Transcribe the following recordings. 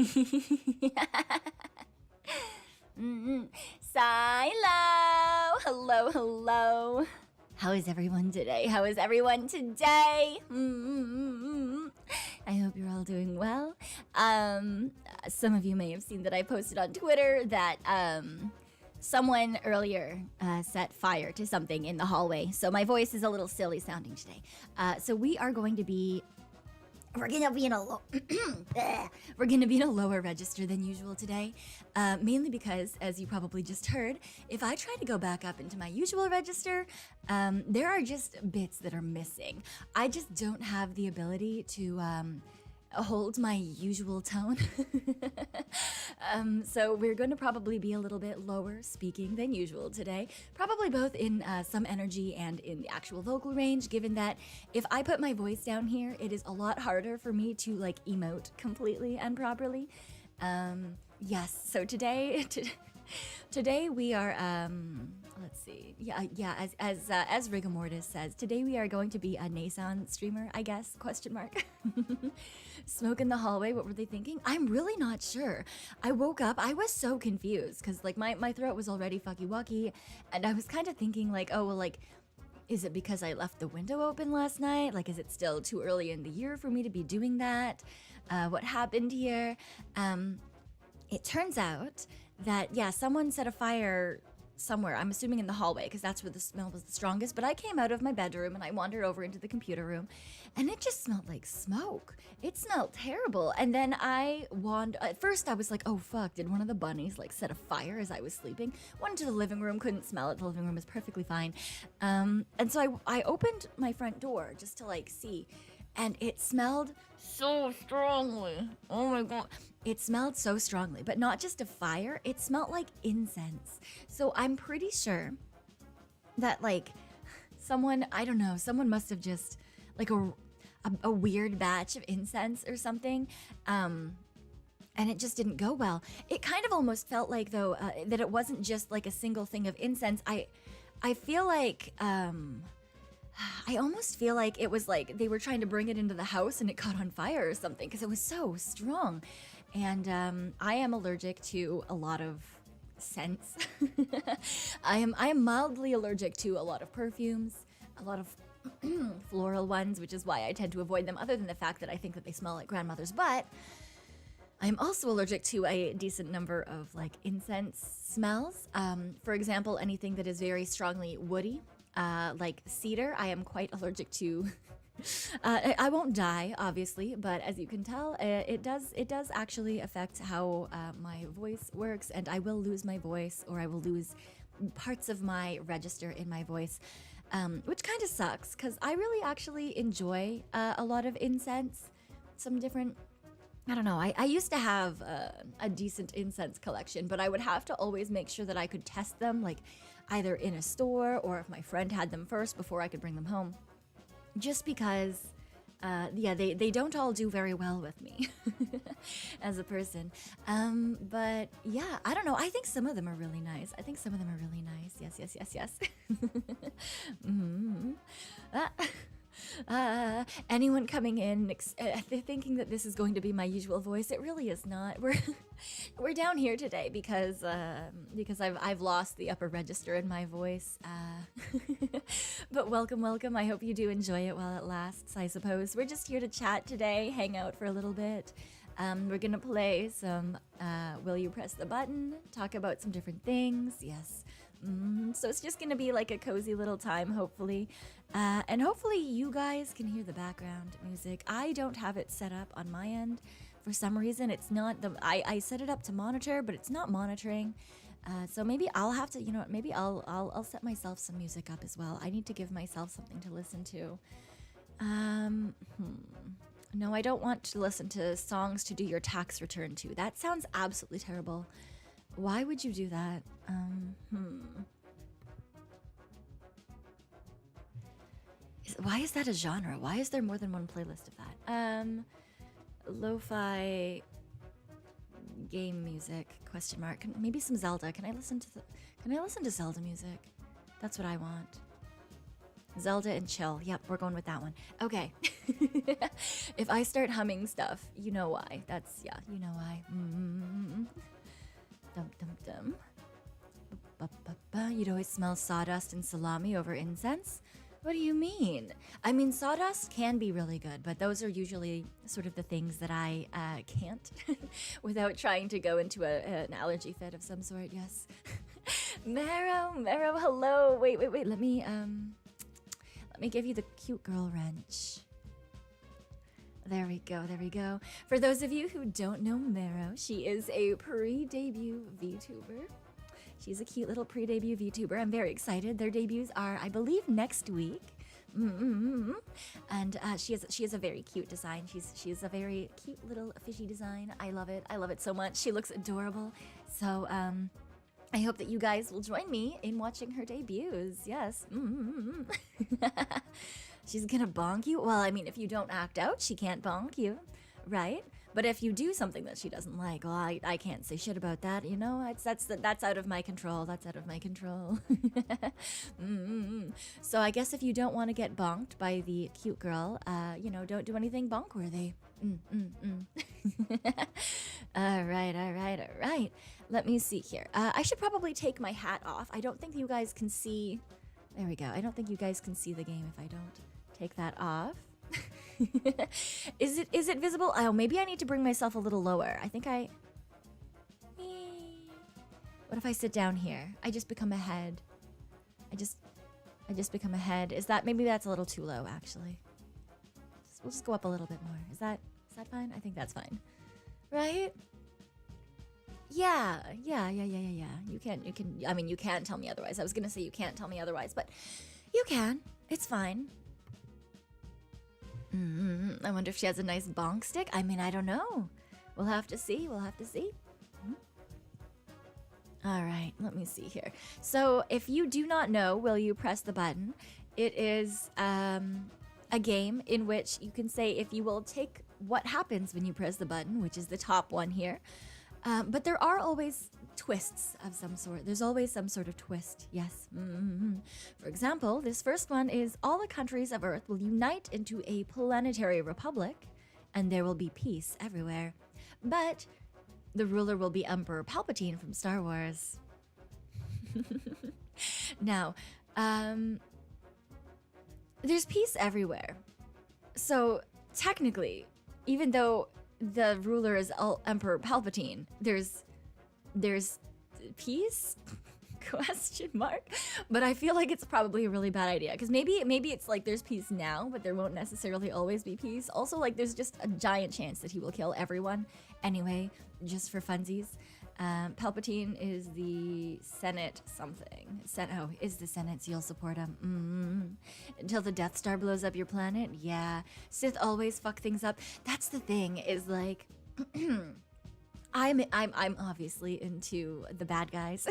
Silo! Hello, hello. How is everyone today? How is everyone today? I hope you're all doing well. Some of you may have seen that I posted on Twitter that someone earlier set fire to something in the hallway. So my voice is a little silly sounding today. So we are going to be... We're gonna be in a lower register than usual today, mainly because, as you probably just heard, if I try to go back up into my usual register, there are just bits that are missing. I just don't have the ability to hold my usual tone. So we're going to probably be a little bit lower speaking than usual today, probably both in some energy and in the actual vocal range, given that if I put my voice down here, it is a lot harder for me to like emote completely and properly. Yes, so today we are let's see, as Rigor Mortis says, today we are going to be a Nason streamer, I guess, question mark. Smoke in the hallway, what were they thinking? I'm really not sure. I woke up, I was so confused because like my throat was already fucky wucky, and I was kind of thinking like, oh well, like, is it because I left the window open last night? Like, is it still too early in the year for me to be doing that? What happened here? It turns out that, yeah, someone set a fire somewhere, I'm assuming in the hallway, because that's where the smell was the strongest, but I came out of my bedroom and I wandered over into the computer room, and it just smelled like smoke. It smelled terrible. And then at first I was like, oh fuck, did one of the bunnies like set a fire as I was sleeping? Went into the living room, couldn't smell it, the living room is perfectly fine. And so I opened my front door just to like see, and it smelled so strongly. Oh my god. It smelled so strongly, but not just a fire, it smelled like incense. So I'm pretty sure that like someone, I don't know, someone must have just like a weird batch of incense or something, and it just didn't go well. It kind of almost felt like though that it wasn't just like a single thing of incense. I feel like I almost feel like it was like they were trying to bring it into the house and it caught on fire or something because it was so strong. And I am allergic to a lot of scents. I am mildly allergic to a lot of perfumes, a lot of floral ones, which is why I tend to avoid them, other than the fact that I think that they smell like grandmother's butt. I'm also allergic to a decent number of like incense smells. For example, anything that is very strongly woody. Like cedar, I am quite allergic to. I won't die, obviously, but as you can tell, it does actually affect how my voice works, and I will lose my voice, or I will lose parts of my register in my voice, which kind of sucks, because I really actually enjoy a lot of incense. Some different, I don't know, I used to have a decent incense collection, but I would have to always make sure that I could test them, like either in a store or if my friend had them first before I could bring them home. Just because, yeah, they don't all do very well with me as a person. But yeah, I don't know. I think some of them are really nice. Yes. Mm-hmm. Anyone coming in thinking that this is going to be my usual voice? It really is not. We're down here today because I've lost the upper register in my voice. But welcome. I hope you do enjoy it while it lasts, I suppose. We're just here to chat today, hang out for a little bit. We're gonna play some Will You Press the Button, talk about some different things, yes. So it's just gonna be like a cozy little time, hopefully. And hopefully you guys can hear the background music. I don't have it set up on my end. For some reason, it's not I set it up to monitor, but it's not monitoring. So maybe I'll have to, you know, maybe I'll set myself some music up as well. I need to give myself something to listen to. No, I don't want to listen to songs to do your tax return to. That sounds absolutely terrible. Why would you do that? Why is that a genre? Why is there more than one playlist of that? Lo-fi game music, question mark. Maybe some Zelda. Can I listen to Zelda music? That's what I want. Zelda and chill. Yep, we're going with that one. Okay. If I start humming stuff, you know why. That's, yeah, you know why. Dum dum dum. You'd always smell sawdust and salami over incense? What do you mean? I mean, sawdust can be really good, but those are usually sort of the things that I can't without trying to go into an allergy fit of some sort, yes. Marrow, hello. Wait. Let me give you the cute girl wrench. There we go. For those of you who don't know Marrow, she is a pre-debut VTuber. She's a cute little pre-debut VTuber. I'm very excited. Their debuts are, I believe, next week. And she has a very cute design. She's a very cute little fishy design. I love it so much. She looks adorable. So I hope that you guys will join me in watching her debuts. Yes. She's gonna bonk you? Well, I mean, if you don't act out, she can't bonk you, right? But if you do something that she doesn't like, well, I can't say shit about that, you know? That's out of my control. That's out of my control. So I guess if you don't want to get bonked by the cute girl, you know, don't do anything bonk-worthy. All right. Let me see here. I should probably take my hat off. I don't think you guys can see... There we go. I don't think you guys can see the game if I don't take that off. Is it visible? Oh, maybe I need to bring myself a little lower. I think I... What if I sit down here? I just become a head. I just become a head. Maybe that's a little too low, actually. We'll just go up a little bit more. Is that fine? I think that's fine. Right? Yeah. You can, I mean, you can't tell me otherwise. I was gonna say you can't tell me otherwise, but you can. It's fine. I wonder if she has a nice bonk stick. I mean, I don't know. We'll have to see. All right, let me see here. So if you do not know, will you press the button? It is a game in which you can say if you will take what happens when you press the button, which is the top one here. But there are always twists of some sort. There's always some sort of twist, yes. For example, this first one is all the countries of Earth will unite into a planetary republic, and there will be peace everywhere. But the ruler will be Emperor Palpatine from Star Wars. Now, there's peace everywhere. So technically, even though the ruler is Emperor Palpatine, there's peace? Question mark. But I feel like it's probably a really bad idea, because maybe it's like there's peace now, but there won't necessarily always be peace. Also, like, there's just a giant chance that he will kill everyone anyway, just for funsies. Palpatine is the Senate something. Is the Senate, so you'll support him. Until the Death Star blows up your planet? Yeah. Sith always fuck things up. That's the thing, is like... I'm obviously into the bad guys.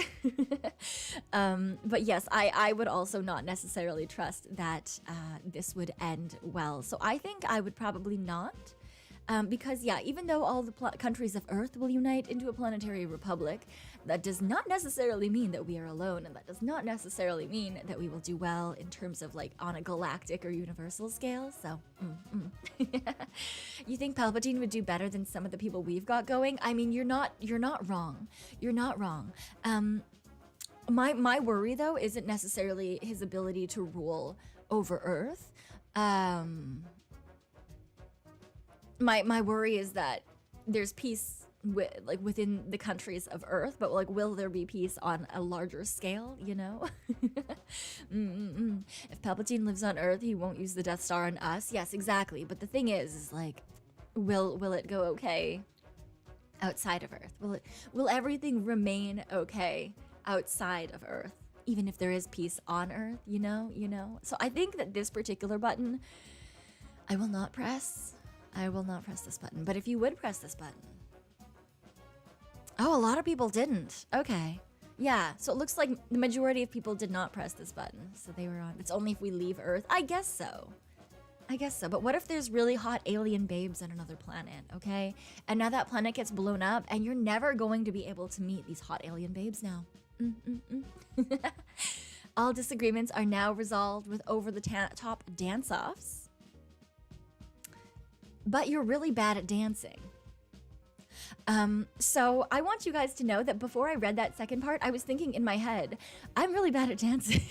But yes, I would also not necessarily trust that this would end well. So I think I would probably not. Because, yeah, even though all the countries of Earth will unite into a planetary republic, that does not necessarily mean that we are alone, and that does not necessarily mean that we will do well in terms of, like, on a galactic or universal scale, so, You think Palpatine would do better than some of the people we've got going? I mean, you're not wrong. You're not wrong. My worry, though, isn't necessarily his ability to rule over Earth. My worry is that there's peace within the countries of Earth, but like, will there be peace on a larger scale, you know? If Palpatine lives on Earth, he won't use the Death Star on us. Yes, exactly. But the thing is like, will it go okay outside of Earth? Will everything remain okay outside of Earth, even if there is peace on Earth, you know? So I think that this particular button, I will not press this button. But if you would press this button... Oh, a lot of people didn't. Okay. Yeah, so it looks like the majority of people did not press this button. So they were on... It's only if we leave Earth. I guess so. But what if there's really hot alien babes on another planet, okay? And now that planet gets blown up, and you're never going to be able to meet these hot alien babes now. All disagreements are now resolved with over-the-top dance-offs. But you're really bad at dancing. So I want you guys to know that before I read that second part, I was thinking in my head, I'm really bad at dancing.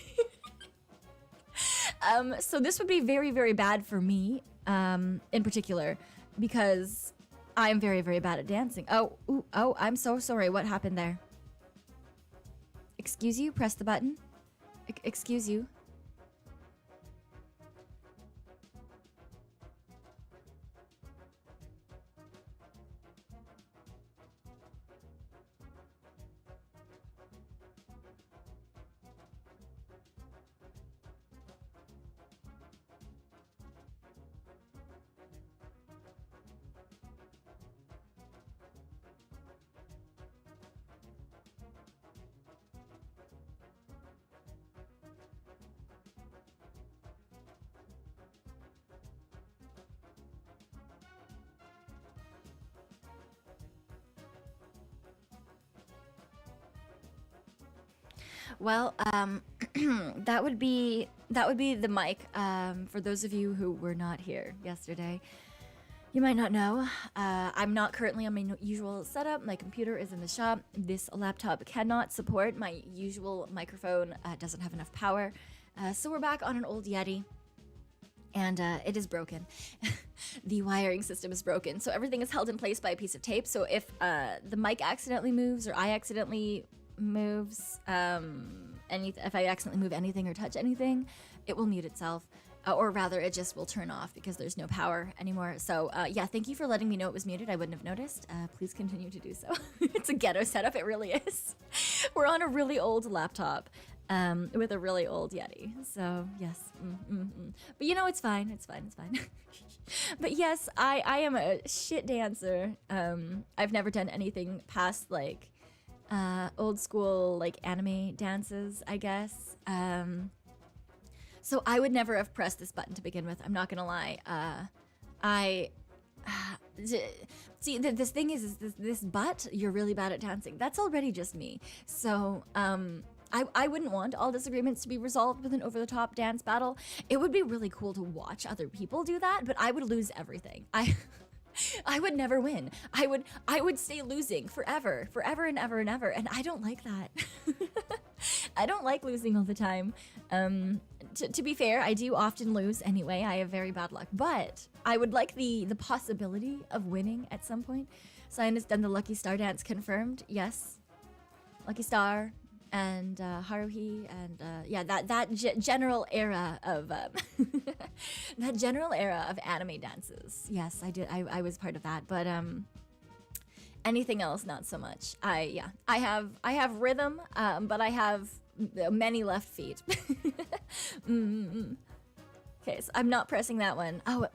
So this would be very, very bad for me, in particular, because I'm very, very bad at dancing. Oh, I'm so sorry. What happened there? Excuse you? Press the button. Excuse you. Well, that would be the mic. For those of you who were not here yesterday, you might not know. I'm not currently on my usual setup. My computer is in the shop. This laptop cannot support my usual microphone. Doesn't have enough power. So we're back on an old Yeti. And it is broken. The wiring system is broken. So everything is held in place by a piece of tape. So if the mic accidentally moves or I accidentally moves, if I accidentally move anything or touch anything, it will mute itself. Or rather, it just will turn off because there's no power anymore. So yeah, thank you for letting me know it was muted. I wouldn't have noticed. Please continue to do so. It's a ghetto setup, it really is. We're on a really old laptop. With a really old Yeti. So, yes. But you know, it's fine. It's fine. It's fine. But yes, I am a shit dancer. I've never done anything past, like, old school, like, anime dances, I guess. So I would never have pressed this button to begin with. I'm not gonna lie. See, this thing is this butt, you're really bad at dancing. That's already just me. So, I wouldn't want all disagreements to be resolved with an over-the-top dance battle. It would be really cool to watch other people do that, but I would lose everything. I would never win. I would stay losing forever and ever and ever, and I don't like that. I don't like losing all the time. To be fair, I do often lose anyway. I have very bad luck, but I would like the possibility of winning at some point. Cyan has done the Lucky Star dance confirmed. Yes, Lucky Star. And Haruhi, and yeah, that general era of that general era of anime dances. Yes, I did. I was part of that, but anything else, not so much. I have rhythm, but I have many left feet. Okay, so I'm not pressing that one. Oh,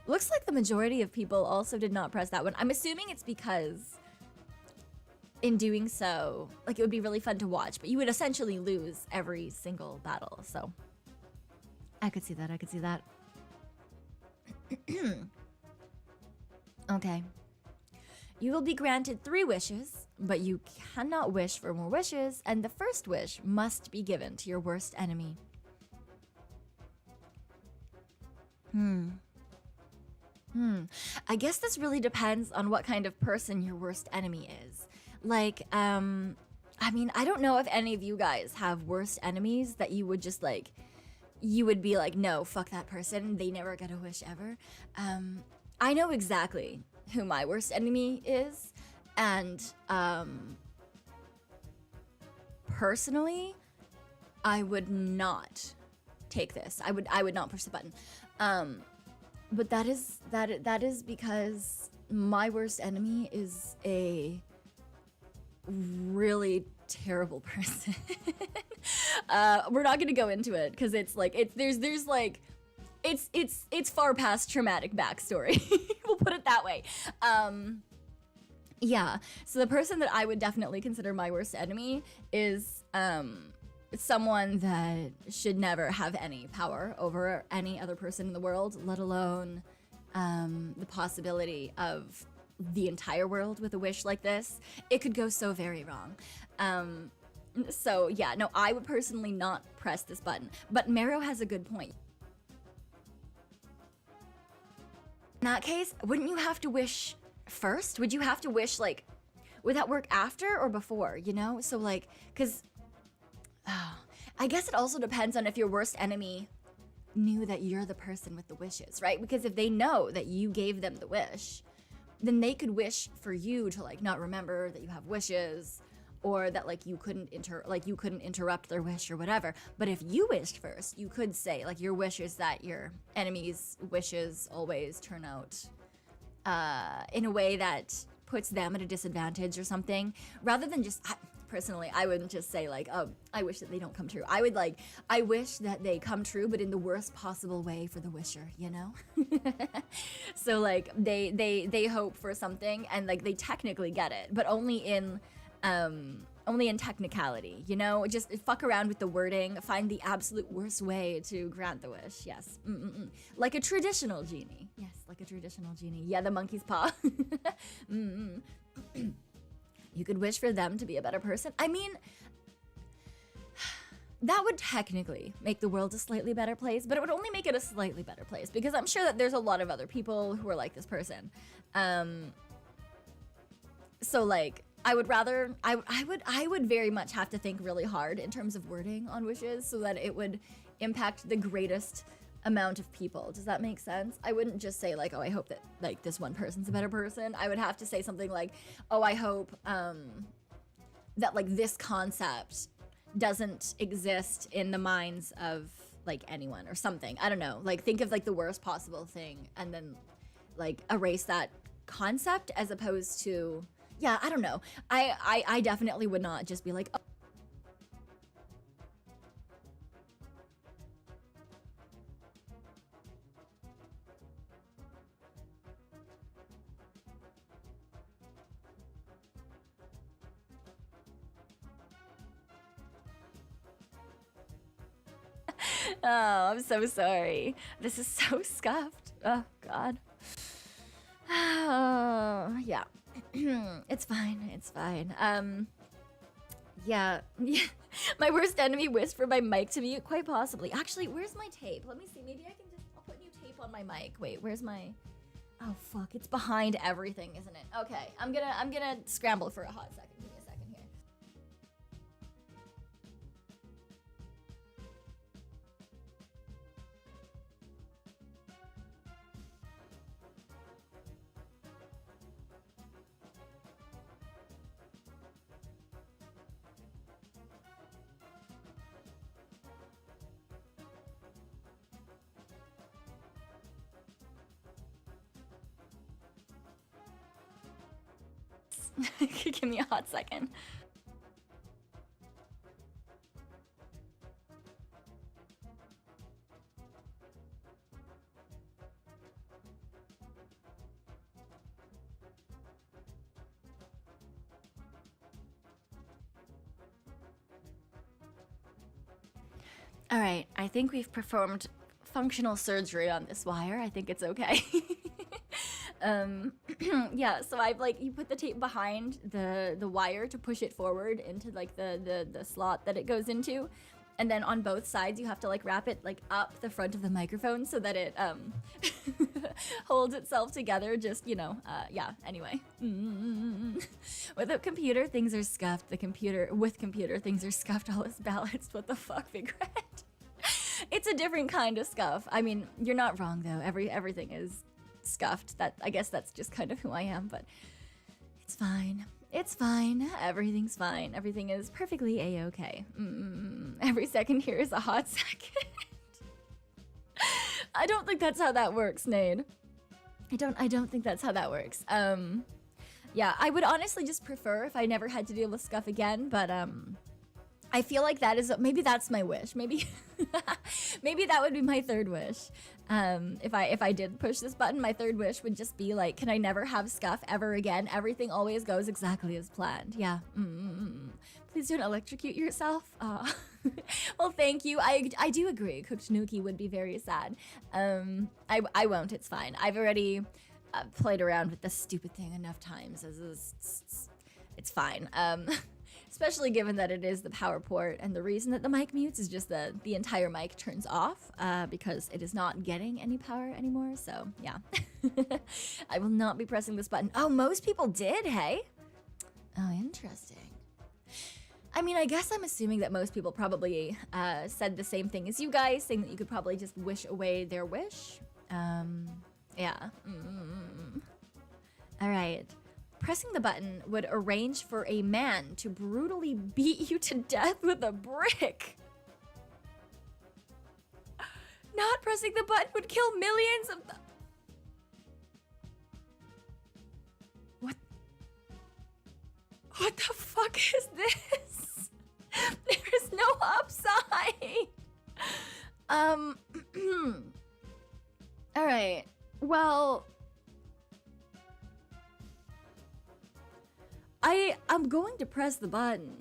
looks like the majority of people also did not press that one. I'm assuming it's because in doing so, like, it would be really fun to watch, but you would essentially lose every single battle, so I could see that. Okay. You will be granted 3 wishes, but you cannot wish for more wishes, and the first wish must be given to your worst enemy. I guess this really depends on what kind of person your worst enemy is. Like, I mean, I don't know if any of you guys have worst enemies that you would just, like, you would be like, no, fuck that person, they never get a wish ever. I know exactly who my worst enemy is, and, personally, I would not take this. I would not push the button. But that is because my worst enemy is a really terrible person. We're not gonna go into it because it's like it's far past traumatic backstory. We'll put it that way. Yeah. So the person that I would definitely consider my worst enemy is someone that should never have any power over any other person in the world, let alone the possibility of the entire world with a wish like this. It could go so very wrong. So yeah, no, I would personally not press this button. But Mero has a good point. In that case, wouldn't you have to wish first? Would you have to wish, like, would that work after or before, you know? So like, cause, I guess it also depends on if your worst enemy knew that you're the person with the wishes, right? Because if they know that you gave them the wish, then they could wish for you to like not remember that you have wishes, or that like you couldn't interrupt their wish or whatever. But if you wished first, you could say like your wish is that your enemy's wishes always turn out in a way that puts them at a disadvantage or something, rather than just personally, I wouldn't just say like, oh, I wish that they don't come true. I would like, I wish that they come true, but in the worst possible way for the wisher, you know? So like they hope for something and like they technically get it, but only in technicality, you know? Just fuck around with the wording, find the absolute worst way to grant the wish. Yes. Like a traditional genie. Yes, like a traditional genie. Yeah, the monkey's paw. You could wish for them to be a better person. I mean, that would technically make the world a slightly better place, but it would only make it a slightly better place because I'm sure that there's a lot of other people who are like this person. So like, I would rather, I would very much have to think really hard in terms of wording on wishes so that it would impact the greatest amount of people. Does that make sense? I wouldn't just say like, oh, I hope that like this one person's a better person. I would have to say something like, oh, I hope that like this concept doesn't exist in the minds of like anyone or something. I don't know. Like think of like the worst possible thing and then like erase that concept as opposed to, yeah, I don't know. I definitely would not just be like, oh. Oh, I'm so sorry. This is so scuffed. Oh, God. Oh, yeah. It's fine. It's fine. Yeah. My worst enemy whispered my mic to me, quite possibly. Actually, where's my tape? Let me see. Maybe I can just, I'll put new tape on my mic. Wait, where's my, oh, fuck. It's behind everything, isn't it? Okay. I'm gonna scramble for a hot second. Give me a second here. Give me a hot second. All right, I think we've performed functional surgery on this wire. I think it's okay. Yeah, so I've like, you put the tape behind the wire to push it forward into like the slot that it goes into, and then on both sides you have to like wrap it like up the front of the microphone so that it holds itself together. Just, you know, yeah, anyway. With a computer things are scuffed. With computer things are scuffed. All is balanced. What the fuck, Vigret? It's a different kind of scuff. I mean, you're not wrong though. Everything is scuffed. That, I guess that's just kind of who I am, but it's fine. It's fine. Everything's fine. Everything is perfectly a-okay. Every second here is a hot second. I don't think that's how that works, Nade. I don't think that's how that works. Yeah, I would honestly just prefer if I never had to deal with scuff again, but I feel like that is, maybe that's my wish. Maybe maybe that would be my third wish. If I did push this button, my third wish would just be like, can I never have scuff ever again? Everything always goes exactly as planned. Yeah. Please don't electrocute yourself. Well, thank you. I do agree. Cooked Tanuki would be very sad. I won't. It's fine. I've already played around with this stupid thing enough times. It's fine. Especially given that it is the power port, and the reason that the mic mutes is just the entire mic turns off because it is not getting any power anymore. So yeah, I will not be pressing this button. Oh, most people did, hey? Oh, interesting. I mean, I guess I'm assuming that most people probably said the same thing as you guys, saying that you could probably just wish away their wish. Yeah. All right. Pressing the button would arrange for a man to brutally beat you to death with a brick. Not pressing the button would kill millions of What the fuck is this? There is no upside. All right. Well, I'm going to press the button.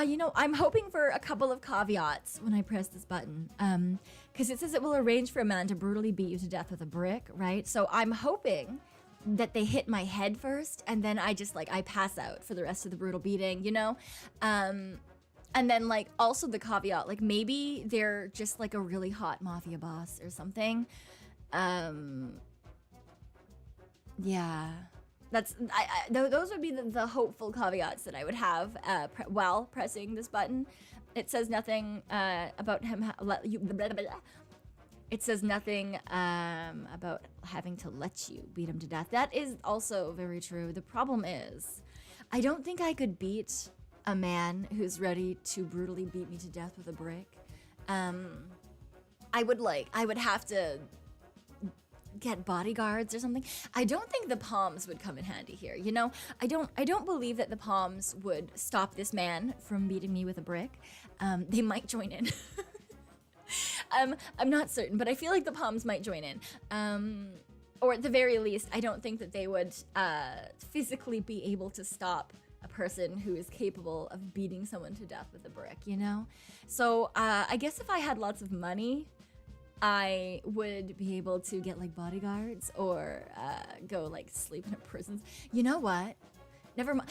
You know, I'm hoping for a couple of caveats when I press this button. Because it says it will arrange for a man to brutally beat you to death with a brick, right? So I'm hoping that they hit my head first, and then I just, like, I pass out for the rest of the brutal beating, you know? And then, like, also the caveat, like, maybe they're just, like, a really hot mafia boss or something. Yeah. Those would be the hopeful caveats that I would have while pressing this button. It says nothing about him. It says nothing about having to let you beat him to death. That is also very true. The problem is, I don't think I could beat a man who's ready to brutally beat me to death with a brick. I would have to get bodyguards or something. I don't think the palms would come in handy here, you know? I don't believe that the palms would stop this man from beating me with a brick. They might join in. I'm not certain, but I feel like the palms might join in. Or at the very least, I don't think that they would physically be able to stop a person who is capable of beating someone to death with a brick, you know? So I guess if I had lots of money, I would be able to get, like, bodyguards or go, like, sleep in a prison. You know what? Never mind.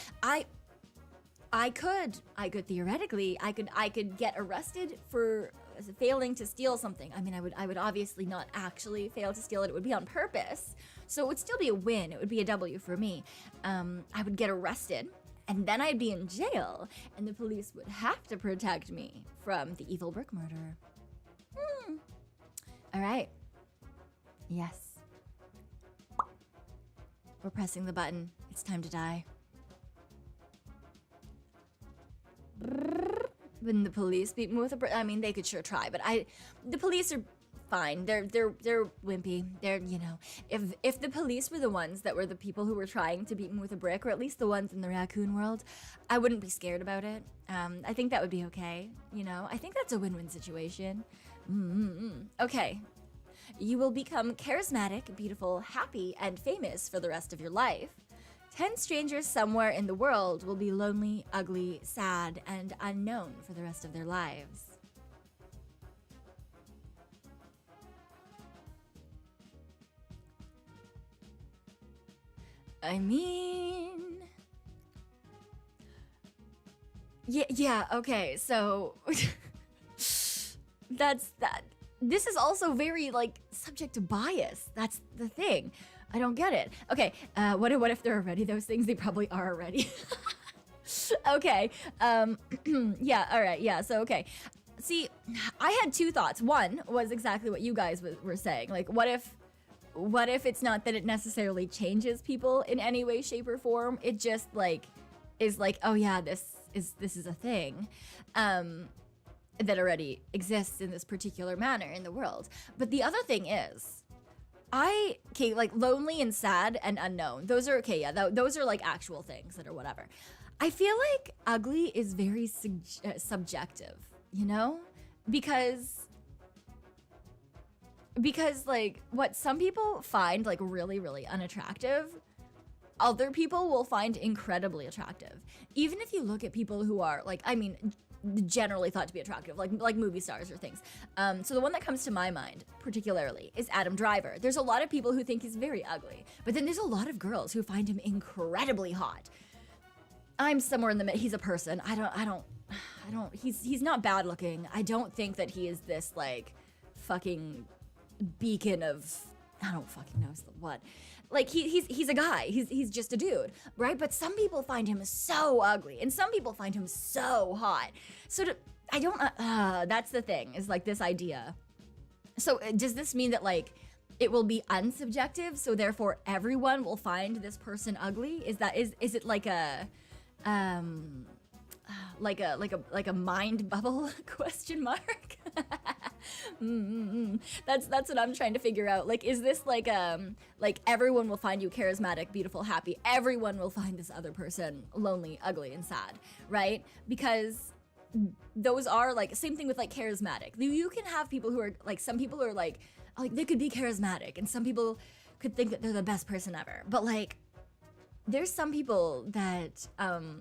I could theoretically, I could get arrested for failing to steal something. I mean, I would obviously not actually fail to steal it. It would be on purpose. So it would still be a win. It would be a W for me. I would get arrested, and then I'd be in jail, and the police would have to protect me from the evil brick murderer. All right. Yes. We're pressing the button. It's time to die. When the police beat me with a brick, I mean, they could sure try, but the police are fine. They're wimpy. They're, you know, if the police were the ones that were the people who were trying to beat me with a brick, or at least the ones in the raccoon world, I wouldn't be scared about it. I think that would be okay. You know, I think that's a win-win situation. Okay. You will become charismatic, beautiful, happy, and famous for the rest of your life. 10 strangers somewhere in the world will be lonely, ugly, sad, and unknown for the rest of their lives. I mean... Yeah, okay, so... That's that. This is also very, like, subject to bias. That's the thing. I don't get it. Okay, what if they're already those things? They probably are already. Okay, yeah, all right, yeah, so, okay. See, I had two thoughts. One was exactly what you guys were saying. Like, what if it's not that it necessarily changes people in any way, shape, or form? It just, like, is like, oh yeah, this is a thing. That already exists in this particular manner in the world. But the other thing is, like, lonely and sad and unknown. Those are, okay, yeah, those are, like, actual things that are whatever. I feel like ugly is very subjective, you know? Because, like, what some people find, like, really, really unattractive, other people will find incredibly attractive. Even if you look at people who are, like, I mean, generally thought to be attractive, like movie stars or things. So the one that comes to my mind particularly is Adam Driver. There's a lot of people who think he's very ugly, but then there's a lot of girls who find him incredibly hot. I'm somewhere in the middle. He's a person. I don't, he's not bad looking. I don't think that he is this like fucking beacon of, I don't fucking know what. Like he's a guy. He's just a dude, right? But some people find him so ugly, and some people find him so hot. So that's the thing, is like this idea. So does this mean that like it will be unsubjective? So therefore everyone will find this person ugly? Is it like a like a mind bubble question mark? That's what I'm trying to figure out. Like, is this like everyone will find you charismatic, beautiful, happy. Everyone will find this other person lonely, ugly, and sad, right? Because those are like, same thing with like charismatic. You can have people who are like, some people are like they could be charismatic, and some people could think that they're the best person ever. But like, there's some people that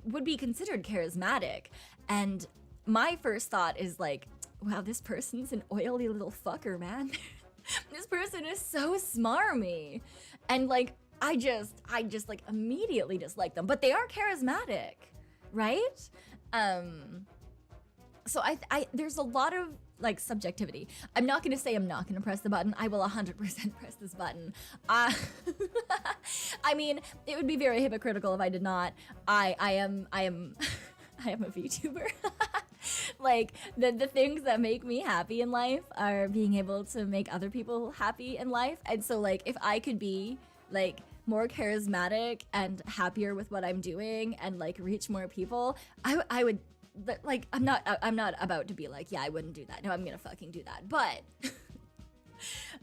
would be considered charismatic, and my first thought is like, wow, this person's an oily little fucker, man. This person is so smarmy. And like, I just like immediately dislike them, but they are charismatic, right? So I there's a lot of like subjectivity. I'm not gonna say I'm not gonna press the button. I will 100% press this button. I mean, it would be very hypocritical if I did not. I am I am a VTuber. Like, the things that make me happy in life are being able to make other people happy in life. And so like, if I could be like more charismatic and happier with what I'm doing and like reach more people, I would, like, I'm not about to be like, yeah, I wouldn't do that. No, I'm gonna fucking do that. But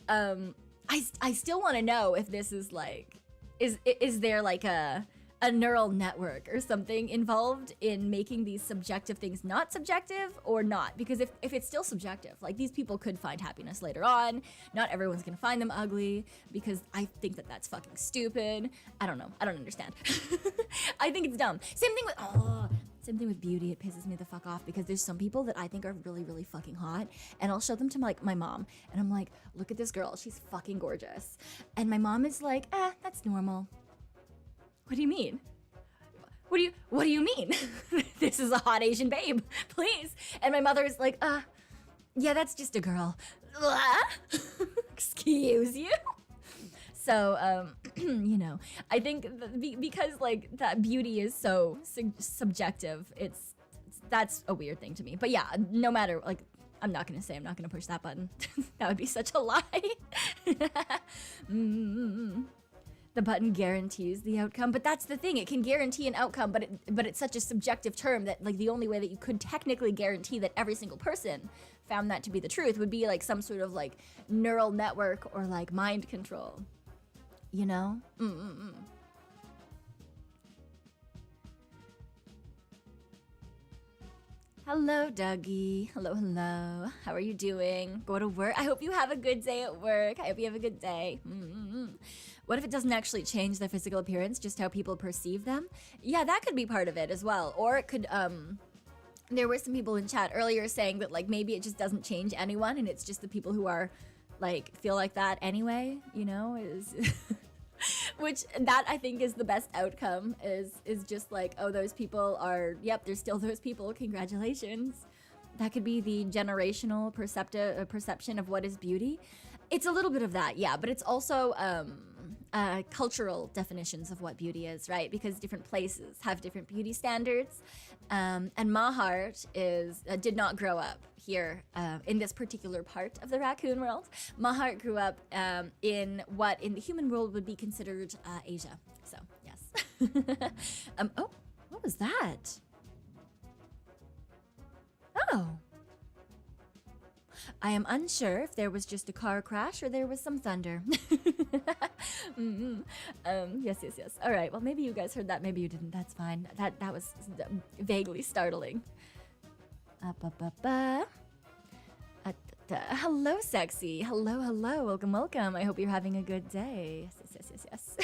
I still want to know if this is like, is there like a neural network or something involved in making these subjective things not subjective or not? Because if it's still subjective, like, these people could find happiness later on. Not everyone's gonna find them ugly, because I think that that's fucking stupid. I don't know. I don't understand. I think it's dumb. Same thing with beauty. It pisses me the fuck off, because there's some people that I think are really, really fucking hot, and I'll show them to my mom, and I'm like, look at this girl, she's fucking gorgeous. And my mom is like, that's normal. What do you mean? What do you mean? This is a hot Asian babe, please. And my mother is like, yeah, that's just a girl. Excuse you? So, you know, I think because like that beauty is so subjective, that's a weird thing to me. But yeah, no matter, like, I'm not gonna push that button. That would be such a lie. The button guarantees the outcome, but that's the thing. It can guarantee an outcome, but it's such a subjective term that like the only way that you could technically guarantee that every single person found that to be the truth would be like some sort of like neural network or like mind control. You know? Hello, Dougie. Hello, hello. How are you doing? Go to work. I hope you have a good day at work. I hope you have a good day. What if it doesn't actually change their physical appearance, just how people perceive them? Yeah, that could be part of it as well. Or it could, there were some people in chat earlier saying that like maybe it just doesn't change anyone, and it's just the people who are like, feel like that anyway, you know, is... Which, that I think is the best outcome, is just like, oh, those people are, yep, there's still those people, congratulations. That could be the generational perception of what is beauty. It's a little bit of that, yeah, but it's also cultural definitions of what beauty is, right? Because different places have different beauty standards. And Hart did not grow up here in this particular part of the raccoon world. Hart grew up in what in the human world would be considered Asia. So, yes. Oh, what was that? Oh. I am unsure if there was just a car crash or there was some thunder. Yes. All right, well, maybe you guys heard that, maybe you didn't. That's fine. That was vaguely startling. Hello, sexy. Hello. Welcome. I hope you're having a good day. Yes.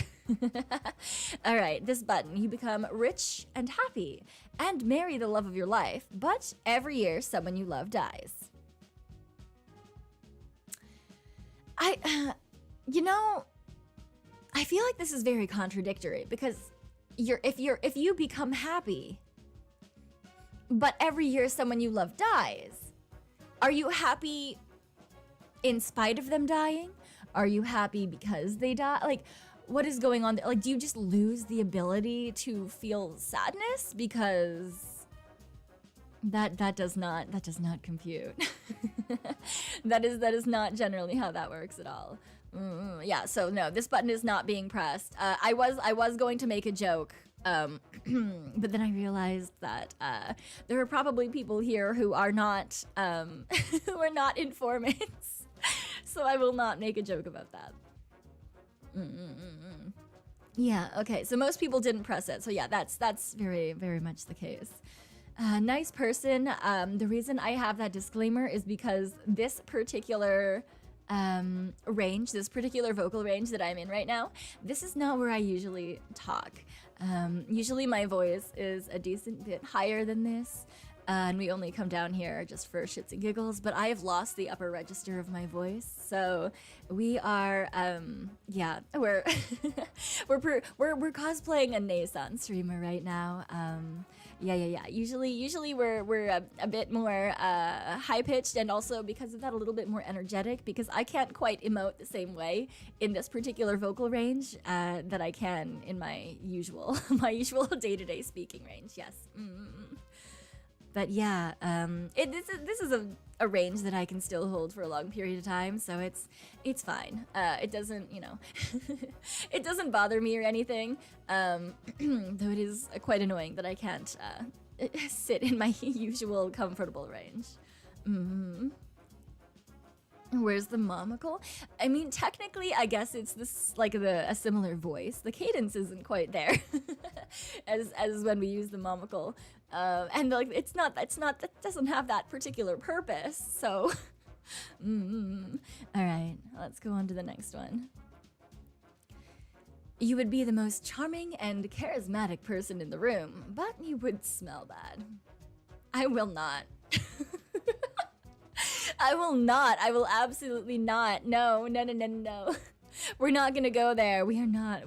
All right, this button. You become rich and happy and marry the love of your life, but every year someone you love dies. You know, I feel like this is very contradictory because if you become happy, but every year someone you love dies, are you happy in spite of them dying? Are you happy because they die? Like, what is going on there? Like, do you just lose the ability to feel sadness? Because that does not compute. that is not generally how that works at all. Yeah, so no, this button is not being pressed. I was going to make a joke, but then I realized that there are probably people here who are not who are not informants, so I will not make a joke about that. Yeah, okay, so most people didn't press it, so yeah, that's very, very much the case. Nice person. The reason I have that disclaimer is because this particular range, this particular vocal range that I'm in right now, this is not where I usually talk. Usually my voice is a decent bit higher than this, and we only come down here just for shits and giggles, but I have lost the upper register of my voice, so we are, yeah, we're we're cosplaying a Nason streamer right now. Yeah. Usually we're a bit more high-pitched, and also because of that a little bit more energetic, because I can't quite emote the same way in this particular vocal range that I can in my usual day-to-day speaking range. Yes. But yeah, this is a range that I can still hold for a long period of time, so it's fine. It doesn't, you know, it doesn't bother me or anything. Though it is quite annoying that I can't sit in my usual comfortable range. Where's the monocle? I mean, technically, I guess it's this like a similar voice. The cadence isn't quite there as when we use the monocle. And like that doesn't have that particular purpose. So, all right, let's go on to the next one. You would be the most charming and charismatic person in the room, but you would smell bad. I will not. I will not. I will absolutely not. No. We're not gonna go there. We are not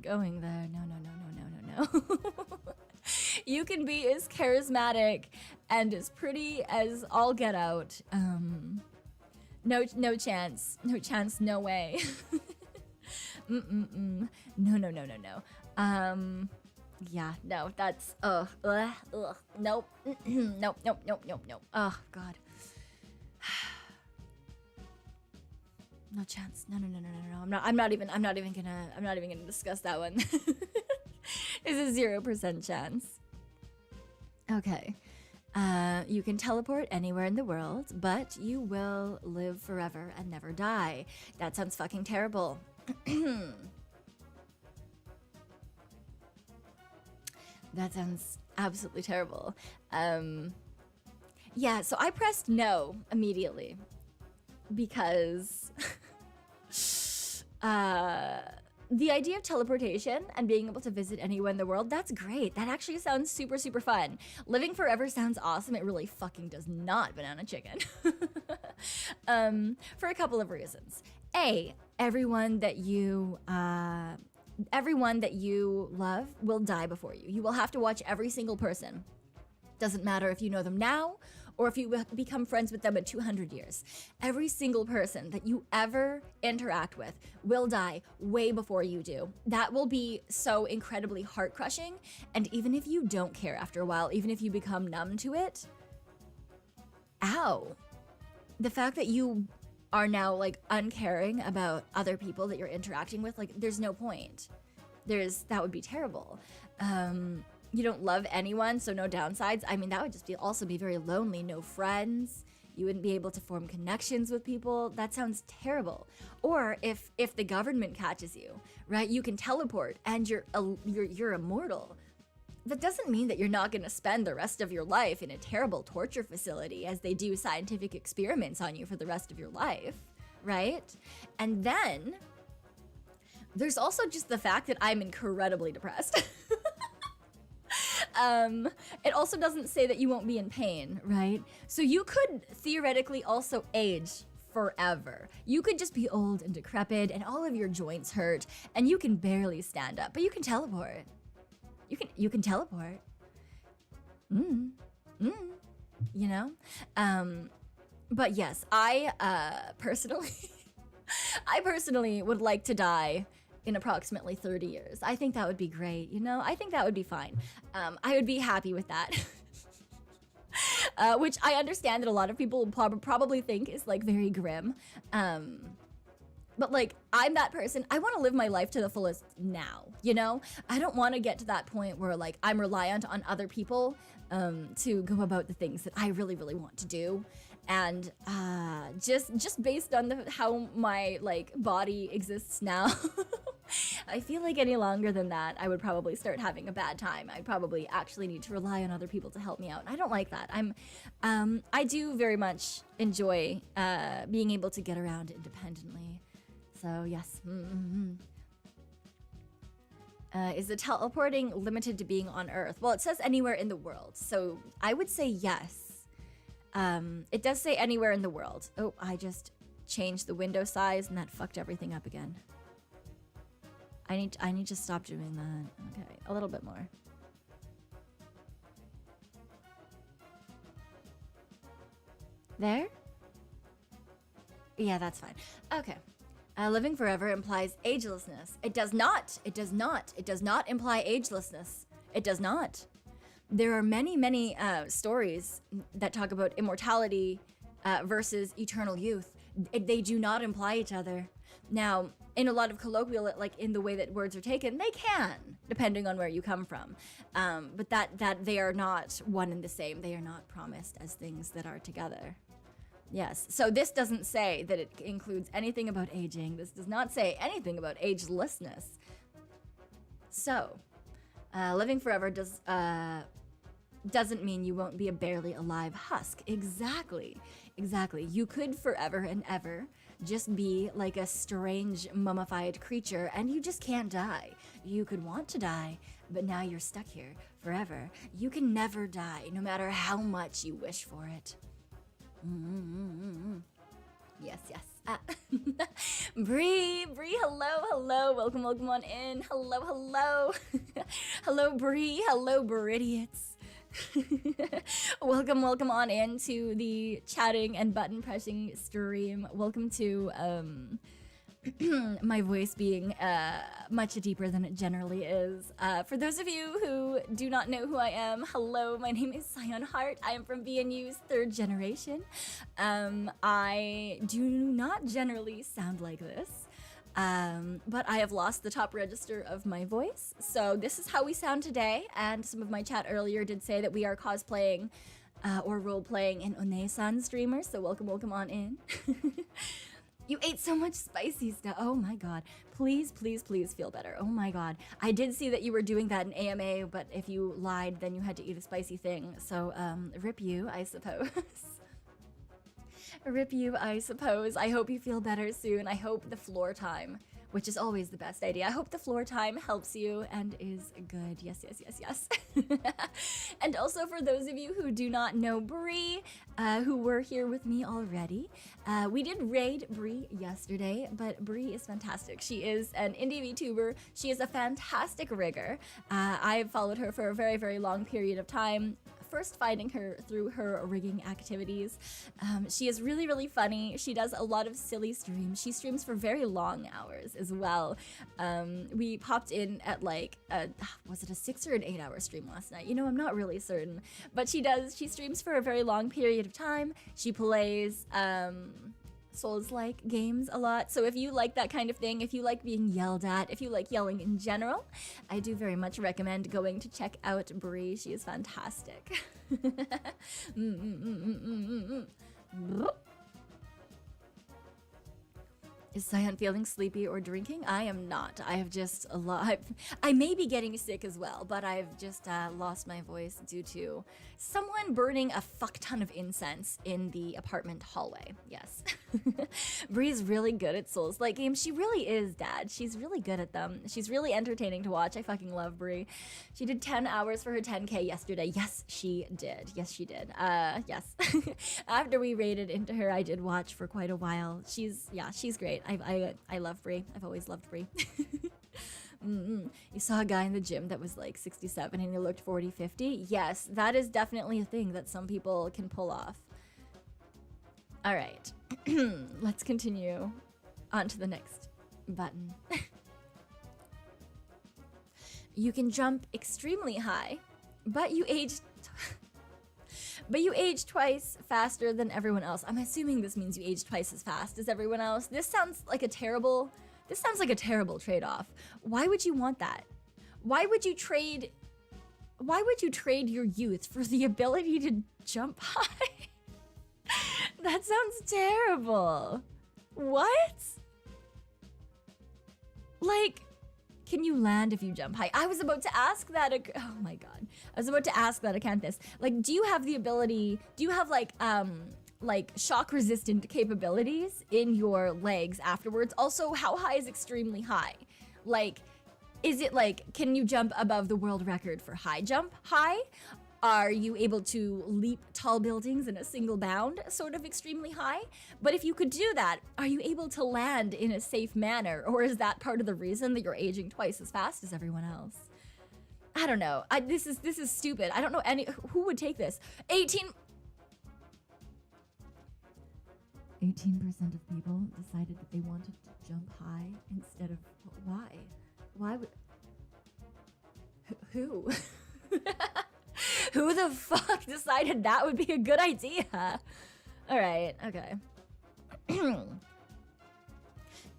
going there. No. You can be as charismatic and as pretty as all get out. No chance. No way. No. Yeah, no, that's, nope. Nope. Oh, God. No chance. No. I'm not even gonna discuss that one. It's a 0% chance. Okay. You can teleport anywhere in the world, but you will live forever and never die. That sounds fucking terrible. That sounds absolutely terrible. Yeah, so I pressed no immediately because the idea of teleportation and being able to visit anywhere in the world, that's great. That actually sounds super, super fun. Living forever sounds awesome. It really fucking does not, banana chicken. For a couple of reasons. A, everyone that you love will die before you. You will have to watch every single person. Doesn't matter if you know them now or if you become friends with them in 200 years. Every single person that you ever interact with will die way before you do. That will be so incredibly heart-crushing, and even if you don't care after a while, even if you become numb to it, ow. The fact that you are now, like, uncaring about other people that you're interacting with, like, there's no point. That would be terrible. You don't love anyone, so no downsides. I mean, that would just also be very lonely. No friends. You wouldn't be able to form connections with people. That sounds terrible. Or if the government catches you, right? You can teleport and you're immortal. That doesn't mean that you're not going to spend the rest of your life in a terrible torture facility as they do scientific experiments on you for the rest of your life, right? And then There's also just the fact that I'm incredibly depressed. It also doesn't say that you won't be in pain, right? So you could theoretically also age forever. You could just be old and decrepit and all of your joints hurt and you can barely stand up, but you can teleport. You can teleport. You know? But yes, I personally would like to die in approximately 30 years. I think that would be great, you know? I think that would be fine. I would be happy with that. Which I understand that a lot of people would probably think is like very grim. But like, I'm that person. I want to live my life to the fullest now, you know? I don't want to get to that point where like I'm reliant on other people to go about the things that I really, really want to do. And just based on how my like body exists now, I feel like any longer than that, I would probably start having a bad time. I'd probably actually need to rely on other people to help me out. And I don't like that. I do very much enjoy being able to get around independently. So yes. Is the teleporting limited to being on Earth? Well, it says anywhere in the world. So I would say yes. It does say anywhere in the world. Oh, I just changed the window size and that fucked everything up again. I need to stop doing that. Okay, a little bit more. There? Yeah, that's fine. Okay. Living forever implies agelessness. It does not. It does not. It does not imply agelessness. It does not. There are many, many stories that talk about immortality versus eternal youth. They do not imply each other. Now, in a lot of colloquial, like in the way that words are taken, they can, depending on where you come from. But that they are not one and the same. They are not promised as things that are together. Yes, so this doesn't say that it includes anything about aging. This does not say anything about agelessness. So, living forever doesn't mean you won't be a barely alive husk. Exactly. You could forever and ever just be like a strange mummified creature and you just can't die. You could want to die, but now you're stuck here forever. You can never die, no matter how much you wish for it. Yes. Bree, hello. Welcome on in. Hello. Hello, Bree. Hello, Bridiots. Welcome on in to the chatting and button pressing stream. Welcome to my voice being much deeper than it generally is. For those of you who do not know who I am, hello, my name is Cyon Hart. I am from V&U's third generation. I do not generally sound like this, but I have lost the top register of my voice. So this is how we sound today, and some of my chat earlier did say that we are cosplaying or role-playing in One-san streamers, so welcome on in. You ate so much spicy stuff. Oh my god. Please feel better. Oh my god. I did see that you were doing that in AMA, but if you lied, then you had to eat a spicy thing. So, rip you, I suppose. Rip you, I suppose. I hope you feel better soon. I hope the floor time, which is always the best idea. I hope the floor time helps you and is good. Yes. And also for those of you who do not know Bree, who were here with me already, we did raid Bree yesterday, but Bree is fantastic. She is an indie VTuber. She is a fantastic rigger. I've followed her for a very, very long period of time. First finding her through her rigging activities. She is really, really funny. She does a lot of silly streams. She streams for very long hours as well. We popped in at like, was it a 6 or an 8 hour stream last night? You know, I'm not really certain. But she streams for a very long period of time. She plays Souls-like games a lot. So if you like that kind of thing, if you like being yelled at, if you like yelling in general, I do very much recommend going to check out Bree. She is fantastic. Is Cyan feeling sleepy or drinking? I am not. I have just I may be getting sick as well, but I've just lost my voice due to someone burning a fuck ton of incense in the apartment hallway. Yes. Bree's really good at Souls-like games. She really is, Dad. She's really good at them. She's really entertaining to watch. I fucking love Bree. She did 10 hours for her 10K yesterday. Yes, she did. Yes, she did. Yes. After we raided into her, I did watch for quite a while. She's great. I love Bree. I've always loved Bree. You saw a guy in the gym that was like 67 and he looked 40, 50? Yes, that is definitely a thing that some people can pull off. All right, let's continue on to the next button. You can jump extremely high, but you age twice faster than everyone else. I'm assuming this means you age twice as fast as everyone else. This sounds like a terrible trade-off. Why would you want that? Why would you trade your youth for the ability to jump high? That sounds terrible. What? Like, can you land if you jump high? I was about to ask that. Oh my god. I was about to ask that, Acanthus. Like, do you have the ability, do you have like shock resistant capabilities in your legs afterwards? Also, how high is extremely high? Like, is it like, can you jump above the world record for high jump high? Are you able to leap tall buildings in a single bound, sort of extremely high? But if you could do that, are you able to land in a safe manner? Or is that part of the reason that you're aging twice as fast as everyone else? I don't know. This is stupid. I don't know who would take this. 18% of people decided that they wanted to jump high instead of, why? Why would, who? Who the fuck decided that would be a good idea? All right, okay.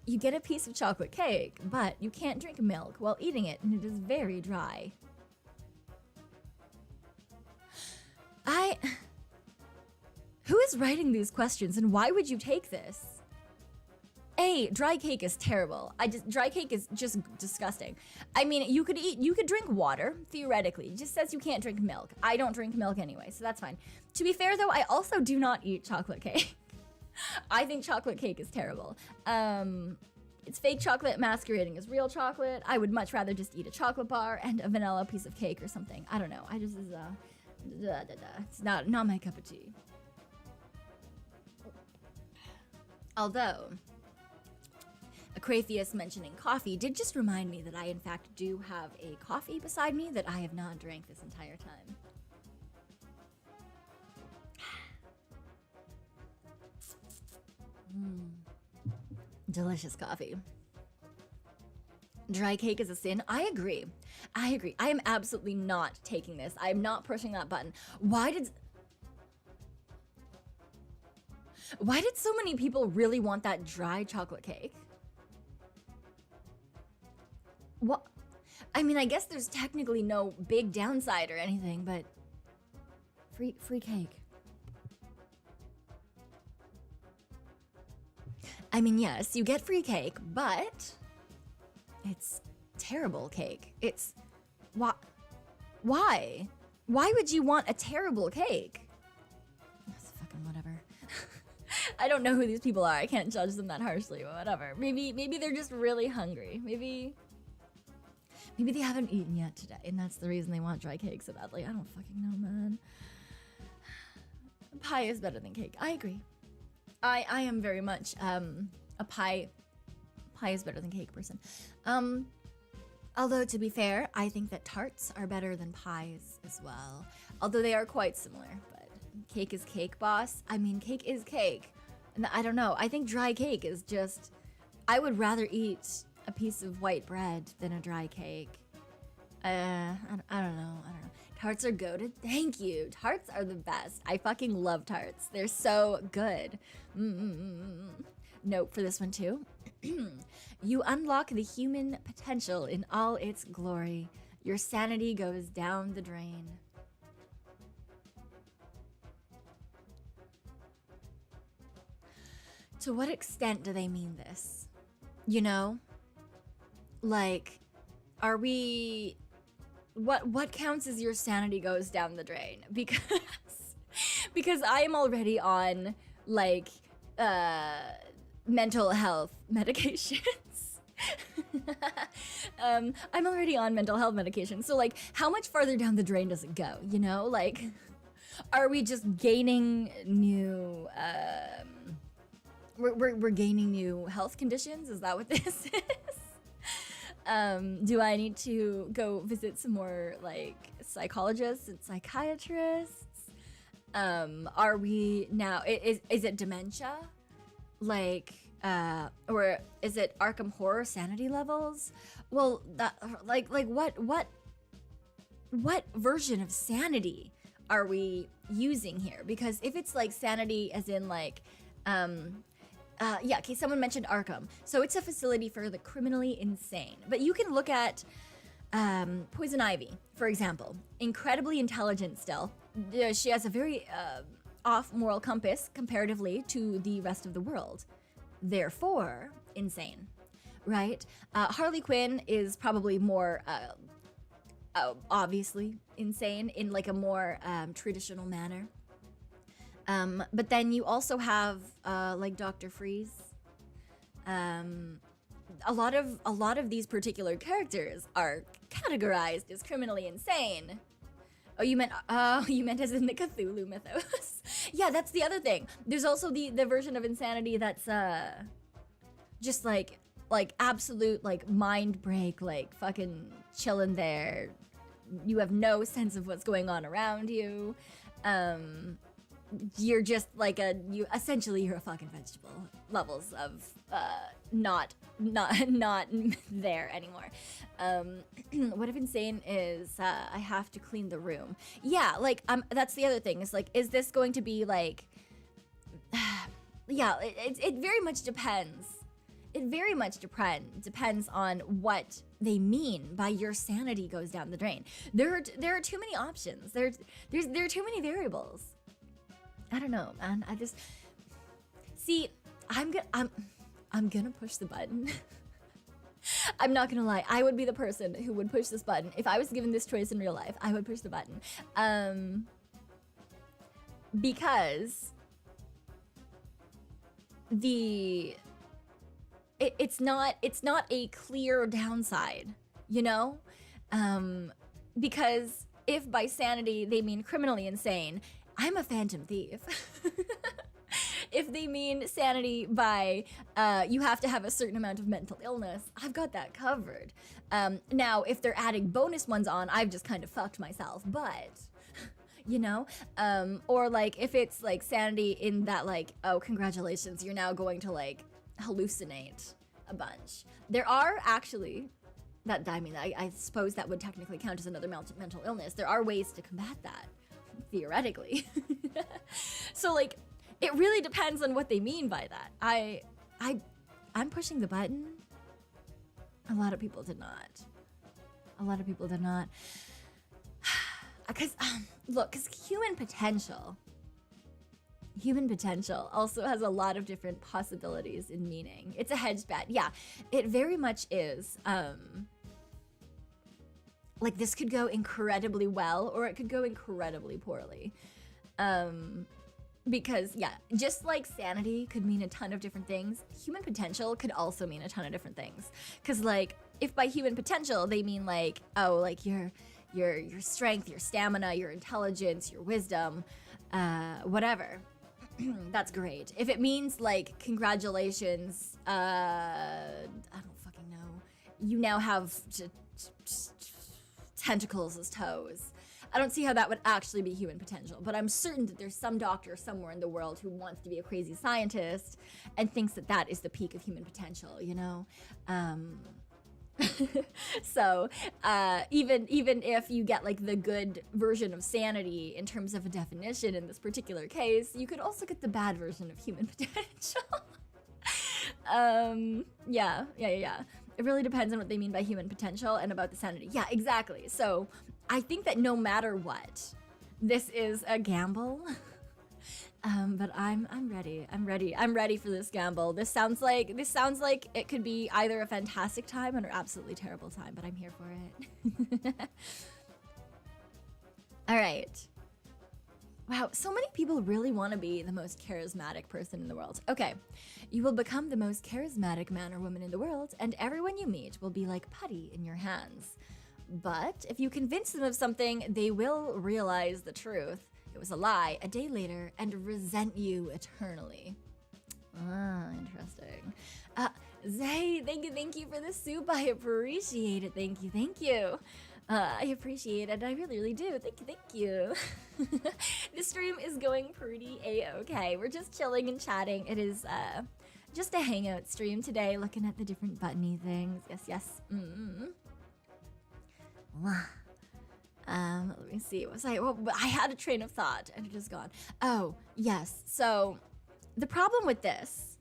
You get a piece of chocolate cake, but you can't drink milk while eating it, and it is very dry. Who is writing these questions, and why would you take this? Dry cake is terrible. Dry cake is just disgusting. I mean, you could drink water, theoretically. It just says you can't drink milk. I don't drink milk anyway, so that's fine. To be fair though, I also do not eat chocolate cake. I think chocolate cake is terrible. It's fake chocolate masquerading as real chocolate. I would much rather just eat a chocolate bar and a vanilla piece of cake or something. I don't know. It's not my cup of tea. Although, Acrathius mentioning coffee did just remind me that I in fact do have a coffee beside me that I have not drank this entire time. Delicious coffee. Dry cake is a sin. I agree. I am absolutely not taking this. I am not pushing that button. Why did so many people really want that dry chocolate cake? What? I mean, I guess there's technically no big downside or anything, but free cake. I mean, yes, you get free cake, but it's terrible cake. It's why? Why would you want a terrible cake? That's fucking whatever. I don't know who these people are. I can't judge them that harshly, but whatever. Maybe they're just really hungry. Maybe they haven't eaten yet today, and that's the reason they want dry cake so badly. I don't fucking know, man. Pie is better than cake. I agree. I am very much a pie is better than cake person. Although to be fair, I think that tarts are better than pies as well. Although they are quite similar, but cake is cake, boss. I mean, cake is cake. And I don't know. I think dry cake is just, I would rather eat a piece of white bread than a dry cake. I don't know. Tarts are goated. Thank you. Tarts are the best. I fucking love tarts. They're so good. Note for this one too. You unlock the human potential in all its glory. Your sanity goes down the drain. To what extent do they mean this? You know? Like, are we... What counts as your sanity goes down the drain? Because I am already on, like, mental health medications. I'm already on mental health medication, so like, how much farther down the drain does it go? You know, like, are we just gaining new? We're gaining new health conditions. Is that what this is? Do I need to go visit some more like psychologists and psychiatrists? Are we now? Is it dementia? Like, or is it Arkham Horror sanity levels? Well, that like what version of sanity are we using here? Because if it's like sanity as in like, yeah, okay, someone mentioned Arkham. So it's a facility for the criminally insane. But you can look at Poison Ivy, for example. Incredibly intelligent still. She has a very off moral compass comparatively to the rest of the world. Therefore, insane, right? Harley Quinn is probably more obviously insane in like a more traditional manner. But then you also have like Dr. Freeze. A lot of these particular characters are categorized as criminally insane. Oh, you meant as in the Cthulhu mythos. Yeah, that's the other thing. There's also the version of insanity that's just like absolute like mind break, like fucking chilling there. You have no sense of what's going on around you. You're just like essentially you're a fucking vegetable. Levels of not there anymore. What if insane is I have to clean the room? Yeah, like that's the other thing. Is like, is this going to be like yeah, it very much depends. It very much depends on what they mean by your sanity goes down the drain. There are too many options. There are too many variables. I don't know, man. I just see. I'm gonna push the button. I'm not gonna lie. I would be the person who would push this button if I was given this choice in real life. I would push the button, because it's not a clear downside, you know, because if by sanity they mean criminally insane, I'm a phantom thief. If they mean sanity by you have to have a certain amount of mental illness, I've got that covered. Now, if they're adding bonus ones on, I've just kind of fucked myself, but, you know? Or like, if it's like sanity in that like, oh, congratulations, you're now going to like hallucinate a bunch. There are actually, I suppose that would technically count as another mental illness. There are ways to combat that, theoretically. So like, it really depends on what they mean by that. I'm pushing the button. A lot of people did not. Because look, because human potential also has a lot of different possibilities in meaning. It's a hedged bet. Yeah, it very much is. Like, this could go incredibly well, or it could go incredibly poorly. Because, yeah, just like sanity could mean a ton of different things, human potential could also mean a ton of different things. Because, like, if by human potential they mean, like, oh, like, your strength, your stamina, your intelligence, your wisdom, whatever, that's great. If it means, like, congratulations, I don't fucking know, you now have tentacles as toes. I don't see how that would actually be human potential, but I'm certain that there's some doctor somewhere in the world who wants to be a crazy scientist and thinks that that is the peak of human potential, you know? So, even if you get like the good version of sanity in terms of a definition in this particular case, you could also get the bad version of human potential. Yeah. It really depends on what they mean by human potential and about the sanity. Yeah, exactly. So I think that no matter what, this is a gamble. But I'm ready. I'm ready for this gamble. This sounds like it could be either a fantastic time or an absolutely terrible time, but I'm here for it. All right. Wow, so many people really want to be the most charismatic person in the world. Okay, you will become the most charismatic man or woman in the world, and everyone you meet will be like putty in your hands. But if you convince them of something, they will realize the truth. It was a lie a day later and resent you eternally. Ah, interesting. Zay, thank you for the soup. I appreciate it. Thank you. I appreciate it. I really do. Thank you. The stream is going pretty a-okay. We're just chilling and chatting. It is just a hangout stream today, looking at the different buttony things. Yes. Let me see. I had a train of thought and it is gone. Oh, yes. So the problem with this.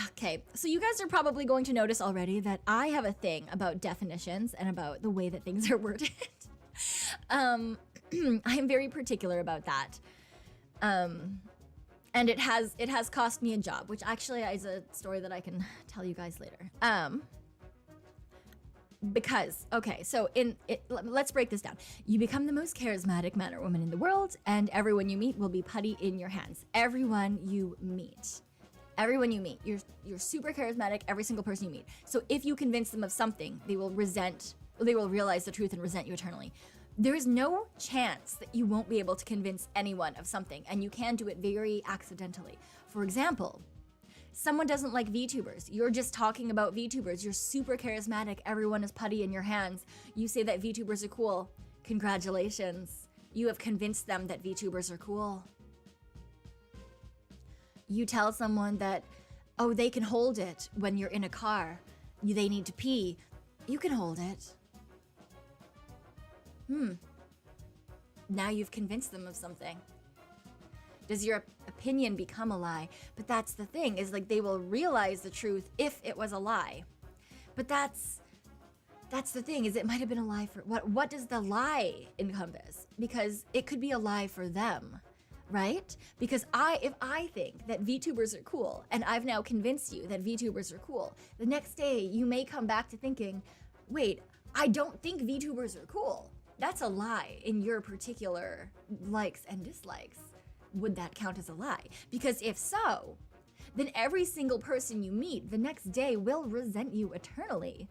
Okay, so you guys are probably going to notice already that I have a thing about definitions and about the way that things are worded. I am very particular about that. And it has cost me a job, which actually is a story that I can tell you guys later. Because, okay, so let's break this down. You become the most charismatic man or woman in the world, and everyone you meet will be putty in your hands. Everyone you meet. You're super charismatic, every single person you meet. So if you convince them of something, they will realize the truth and resent you eternally. There is no chance that you won't be able to convince anyone of something, and you can do it very accidentally. For example, someone doesn't like Vtubers. You're just talking about Vtubers. You're super charismatic. Everyone is putty in your hands. You say that Vtubers are cool. Congratulations. You have convinced them that Vtubers are cool. You tell someone that, oh, they can hold it when you're in a car. They need to pee. You can hold it. Now you've convinced them of something. Does your opinion become a lie? But that's the thing, is like they will realize the truth if it was a lie. But that's the thing, is it might have been a lie for what does the lie encompass? Because it could be a lie for them. Right? Because if I think that Vtubers are cool, and I've now convinced you that Vtubers are cool, the next day you may come back to thinking, wait, I don't think Vtubers are cool. That's a lie in your particular likes and dislikes. Would that count as a lie? Because if so, then every single person you meet the next day will resent you eternally.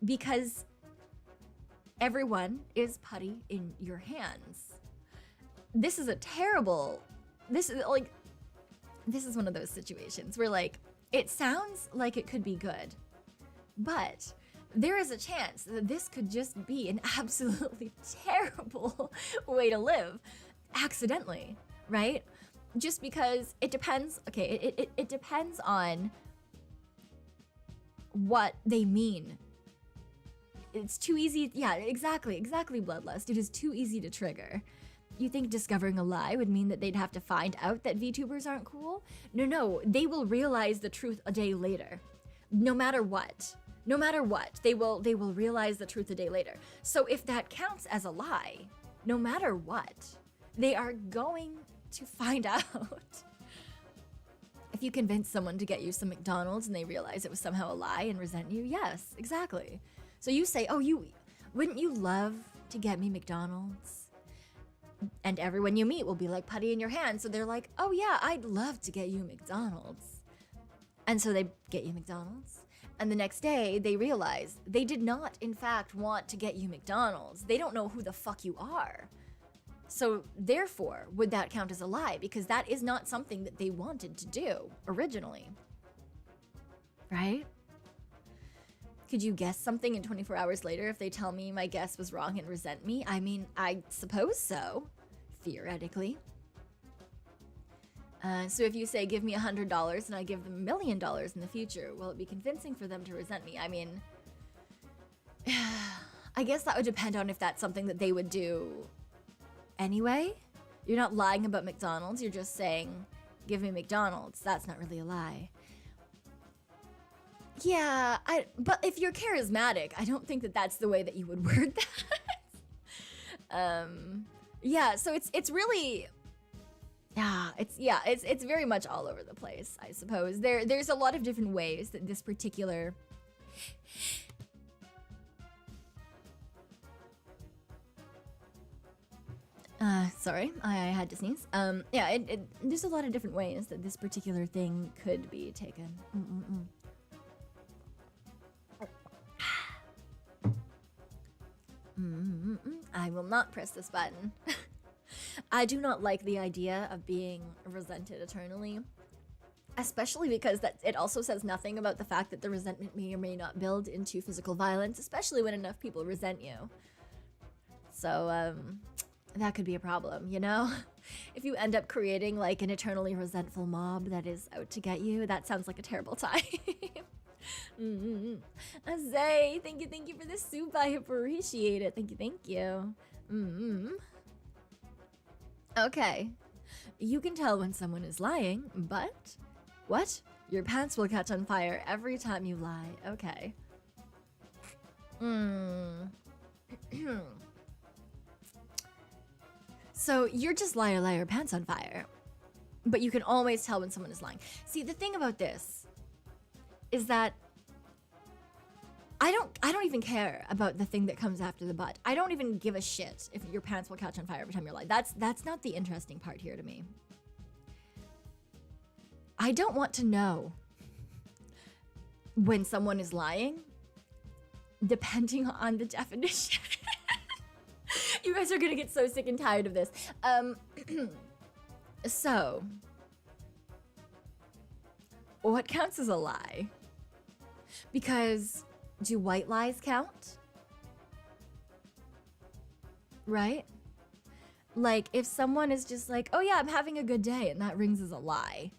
Because everyone is putty in your hands. This is this is one of those situations where like, it sounds like it could be good, but there is a chance that this could just be an absolutely terrible way to live accidentally, right? Just because it depends, okay, it depends on what they mean. It's too easy, yeah, exactly, Bloodlust. It is too easy to trigger. You think discovering a lie would mean that they'd have to find out that Vtubers aren't cool? No, they will realize the truth a day later. No matter what, they will realize the truth a day later. So if that counts as a lie, no matter what, they are going to find out. If you convince someone to get you some McDonald's and they realize it was somehow a lie and resent you, yes, exactly. So you say, oh, wouldn't you love to get me McDonald's? And everyone you meet will be like putty in your hand. So they're like, oh yeah, I'd love to get you McDonald's. And so they get you McDonald's. And the next day they realize they did not, in fact, want to get you McDonald's. They don't know who the fuck you are. So therefore, would that count as a lie? Because that is not something that they wanted to do originally. Right? Could you guess something in 24 hours later if they tell me my guess was wrong and resent me? I mean, I suppose so, theoretically. So if you say, give me $100 and I give them $1 million in the future, will it be convincing for them to resent me? I mean, I guess that would depend on if that's something that they would do anyway. You're not lying about McDonald's, you're just saying, give me McDonald's. That's not really a lie. Yeah, but if you're charismatic, I don't think that that's the way that you would word that. Yeah, so it's really, it's very much all over the place, I suppose. There's a lot of different ways that this particular Sorry, I had to sneeze. Yeah, there's a lot of different ways that this particular thing could be taken. I will not press this button. I do not like the idea of being resented eternally, especially because it also says nothing about the fact that the resentment may or may not build into physical violence, especially when enough people resent you. So, that could be a problem, you know? If you end up creating like an eternally resentful mob that is out to get you, that sounds like a terrible time. Azay, thank you for the soup. I appreciate it. Thank you. Okay. You can tell when someone is lying, but what? Your pants will catch on fire every time you lie. Okay. So you're just liar, pants on fire. But you can always tell when someone is lying. See, the thing about this is that I don't even care about the thing that comes after the but. I don't even give a shit if your pants will catch on fire every time you're lying. That's not the interesting part here to me. I don't want to know when someone is lying, depending on the definition. You guys are gonna get so sick and tired of this. So, what counts as a lie? Because do white lies count? Right? Like, if someone is just like, oh yeah, I'm having a good day, and that rings as a lie.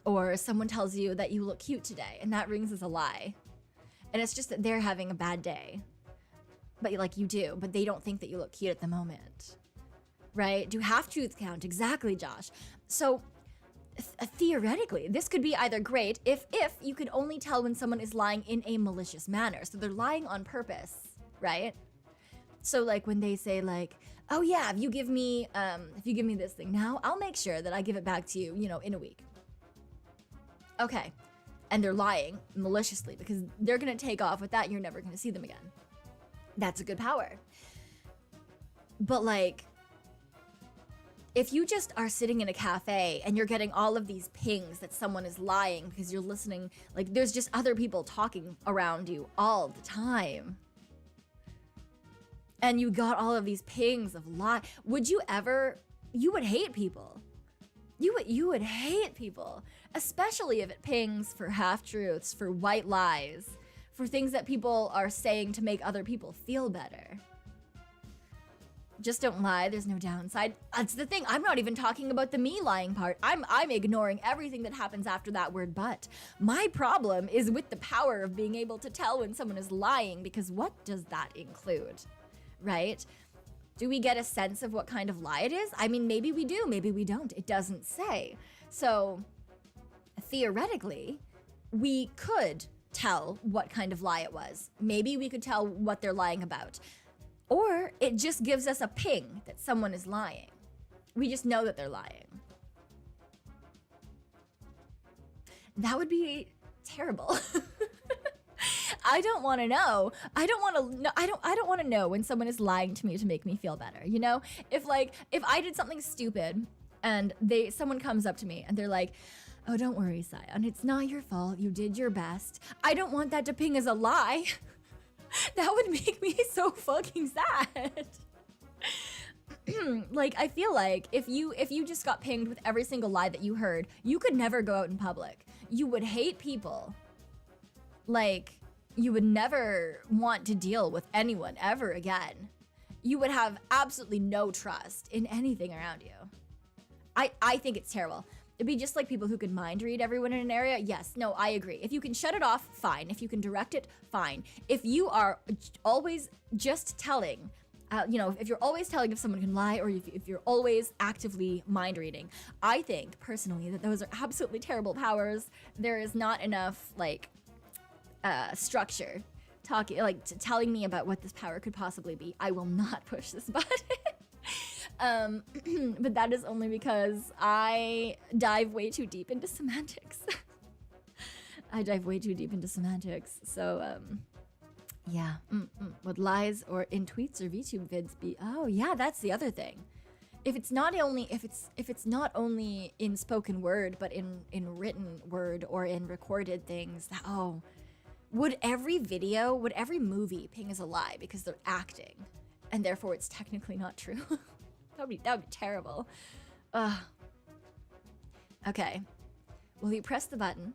Or someone tells you that you look cute today, and that rings as a lie. And it's just that they're having a bad day. But like you do, but they don't think that you look cute at the moment. Right? Do half-truths count? Exactly, Josh. So, theoretically, this could be either great if you could only tell when someone is lying in a malicious manner. So they're lying on purpose, right? So like when they say like, oh yeah, if you give me this thing now, I'll make sure that I give it back to you, you know, in a week. Okay. And they're lying maliciously because they're gonna take off with that and you're never gonna see them again. That's a good power. But like, if you just are sitting in a cafe and you're getting all of these pings that someone is lying because you're listening, like there's just other people talking around you all the time. And you got all of these pings of lie. Would you ever, you would hate people. You would hate people, especially if it pings for half-truths, for white lies, for things that people are saying to make other people feel better. Just don't lie, there's no downside. That's the thing, I'm not even talking about the me lying part. I'm ignoring everything that happens after that word but. My problem is with the power of being able to tell when someone is lying, because what does that include, right? Do we get a sense of what kind of lie it is? I mean, maybe we do, maybe we don't. It doesn't say. So, theoretically, we could tell what kind of lie it was. Maybe we could tell what they're lying about. Or it just gives us a ping that someone is lying. We just know that they're lying. That would be terrible. I don't want to know. I don't want to know when someone is lying to me to make me feel better, you know? If I did something stupid and someone comes up to me and they're like, "Oh, don't worry, Cyon. It's not your fault. You did your best." I don't want that to ping as a lie. That would make me so fucking sad. Like, I feel like if you just got pinged with every single lie that you heard, you could never go out in public. You would hate people. Like, you would never want to deal with anyone ever again. You would have absolutely no trust in anything around you. I think it's terrible. It'd be just like people who could mind read everyone in an area. Yes, no, I agree. If you can shut it off, fine. If you can direct it, fine. If you are always just telling, if you're always telling if someone can lie, or if you're always actively mind reading, I think personally that those are absolutely terrible powers. There is not enough structure telling me about what this power could possibly be. I will not push this button. But that is only because I dive way too deep into semantics. I dive way too deep into semantics. So, Yeah. Would lies or in tweets or VTube vids be? Oh yeah, that's the other thing. If it's not only in spoken word, but in written word or in recorded things, would every movie ping as a lie because they're acting, and therefore it's technically not true? that would be terrible. Okay. Will you press the button?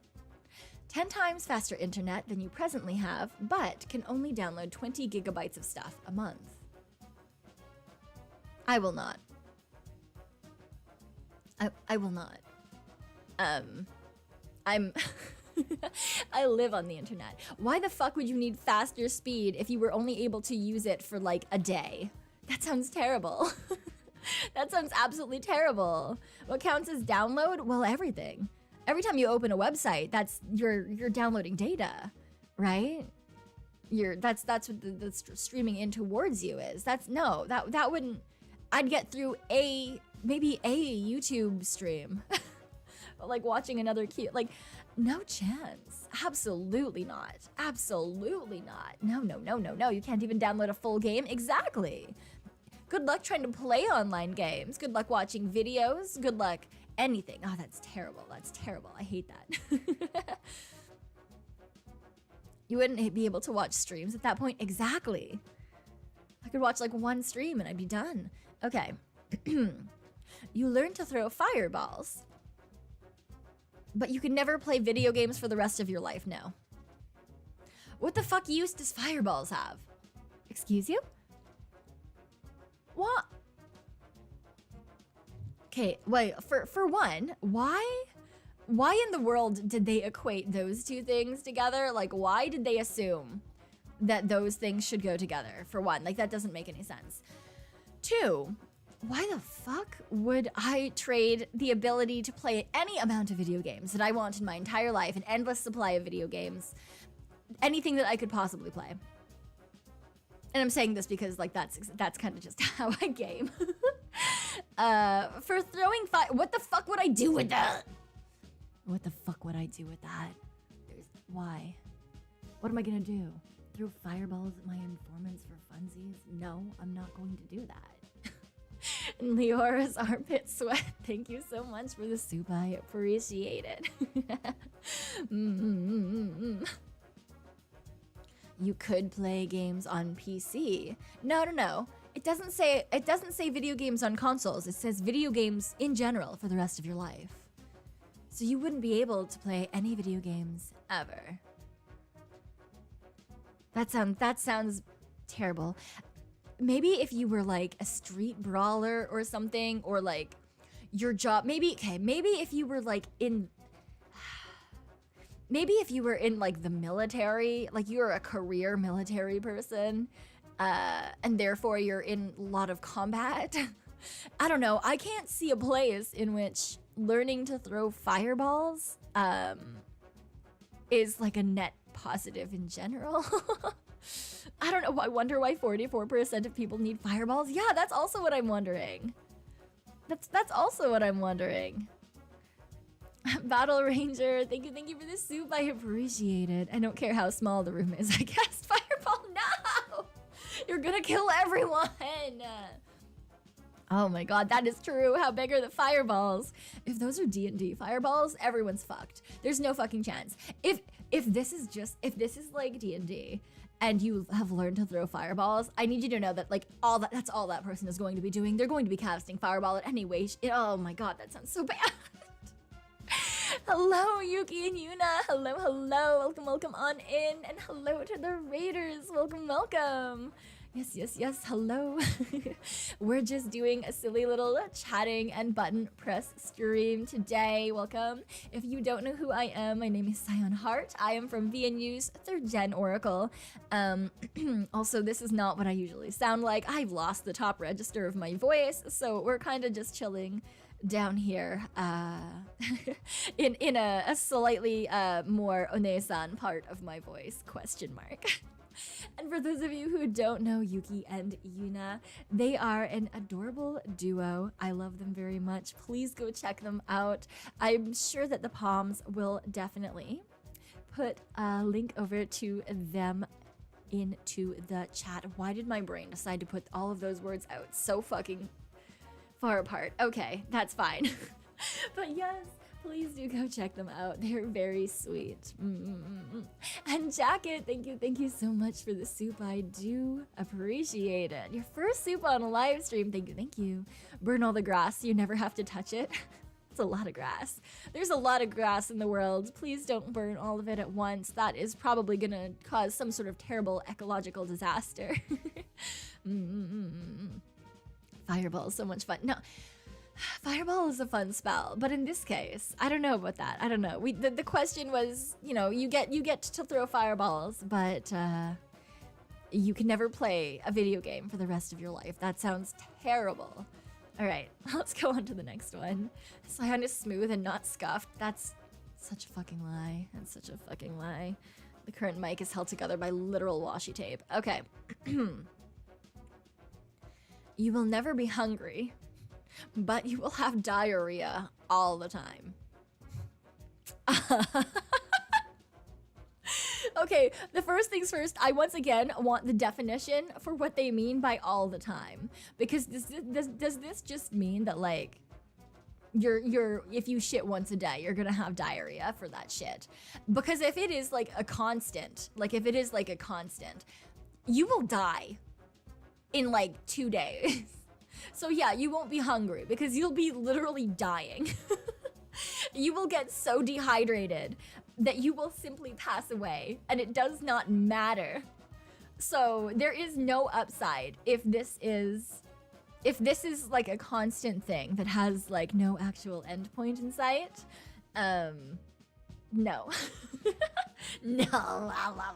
10 times faster internet than you presently have, but can only download 20 gigabytes of stuff a month. I will not. I will not. I'm I live on the internet. Why the fuck would you need faster speed if you were only able to use it for like a day? That sounds terrible. That sounds absolutely terrible. What counts as download? Well, everything. Every time you open a website, that's you're downloading data, right? That's what the streaming in towards you is. That wouldn't. I'd get through maybe a YouTube stream, like watching another like, no chance. Absolutely not. Absolutely not. No. You can't even download a full game. Exactly. Good luck trying to play online games. Good luck watching videos. Good luck anything. Oh, that's terrible. That's terrible. I hate that. You wouldn't be able to watch streams at that point. Exactly. I could watch like one stream and I'd be done. Okay. You learn to throw fireballs, but you can never play video games for the rest of your life now. What the fuck use does fireballs have? Excuse you? What? Okay, wait, for one, why in the world did they equate those two things together? Like, why did they assume that those things should go together? For one, like, that doesn't make any sense. Two, why the fuck would I trade the ability to play any amount of video games that I want in my entire life, an endless supply of video games, anything that I could possibly play? And I'm saying this because, like, that's kind of just how I game. For throwing what the fuck would I do with that? What the fuck would I do with that? Why? What am I gonna do? Throw fireballs at my informants for funsies? No, I'm not going to do that. Leora's armpit sweat. Thank you so much for the soup. I appreciate it. You could play games on PC. No. It doesn't say video games on consoles. It says video games in general for the rest of your life. So you wouldn't be able to play any video games ever. That sounds terrible. Maybe if you were like a street brawler or something, or like your job, maybe if you were like maybe if you were in like the military, like you're a career military person, and therefore you're in a lot of combat. I don't know. I can't see a place in which learning to throw fireballs is like a net positive in general. I don't know. I wonder why 44% of people need fireballs. Yeah, that's also what I'm wondering. That's also what I'm wondering. Battle Ranger, thank you for the soup. I appreciate it. I don't care how small the room is. I cast fireball. No! You're gonna kill everyone. Oh my god, that is true. How big are the fireballs? If those are D&D fireballs, everyone's fucked. There's no fucking chance. If this is like D&D and you have learned to throw fireballs, I need you to know that like that's all that person is going to be doing. They're going to be casting fireball at any way. Oh my god, that sounds so bad. Hello, Yuki and Yuna. Hello. Welcome on in. And hello to the Raiders. Welcome. Yes. Hello. We're just doing a silly little chatting and button press stream today. Welcome. If you don't know who I am, my name is Cyon Hart. I am from V&U's 3rd Gen Oracle. Also, this is not what I usually sound like. I've lost the top register of my voice, so we're kind of just chilling down here in a slightly more Onesan part of my voice, ? And for those of you who don't know Yuki and Yuna, they are an adorable duo. I love them very much. Please go check them out. I'm sure that the Palms will definitely put a link over to them into the chat. Why did my brain decide to put all of those words out so fucking far apart? Okay, that's fine. But yes, please do go check them out. They're very sweet. And Jacket, thank you so much for the soup. I do appreciate it. Your first soup on a live stream. Thank you. Burn all the grass. You never have to touch it. It's a lot of grass. There's a lot of grass in the world. Please don't burn all of it at once. That is probably gonna cause some sort of terrible ecological disaster. Fireball, so much fun. No. Fireball is a fun spell, but in this case, I don't know about that. I don't know. The question was, you know, you get to throw fireballs, but you can never play a video game for the rest of your life. That sounds terrible. All right, let's go on to the next one. Cyan is smooth and not scuffed. That's such a fucking lie. That's such a fucking lie. The current mic is held together by literal washi tape. Okay. You will never be hungry, but you will have diarrhea all the time. Okay, the first things first, I once again want the definition for what they mean by all the time. Because does this just mean that, like, if you shit once a day, you're gonna have diarrhea for that shit? Because if it is like a constant, you will die in like 2 days. So yeah, you won't be hungry because you'll be literally dying. You will get so dehydrated that you will simply pass away, and it does not matter. So there is no upside if this is like a constant thing that has like no actual endpoint in sight. No. No. La, la, la.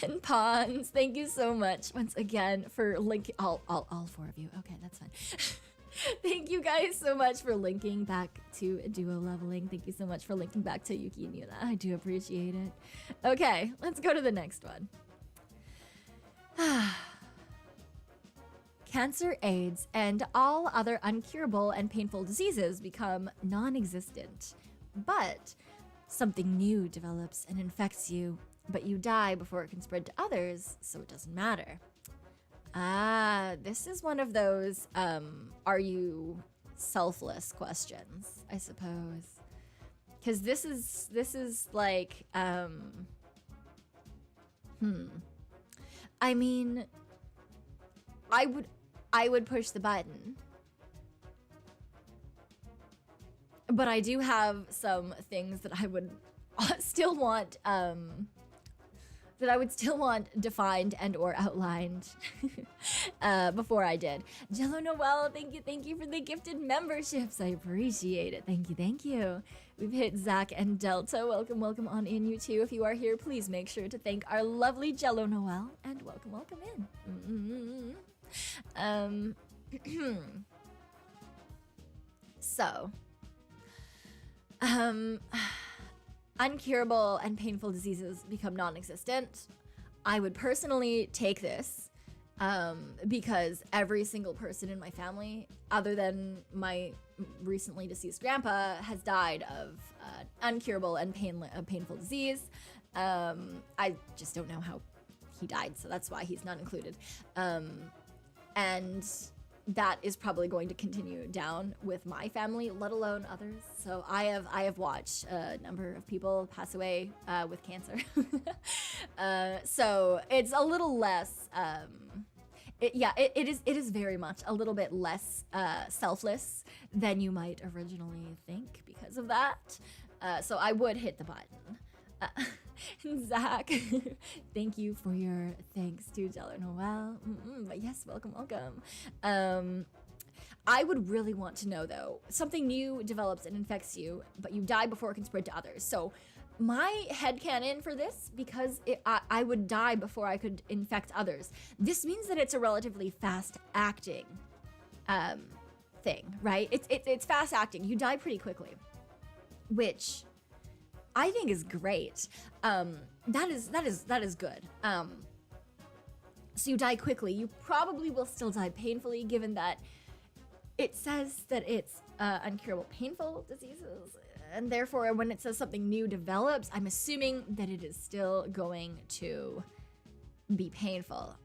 And Pawns, thank you so much once again for linking all 4 of you. Okay, that's fine. Thank you guys so much for linking back to duo leveling. Thank you so much for linking back to Yuki and Yuna. I do appreciate it. Okay, let's go to the next one. Cancer, AIDS, and all other uncurable and painful diseases become non-existent. But something new develops and infects you, but you die before it can spread to others, so it doesn't matter. Ah, this is one of those, are you selfless questions, I suppose. Because this is like, I mean, I would push the button. But I do have some things that I would still want, defined and or outlined before I did. Jello Noel, thank you for the gifted memberships. I appreciate it. Thank you. We've hit Zach and Delta. Welcome on in, you two. If you are here, please make sure to thank our lovely Jello Noel and welcome in. So, uncurable and painful diseases become non-existent. I would personally take this because every single person in my family, other than my recently deceased grandpa, has died of uncurable and painful disease. I just don't know how he died, so that's why he's not included. And that is probably going to continue down with my family, let alone others. So I have watched a number of people pass away with cancer. So it's a little less, it is very much a little bit less selfless than you might originally think because of that. So I would hit the button. Zach, thank you for your thanks to Jello Noel. But yes, welcome. I would really want to know, though, something new develops and infects you, but you die before it can spread to others. So my headcanon for this, because I would die before I could infect others, this means that it's a relatively fast-acting thing, right? It's fast-acting. You die pretty quickly, which I think is great. That is good. So you die quickly. You probably will still die painfully, given that it says that it's uncurable painful diseases. and therefore when it says something new develops, I'm assuming that it is still going to be painful.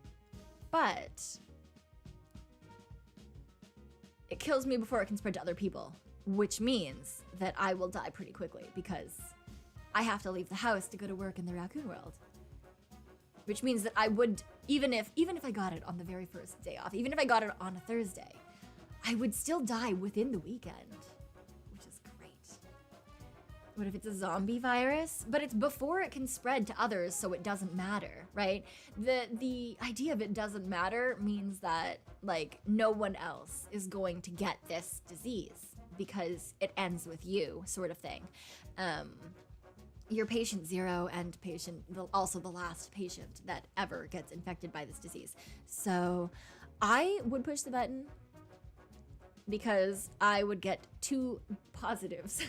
But it kills me before it can spread to other people, which means that I will die pretty quickly because I have to leave the house to go to work in the raccoon world. Which means that I would, even if I got it on the very first day off, even if I got it on a Thursday, I would still die within the weekend, which is great. What if it's a zombie virus? But it's before it can spread to others, so it doesn't matter, right? The idea of it doesn't matter means that, like, no one else is going to get this disease because it ends with you, sort of thing. You're patient 0 and also the last patient that ever gets infected by this disease. So I would push the button because I would get 2 positives.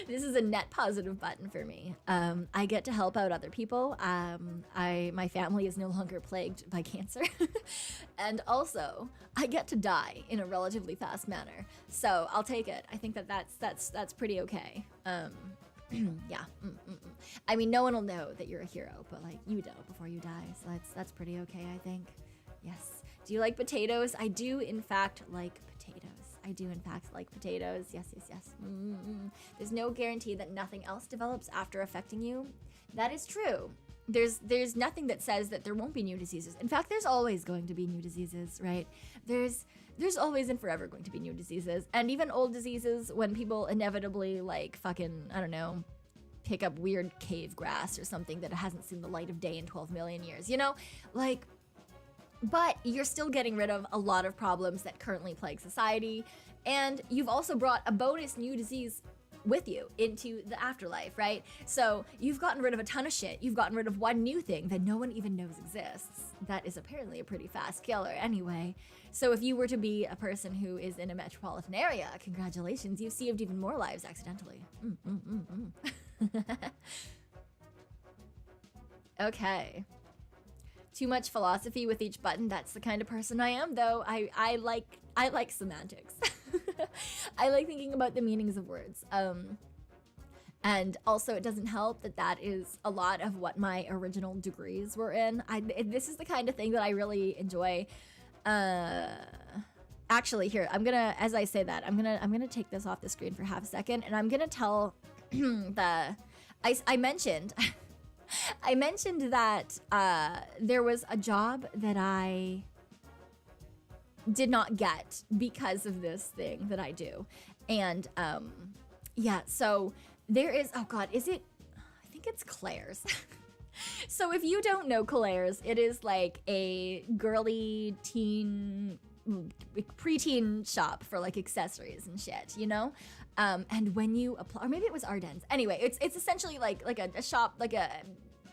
This is a net positive button for me. I get to help out other people. My family is no longer plagued by cancer. And also, I get to die in a relatively fast manner. So I'll take it. I think that's pretty okay. Yeah. I mean, no one will know that you're a hero, but like you know before you die, so that's pretty okay, I think. Yes. Do you like potatoes? I do, in fact, like potatoes. Yes. There's no guarantee that nothing else develops after affecting you. That is true. There's nothing that says that there won't be new diseases. In fact, there's always going to be new diseases, right? There's always and forever going to be new diseases. And even old diseases, when people inevitably, like, fucking, I don't know, pick up weird cave grass or something that hasn't seen the light of day in 12 million years, you know? Like, but you're still getting rid of a lot of problems that currently plague society. And you've also brought a bonus new disease with you into the afterlife, right? So you've gotten rid of a ton of shit. You've gotten rid of one new thing that no one even knows exists. That is apparently a pretty fast killer anyway. So if you were to be a person who is in a metropolitan area, congratulations, you've saved even more lives accidentally. Okay. Too much philosophy with each button. That's the kind of person I am, though. I like semantics. I like thinking about the meanings of words. And also, it doesn't help that is a lot of what my original degrees were in. This is the kind of thing that I really enjoy. Actually, here, I'm gonna, as I say that, I'm gonna take this off the screen for half a second, and I'm gonna tell I mentioned I mentioned that there was a job that I did not get because of this thing that I do. And yeah, so there is, oh God, is it, I think it's Claire's. So if you don't know Claire's, it is like a girly teen, preteen shop for like accessories and shit, you know? And when you apply, or maybe it was Ardennes. Anyway, it's essentially like a shop, like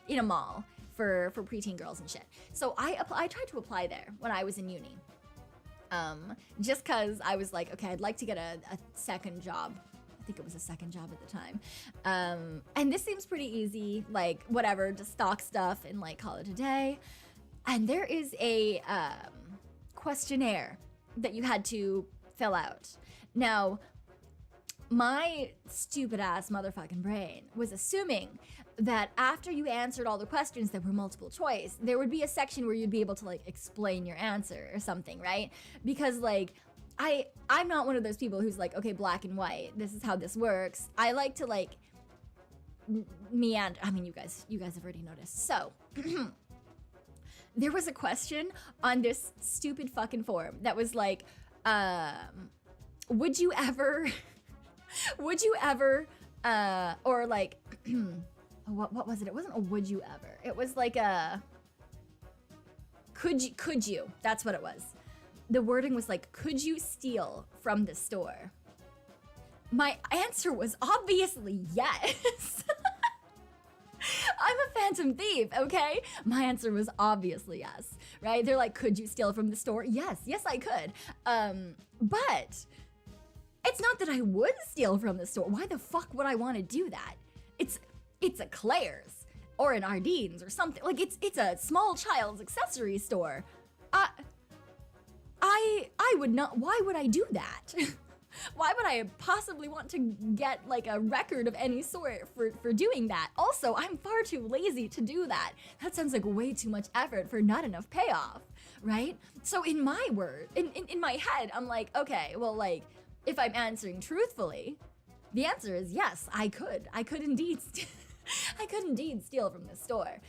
in a mall for preteen girls and shit. So I tried to apply there when I was in uni. Just cause I was like, okay, I'd like to get a second job. I think it was a second job at the time. And this seems pretty easy, like whatever, just stock stuff and like call it a day. And there is a questionnaire that you had to fill out. Now, my stupid ass motherfucking brain was assuming that after you answered all the questions that were multiple choice, there would be a section where you'd be able to like explain your answer or something, right? Because like, I'm not one of those people who's like, okay, black and white, this is how this works. I like to like meander. I mean, you guys have already noticed. So there was a question on this stupid fucking form that was like, would you ever, or like, what was it? It wasn't a would you ever. It was like a, could you? That's what it was. The wording was like, could you steal from the store? My answer was obviously yes. I'm a phantom thief, okay? My answer was obviously yes, right? They're like, could you steal from the store? Yes, I could. But it's not that I would steal from the store. Why the fuck would I want to do that? It's a Claire's or an Ardennes or something. Like it's a small child's accessory store. I would not. Why would I do that? Why would I possibly want to get like a record of any sort for doing that? Also, I'm far too lazy to do that. That sounds like way too much effort for not enough payoff, right? So in my in my head, I'm like, okay, well, like, if I'm answering truthfully, the answer is yes, I could indeed I could indeed steal from this store.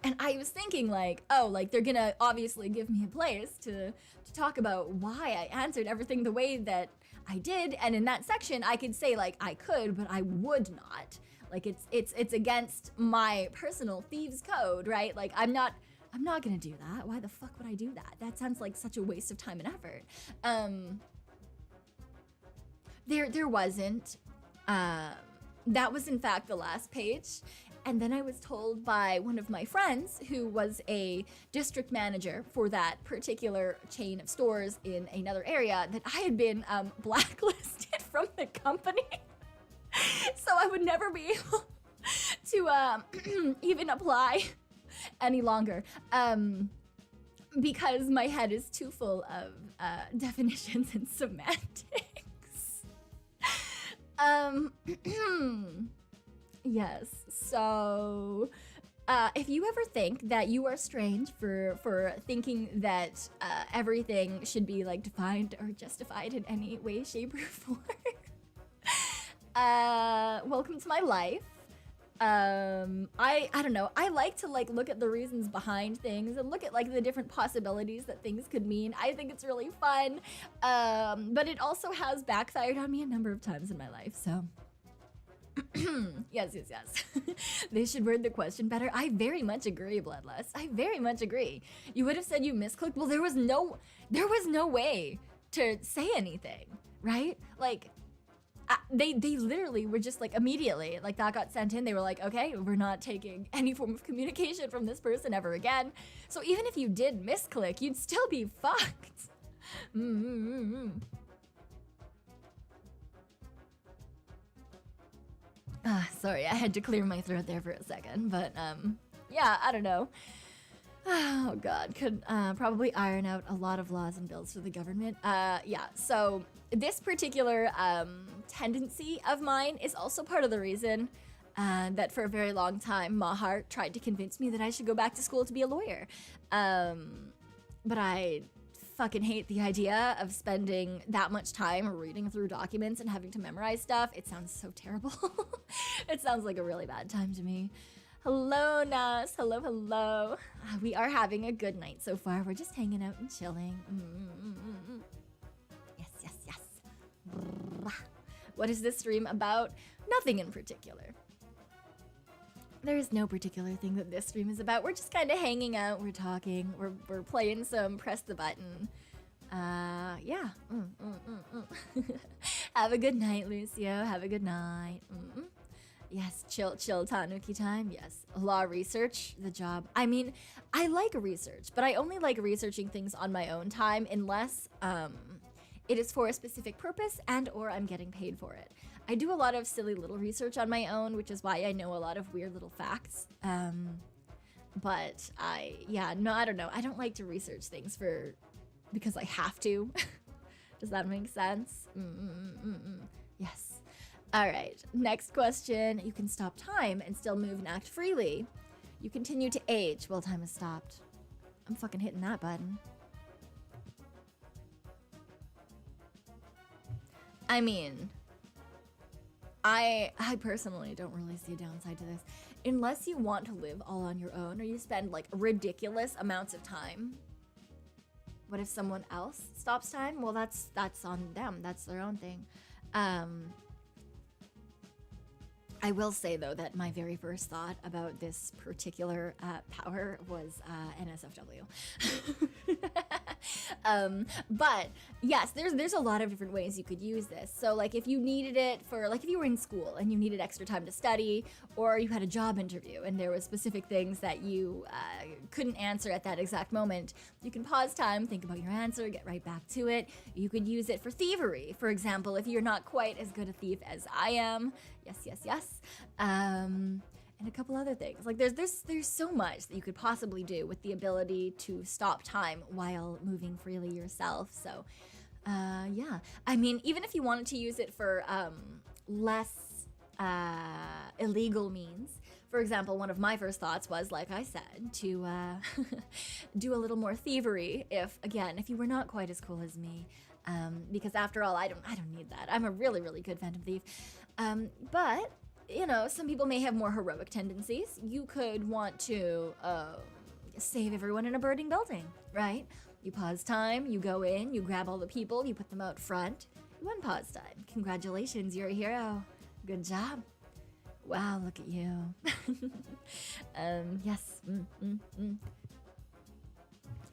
And I was thinking like, oh, like they're gonna obviously give me a place to talk about why I answered everything the way that I did. And in that section, I could say like I could, but I would not. Like it's against my personal thieves code, right? Like I'm not gonna do that. Why the fuck would I do that? That sounds like such a waste of time and effort. There wasn't. That was in fact the last page. And then I was told by one of my friends who was a district manager for that particular chain of stores in another area that I had been blacklisted from the company. So I would never be able to even apply any longer because my head is too full of definitions and semantics. Yes, so if you ever think that you are strange for thinking that everything should be like defined or justified in any way, shape, or form, welcome to my life. I don't know, I like to like look at the reasons behind things and look at like the different possibilities that things could mean. I think it's really fun, but it also has backfired on me a number of times in my life, so yes. They should word the question better. I very much agree, Bloodlust. I very much agree. You would have said you misclicked. Well, there was no way to say anything, right? Like, they literally were just like immediately, like that got sent in. They were like, okay, we're not taking any form of communication from this person ever again. So even if you did misclick, you'd still be fucked. Sorry, I had to clear my throat there for a second, but yeah, I don't know. Oh god, could probably iron out a lot of laws and bills for the government. Yeah, so this particular tendency of mine is also part of the reason that for a very long time, Hart tried to convince me that I should go back to school to be a lawyer. But I fucking hate the idea of spending that much time reading through documents and having to memorize stuff. It sounds so terrible. It sounds like a really bad time to me. Hello, Nas. Hello. We are having a good night so far. We're just hanging out and chilling. Yes. What is this stream about? Nothing in particular. There is no particular thing that this stream is about. We're just kind of hanging out. We're talking. We're playing some press the button. Yeah. Have a good night, Lucio. Have a good night. Yes, chill Tanuki time. Yes. Law research, the job. I mean, I like research, but I only like researching things on my own time unless it is for a specific purpose and or I'm getting paid for it. I do a lot of silly little research on my own, which is why I know a lot of weird little facts. But I don't know. I don't like to research things because I have to. Does that make sense? Yes. All right, next question. You can stop time and still move and act freely. You continue to age while time is stopped. I'm fucking hitting that button. I mean, I personally don't really see a downside to this. Unless you want to live all on your own or you spend like ridiculous amounts of time. What if someone else stops time? Well, that's on them. That's their own thing. I will say, though, that my very first thought about this particular power was NSFW. But yes, there's a lot of different ways you could use this. So like if you needed it for, like if you were in school and you needed extra time to study, or you had a job interview and there were specific things that you couldn't answer at that exact moment, you can pause time, think about your answer, get right back to it. You could use it for thievery, for example, if you're not quite as good a thief as I am. Yes. And a couple other things. Like there's so much that you could possibly do with the ability to stop time while moving freely yourself. So Yeah. I mean, even if you wanted to use it for less illegal means. For example, one of my first thoughts was, like I said, to do a little more thievery if you were not quite as cool as me. Because after all, I don't need that. I'm a really, really good phantom thief. But, you know, some people may have more heroic tendencies. You could want to save everyone in a burning building, right? You pause time, you go in, you grab all the people, you put them out front. You unpause time. Congratulations, you're a hero. Good job. Wow, look at you. Yes.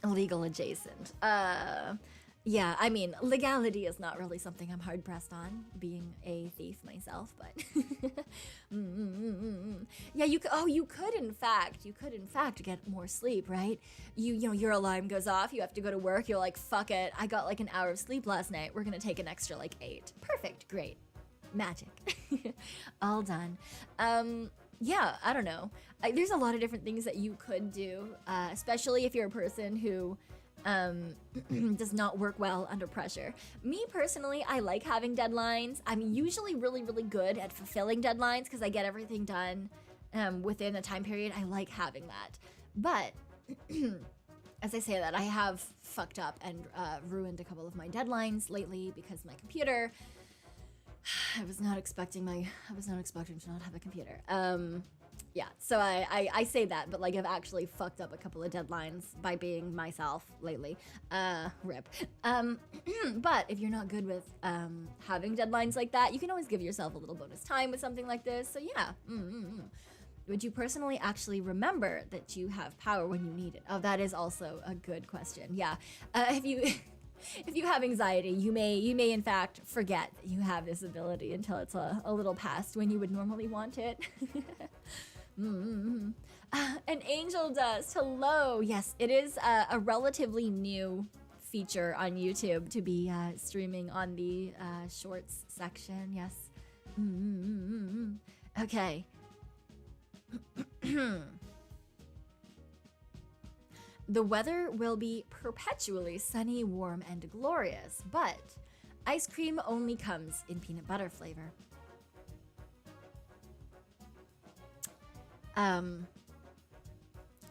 Illegal adjacent. Yeah, I mean, legality is not really something I'm hard-pressed on, being a thief myself, but... Yeah, you could in fact get more sleep, right? You know, your alarm goes off, you have to go to work, you're like, fuck it, I got like an hour of sleep last night, we're gonna take an extra like 8. Perfect, great. Magic. All done. Yeah, I don't know. There's a lot of different things that you could do, especially if you're a person who does not work well under pressure. Me personally, I like having deadlines. I'm usually really, really good at fulfilling deadlines because I get everything done within a time period. I like having that. But as I say that, I have fucked up and ruined a couple of my deadlines lately because my computer... I was not expecting to not have a computer. Yeah, so I say that, but like I've actually fucked up a couple of deadlines by being myself lately. Rip. But if you're not good with having deadlines like that, you can always give yourself a little bonus time with something like this. So yeah. Would you personally actually remember that you have power when you need it? Oh, that is also a good question. Yeah. If you have anxiety, you may in fact forget that you have this ability until it's a little past when you would normally want it. An angel dust. Hello. Yes, it is a relatively new feature on YouTube to be streaming on the shorts section. Yes. Okay. The weather will be perpetually sunny, warm, and glorious, but ice cream only comes in peanut butter flavor.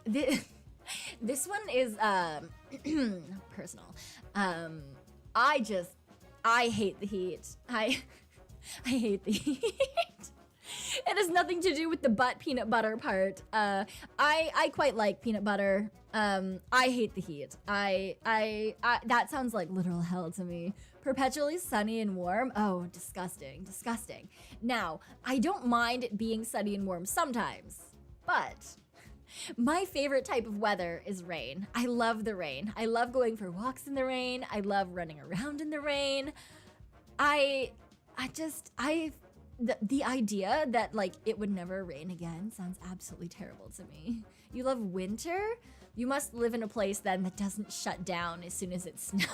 This one is personal. I hate the heat. I hate the heat. It has nothing to do with the butt peanut butter part. I quite like peanut butter. I hate the heat. That sounds like literal hell to me. Perpetually sunny and warm. Oh, disgusting, disgusting. Now, I don't mind it being sunny and warm sometimes, but my favorite type of weather is rain. I love the rain. I love going for walks in the rain. I love running around in the rain. The idea that like it would never rain again sounds absolutely terrible to me. You love winter? You must live in a place then that doesn't shut down as soon as it snows.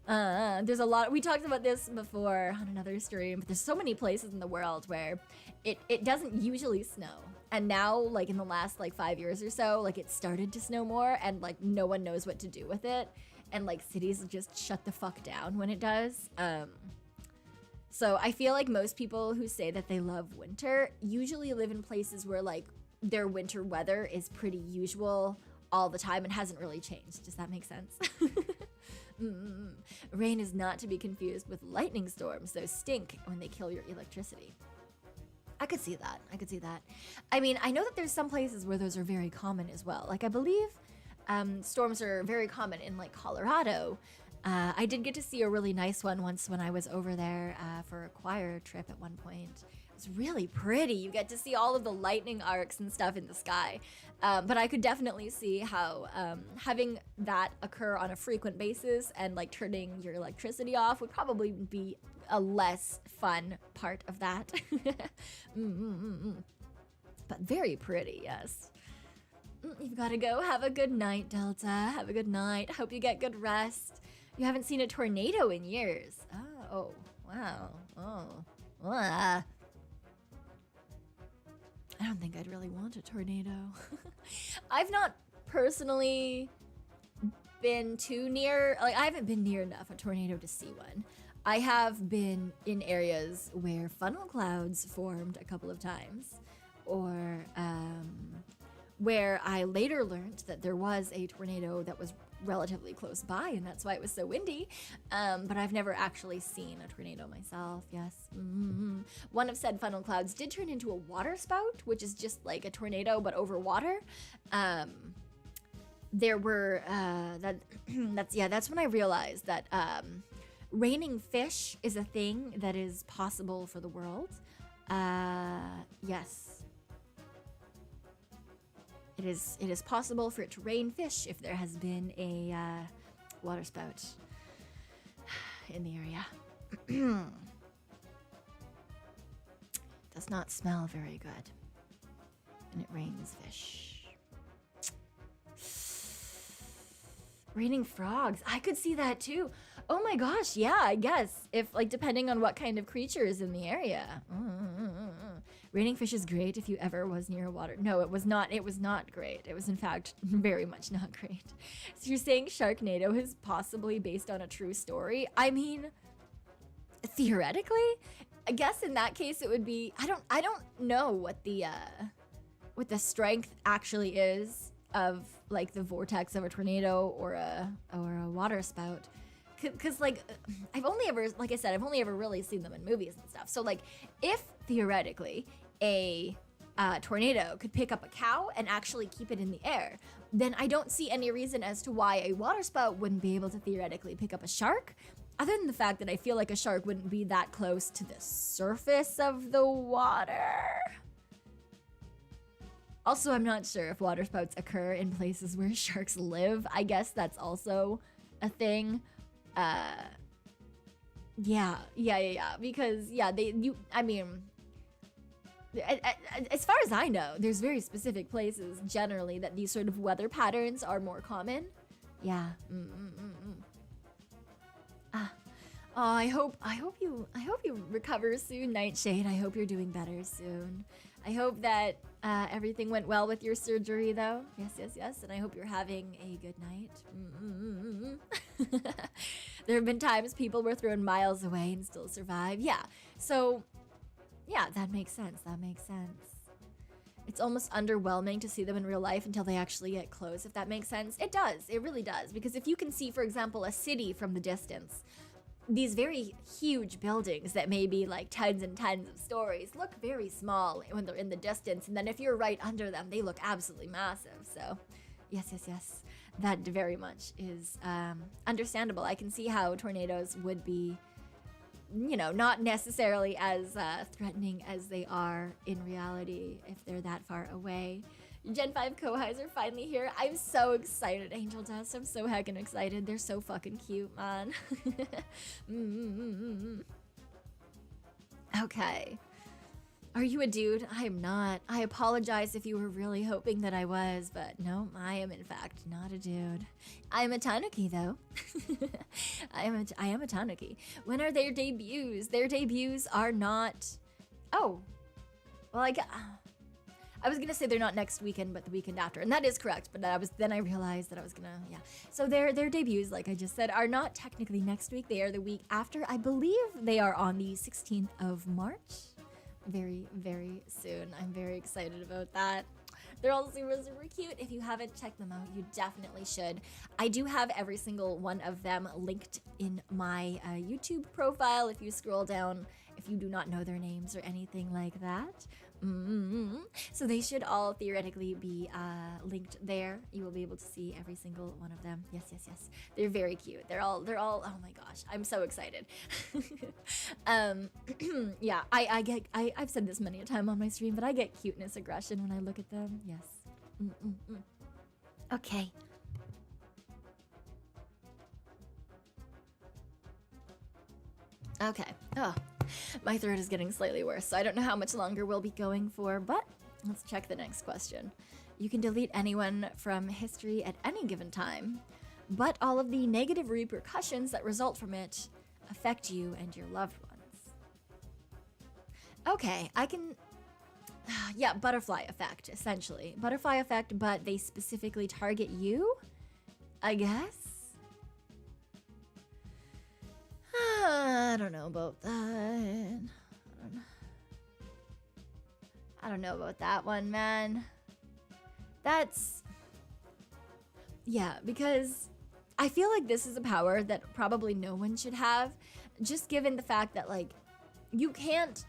There's a lot, we talked about this before on another stream, but there's so many places in the world where it doesn't usually snow. And now, like in the last like 5 years or so, like it started to snow more and like no one knows what to do with it. And like cities just shut the fuck down when it does. So I feel like most people who say that they love winter usually live in places where like their winter weather is pretty usual all the time and hasn't really changed. Does that make sense? Rain is not to be confused with lightning storms. Those stink when they kill your electricity. I could see that. I could see that. I mean, I know that there's some places where those are very common as well. Like I believe storms are very common in like Colorado. I did get to see a really nice one once when I was over there for a choir trip at one point. It was really pretty. You get to see all of the lightning arcs and stuff in the sky. But I could definitely see how having that occur on a frequent basis and like turning your electricity off would probably be a less fun part of that. But very pretty, yes. You've got to go. Have a good night, Delta. Have a good night. Hope you get good rest. You haven't seen a tornado in years. Oh, wow. Oh, I don't think I'd really want a tornado. I've not personally been too near, like I haven't been near enough a tornado to see one. I have been in areas where funnel clouds formed a couple of times, or where I later learned that there was a tornado that was relatively close by, and that's why it was so windy. But I've never actually seen a tornado myself. Yes. One of said funnel clouds did turn into a water spout, which is just like a tornado but over water. There were that's when I realized that raining fish is a thing that is possible for the world. Yes. It is possible for it to rain fish if there has been a water spout in the area. Does not smell very good. And it rains fish. Raining frogs. I could see that too. Oh my gosh, yeah, I guess. If, like, depending on what kind of creature is in the area. Raining fish is great if you ever was near water. No, it was not. It was not great. It was, in fact, very much not great. So you're saying Sharknado is possibly based on a true story? I mean, theoretically, I guess in that case it would be. I don't know what the strength actually is of like the vortex of a tornado or a water spout. Because, like, I've only ever really seen them in movies and stuff. So, like, if theoretically a tornado could pick up a cow and actually keep it in the air, then I don't see any reason as to why a water spout wouldn't be able to theoretically pick up a shark, other than the fact that I feel like a shark wouldn't be that close to the surface of the water. Also, I'm not sure if water spouts occur in places where sharks live. I guess that's also a thing. Yeah, because as far as I know, there's very specific places generally that these sort of weather patterns are more common. Yeah. Oh, I hope you recover soon, Nightshade. I hope you're doing better soon. I hope that everything went well with your surgery, though. Yes, and I hope you're having a good night. There have been times people were thrown miles away and still survive. Yeah, so, yeah, that makes sense. It's almost underwhelming to see them in real life until they actually get close, if that makes sense. It does. It really does. Because if you can see, for example, a city from the distance, these very huge buildings that may be like tons and tons of stories look very small when they're in the distance. And then if you're right under them, they look absolutely massive. So, yes. That very much is understandable. I can see how tornadoes would be, not necessarily as threatening as they are in reality if they're that far away. Gen 5 co-highs are finally here. I'm so excited, Angel Dust. I'm so heckin' excited. They're so fucking cute, man. Okay. Are you a dude? I am not. I apologize if you were really hoping that I was, but no, I am in fact not a dude. I am a Tanuki, though. I am a Tanuki. When are their debuts? Their debuts are not... Oh. Well, I was gonna say they're not next weekend, but the weekend after, and that is correct. But then I realized that I was gonna, yeah. So their debuts, like I just said, are not technically next week. They are the week after. I believe they are on the 16th of March. Very, very soon. I'm very excited about that. They're all super, super cute. If you haven't checked them out, you definitely should. I do have every single one of them linked in my YouTube profile. If you scroll down, if you do not know their names or anything like that. So they should all theoretically be linked there. You will be able to see every single one of them. Yes. They're very cute. They're all, oh my gosh, I'm so excited. Yeah, I've said this many a time on my stream, but I get cuteness aggression when I look at them. Yes. Okay. Okay. Oh. My throat is getting slightly worse, so I don't know how much longer we'll be going for, but let's check the next question. You can delete anyone from history at any given time, but all of the negative repercussions that result from it affect you and your loved ones. Okay, I can... Yeah, butterfly effect, essentially. Butterfly effect, but they specifically target you, I guess? don't know about that. I don't know about that one, man. That's... Yeah, because I feel like this is a power that probably no one should have, just given the fact that, like, you can't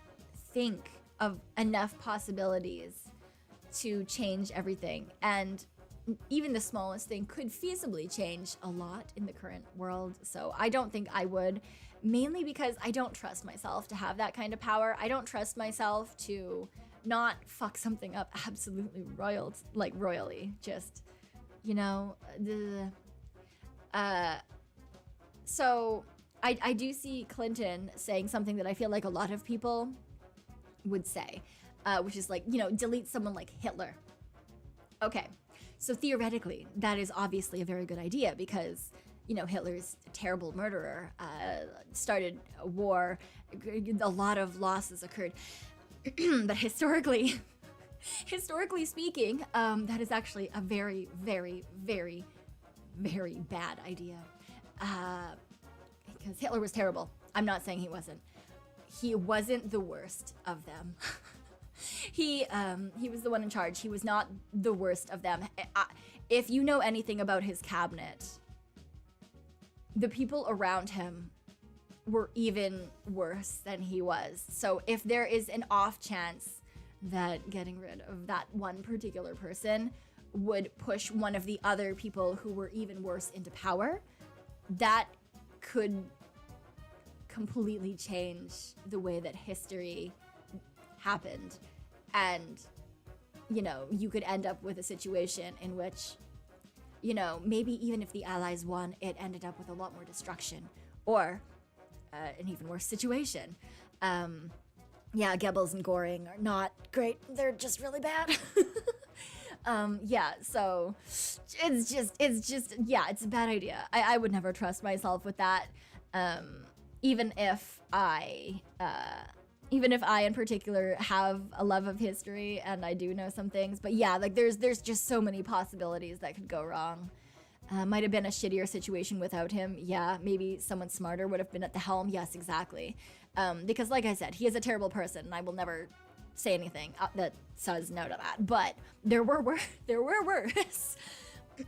think of enough possibilities to change everything. And even the smallest thing could feasibly change a lot in the current world. So I don't think I would, mainly because I don't trust myself to have that kind of power. I don't trust myself to not fuck something up absolutely royally. Just, you know, so I do see Clinton saying something that I feel like a lot of people would say, which is like, you know, delete someone like Hitler. Okay, so theoretically, that is obviously a very good idea because, you know, Hitler's a terrible murderer, started a war, a lot of losses occurred. But historically speaking, that is actually a very, very, very, very bad idea. Because Hitler was terrible. I'm not saying he wasn't. He wasn't the worst of them. He was the one in charge. He was not the worst of them. If you know anything about his cabinet, the people around him were even worse than he was. So if there is an off chance that getting rid of that one particular person would push one of the other people who were even worse into power, that could completely change the way that history happened. And, you know, you could end up with a situation in which, you know, maybe even if the Allies won, it ended up with a lot more destruction or an even worse situation. Yeah, Goebbels and Göring are not great. They're just really bad. Yeah, so it's just, yeah, it's a bad idea. I would never trust myself with that. Even if I in particular have a love of history and I do know some things, but yeah, like there's just so many possibilities that could go wrong. Might have been a shittier situation without him. Yeah, maybe someone smarter would have been at the helm. Yes, exactly. Because like I said, he is a terrible person and I will never say anything that says no to that. But there were worse.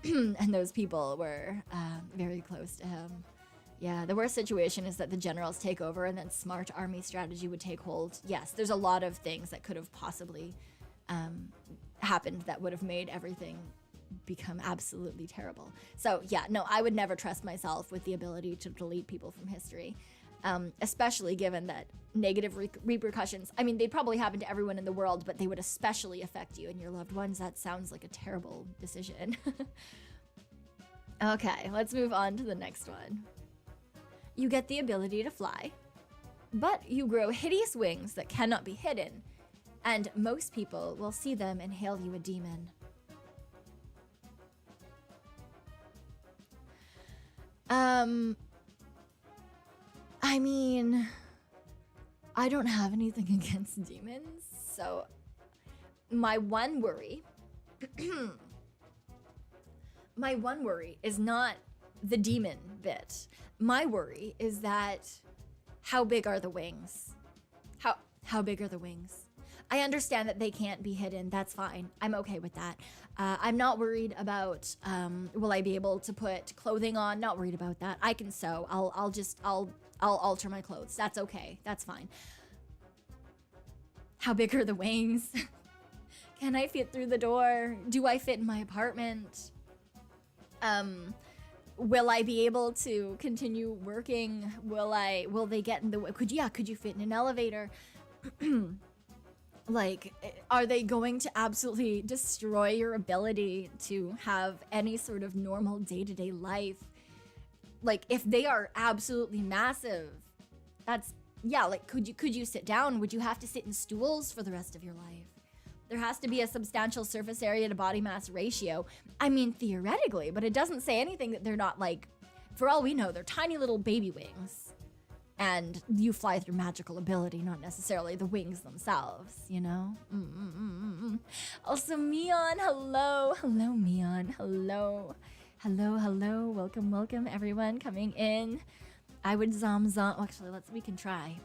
And those people were very close to him. Yeah, the worst situation is that the generals take over and then smart army strategy would take hold. Yes, there's a lot of things that could have possibly happened that would have made everything become absolutely terrible. So yeah, no, I would never trust myself with the ability to delete people from history, especially given that negative repercussions, I mean, they'd probably happen to everyone in the world, but they would especially affect you and your loved ones. That sounds like a terrible decision. Okay, let's move on to the next one. You get the ability to fly, but you grow hideous wings that cannot be hidden, and most people will see them and hail you a demon. I mean, I don't have anything against demons, so my one worry is not the demon bit. My worry is that how big are the wings? How big are the wings? I understand that they can't be hidden. That's fine. I'm okay with that. I'm not worried about will I be able to put clothing on? Not worried about that. I can sew. I'll alter my clothes. That's okay. That's fine. How big are the wings? Can I fit through the door? Do I fit in my apartment? Will I be able to continue working? Will they get in the way? Could you fit in an elevator? Like, are they going to absolutely destroy your ability to have any sort of normal day-to-day life? Like, if they are absolutely massive, that's, yeah, like, could you sit down? Would you have to sit in stools for the rest of your life? There has to be a substantial surface area to body mass ratio. I mean, theoretically, but it doesn't say anything that they're not, like, for all we know, they're tiny little baby wings. And you fly through magical ability, not necessarily the wings themselves, you know? Also, Meon, hello. Hello, Meon. Hello. Hello, hello. Welcome, welcome, everyone coming in. I would actually, we can try.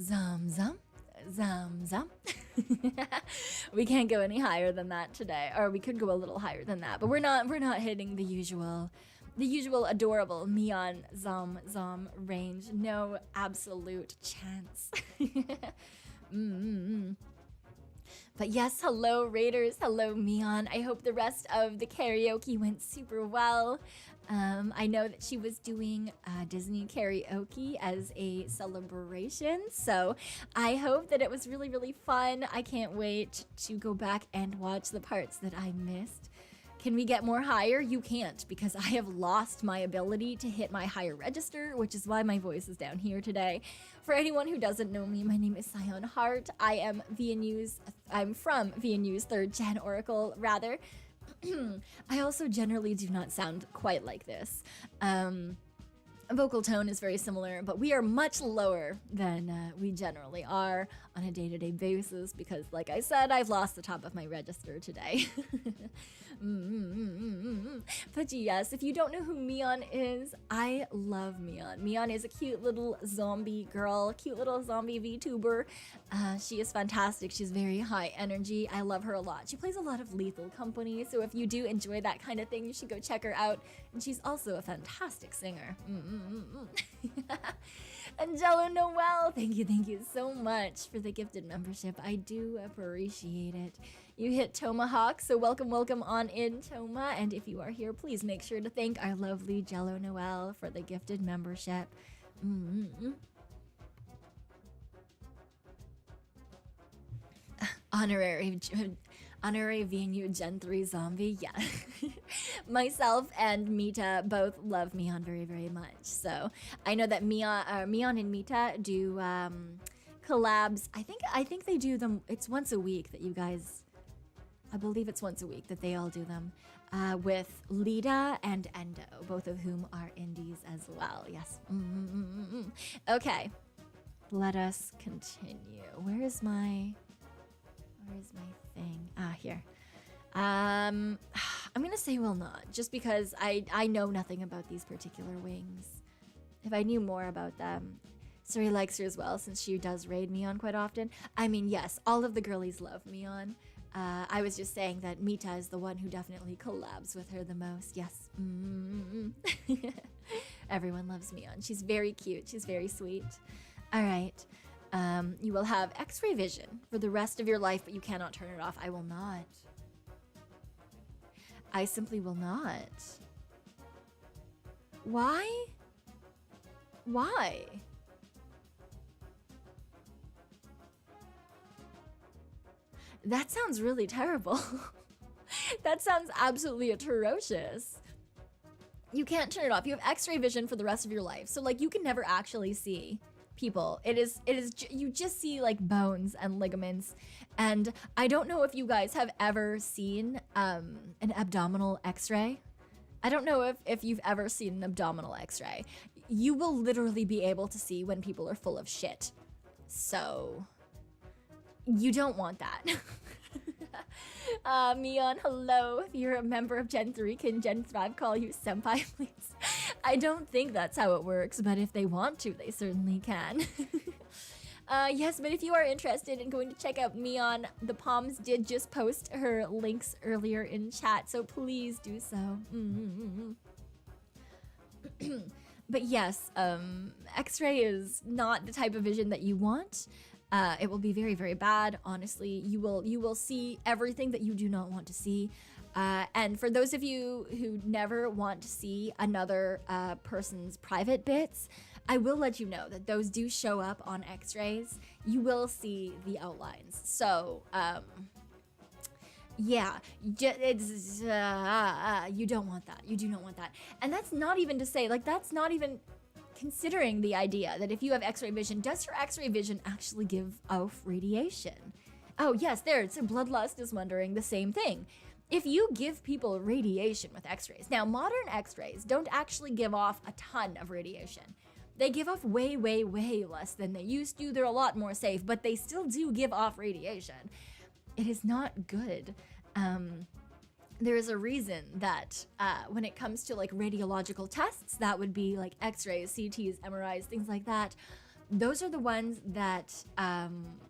Zom, zom, zom, zom. We can't go any higher than that today, or we could go a little higher than that, but we're not hitting the usual adorable Meon zom zom range. No absolute chance. But yes, hello Raiders, hello Meon. I hope the rest of the karaoke went super well. I know that she was doing Disney karaoke as a celebration, so I hope that it was really, really fun. I can't wait to go back and watch the parts that I missed. Can we get more higher? You can't, because I have lost my ability to hit my higher register, which is why my voice is down here today. For anyone who doesn't know me, my name is Cyon Hart. I'm from V&U's 3rd gen Oracle, rather. I also generally do not sound quite like this. Vocal tone is very similar, but we are much lower than we generally are on a day-to-day basis because, like I said, I've lost the top of my register today. But yes, if you don't know who Meon is, I love Meon. Meon is a cute little zombie girl, cute little zombie VTuber. She is fantastic. She's very high energy. I love her a lot. She plays a lot of Lethal Company, so if you do enjoy that kind of thing, you should go check her out. And she's also a fantastic singer. Angelo Noel, thank you so much for the gifted membership. I do appreciate it. You hit Tomahawk, so welcome on in, Toma. And if you are here, please make sure to thank our lovely Jello Noel for the gifted membership. Honorary V&U Gen 3 zombie, yeah. Myself and Meeta both love Meon very, very much. So I know that Meon and Meeta do collabs. I think they do them. It's once a week that you guys. I believe it's once a week that they all do them with Lida and Endo, both of whom are indies as well. Yes. Okay, let us continue. Where is my thing? Here. I'm gonna say will not, just because I know nothing about these particular wings. If I knew more about them. Suri likes her as well, since she does raid Meon quite often. I mean, yes, all of the girlies love Meon. I was just saying that Meeta is the one who definitely collabs with her the most. Yes. Everyone loves Meon. She's very cute. She's very sweet. All right. You will have X-ray vision for the rest of your life, but you cannot turn it off. I will not. I simply will not. Why? Why? That sounds really terrible. That sounds absolutely atrocious. You can't turn it off. You have X-ray vision for the rest of your life. So like you can never actually see people. It is you just see like bones and ligaments. And I don't know if you guys have ever seen an abdominal X-ray. I don't know if you've ever seen an abdominal X-ray. You will literally be able to see when people are full of shit. So you don't want that. Meon, hello. If you're a member of Gen 3, can Gen 5 call you senpai, please? I don't think that's how it works, but if they want to, they certainly can. Yes, but if you are interested in going to check out Meon, the Palms did just post her links earlier in chat, so please do so. But yes, X-ray is not the type of vision that you want. It will be very, very bad. Honestly, you will see everything that you do not want to see. And for those of you who never want to see another person's private bits, I will let you know that those do show up on X-rays. You will see the outlines. So, yeah, it's you don't want that. You do not want that. And that's not even to say, like, that's not even considering the idea that if you have X-ray vision, does your X-ray vision actually give off radiation? Oh yes, there, so Bloodlust is wondering the same thing. If you give people radiation with X-rays, now modern X-rays don't actually give off a ton of radiation. They give off way, way, way less than they used to. They're a lot more safe, but they still do give off radiation. It is not good. there is a reason that when it comes to like radiological tests, that would be like x-rays, CTs, MRIs, things like that. Those are the ones that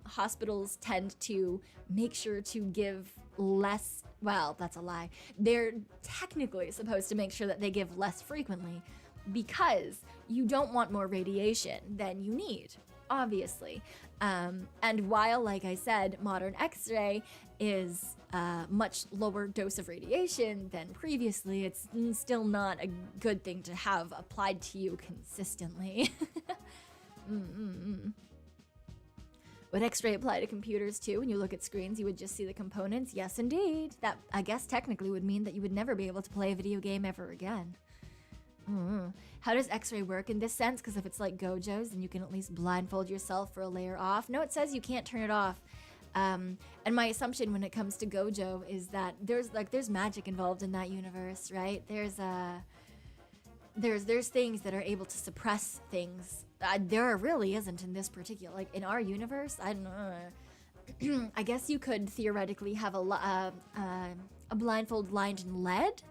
hospitals tend to make sure to give less. Well, that's a lie. They're technically supposed to make sure that they give less frequently because you don't want more radiation than you need, obviously. And while, like I said, modern X-ray is a much lower dose of radiation than previously, it's still not a good thing to have applied to you consistently. Would X-ray apply to computers too? When you look at screens, you would just see the components? Yes, indeed. That, I guess, technically would mean that you would never be able to play a video game ever again. How does X-ray work in this sense? Because if it's like Gojo's, then you can at least blindfold yourself for a layer off. No, it says you can't turn it off. And my assumption when it comes to Gojo is that there's magic involved in that universe, right? There's things that are able to suppress things. There really isn't in this particular, like in our universe. I don't know. I guess you could theoretically have a blindfold lined in lead.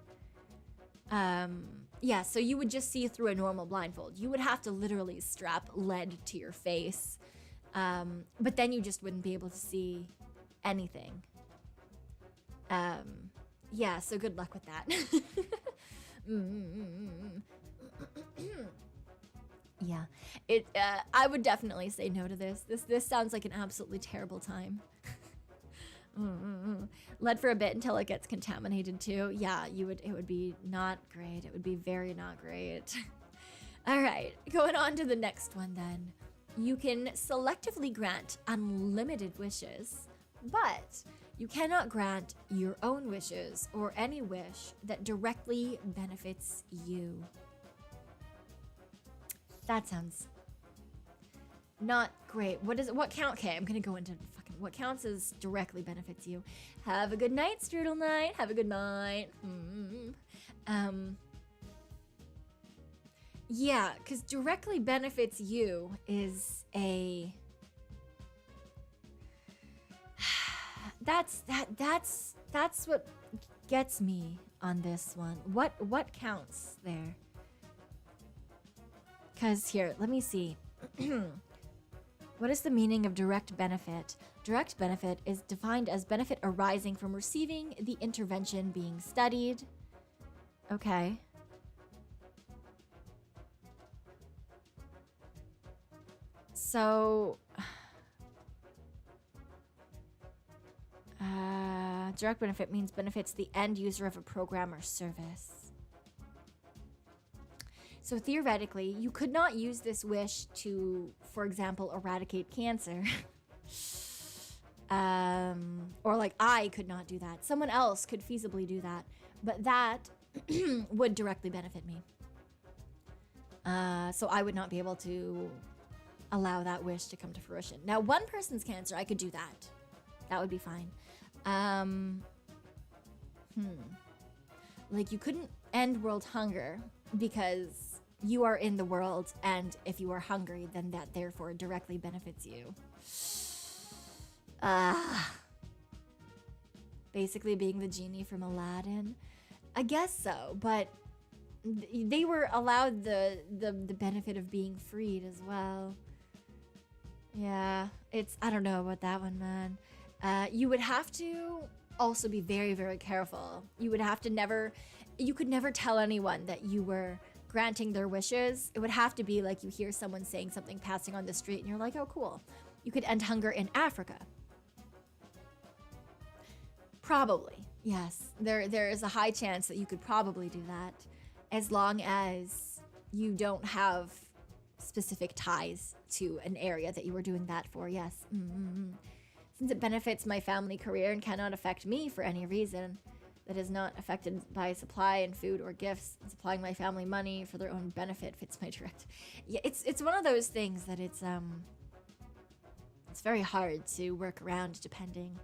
Yeah, so you would just see through a normal blindfold. You would have to literally strap lead to your face. But then you just wouldn't be able to see anything. Yeah, so good luck with that. Yeah, I would definitely say no to this. This sounds like an absolutely terrible time. Lead for a bit until it gets contaminated too. Yeah, it would be not great. It would be very not great. All right, going on to the next one then. You can selectively grant unlimited wishes, but you cannot grant your own wishes or any wish that directly benefits you. That sounds not great. What count? Okay, I'm gonna go into fucking what counts as directly benefits you. Have a good night, Strudel Knight. Have a good night. Yeah, because directly benefits you is a. That's what gets me on this one. What counts there? Because here, let me see. What is the meaning of direct benefit? Direct benefit is defined as benefit arising from receiving the intervention being studied. Okay. So, direct benefit means benefits the end user of a program or service. So theoretically, you could not use this wish to, for example, eradicate cancer. Or like I could not do that. Someone else could feasibly do that. But that would directly benefit me. So I would not be able to allow that wish to come to fruition. Now, one person's cancer, I could do that. That would be fine. Like you couldn't end world hunger because you are in the world, and if you are hungry, then that therefore directly benefits you. Basically being the genie from Aladdin. I guess so, but they were allowed the benefit of being freed as well. Yeah, I don't know about that one, man. You would have to also be very, very careful. You would have to you could never tell anyone that you were granting their wishes. It would have to be like you hear someone saying something passing on the street and you're like, oh, cool. You could end hunger in Africa. Probably, yes. There is a high chance that you could probably do that as long as you don't have specific ties to an area that you were doing that for, yes. Since it benefits my family career and cannot affect me for any reason that is not affected by supply and food or gifts, and supplying my family money for their own benefit fits my direct. Yeah, it's one of those things that it's very hard to work around depending.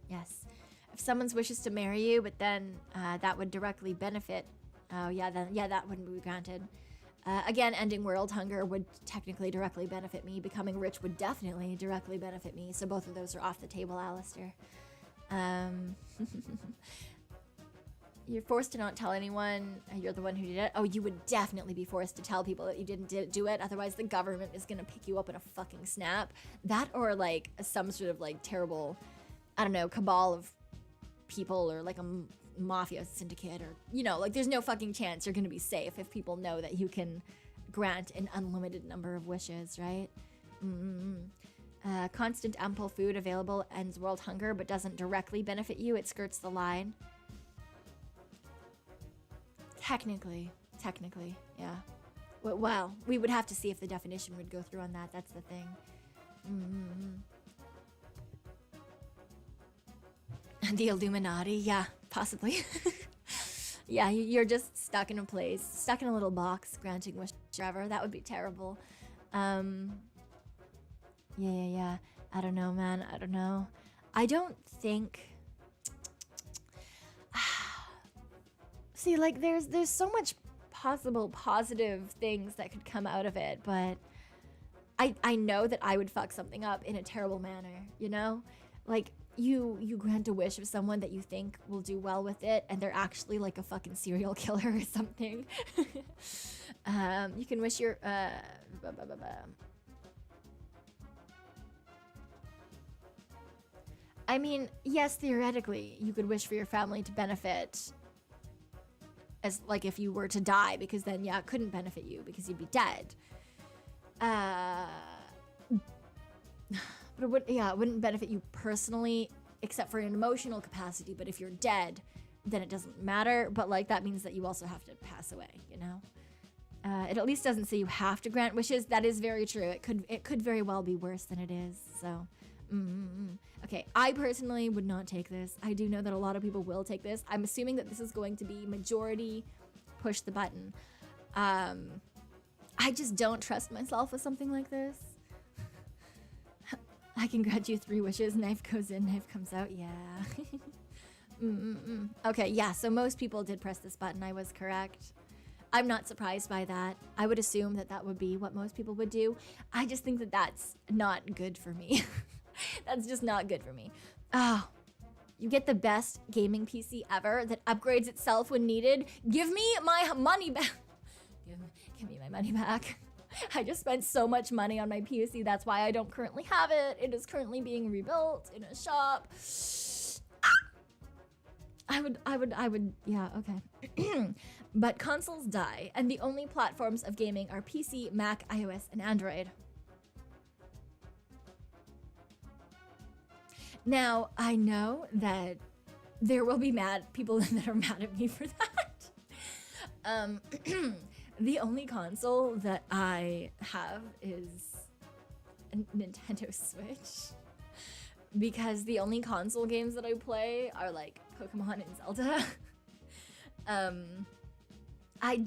Yes. If someone's wishes to marry you, but then that would directly benefit, that wouldn't be granted. Again, ending world hunger would technically directly benefit me. Becoming rich would definitely directly benefit me. So both of those are off the table, Alistair. You're forced to not tell anyone you're the one who did it. Oh, you would definitely be forced to tell people that you didn't do it. Otherwise, the government is gonna pick you up in a fucking snap. That or like some sort of like terrible, I don't know, cabal of people or like a mafia syndicate or, you know, like there's no fucking chance you're gonna be safe if people know that you can grant an unlimited number of wishes, right? Constant ample food available ends world hunger but doesn't directly benefit you. It skirts the line. Technically, yeah. Well, we would have to see if the definition would go through on that. That's the thing. The Illuminati, yeah, possibly. Yeah, you're just stuck in a place, stuck in a little box, granting wish forever. That would be terrible. Yeah. I don't know, man. I don't know. I don't think... See, like, there's so much possible positive things that could come out of it, but I know that I would fuck something up in a terrible manner, you know? Like, you grant a wish of someone that you think will do well with it, and they're actually like a fucking serial killer or something. You can wish your... I mean, yes, theoretically, you could wish for your family to benefit as, like, if you were to die, because then, yeah, it couldn't benefit you because you'd be dead. But it wouldn't benefit you personally, except for an emotional capacity. But if you're dead, then it doesn't matter. But, like, that means that you also have to pass away, you know? It at least doesn't say you have to grant wishes. That is very true. It could very well be worse than it is, so... Okay, I personally would not take this. I do know that a lot of people will take this. I'm assuming that this is going to be majority push the button. I just don't trust myself with something like this. I can grant you 3 wishes. Knife goes in, knife comes out. Yeah. Okay, yeah, so most people did press this button. I was correct. I'm not surprised by that. I would assume that that would be what most people would do. I just think that that's not good for me. That's just not good for me. Oh, you get the best gaming PC ever that upgrades itself when needed. Give me my money back. Give me my money back. I just spent so much money on my PC. That's why I don't currently have it. It is currently being rebuilt in a shop. I would, yeah, okay. But consoles die, and the only platforms of gaming are PC, Mac, iOS, and Android. Now, I know that there will be people that are mad at me for that. The only console that I have is a Nintendo Switch. Because the only console games that I play are like Pokemon and Zelda. I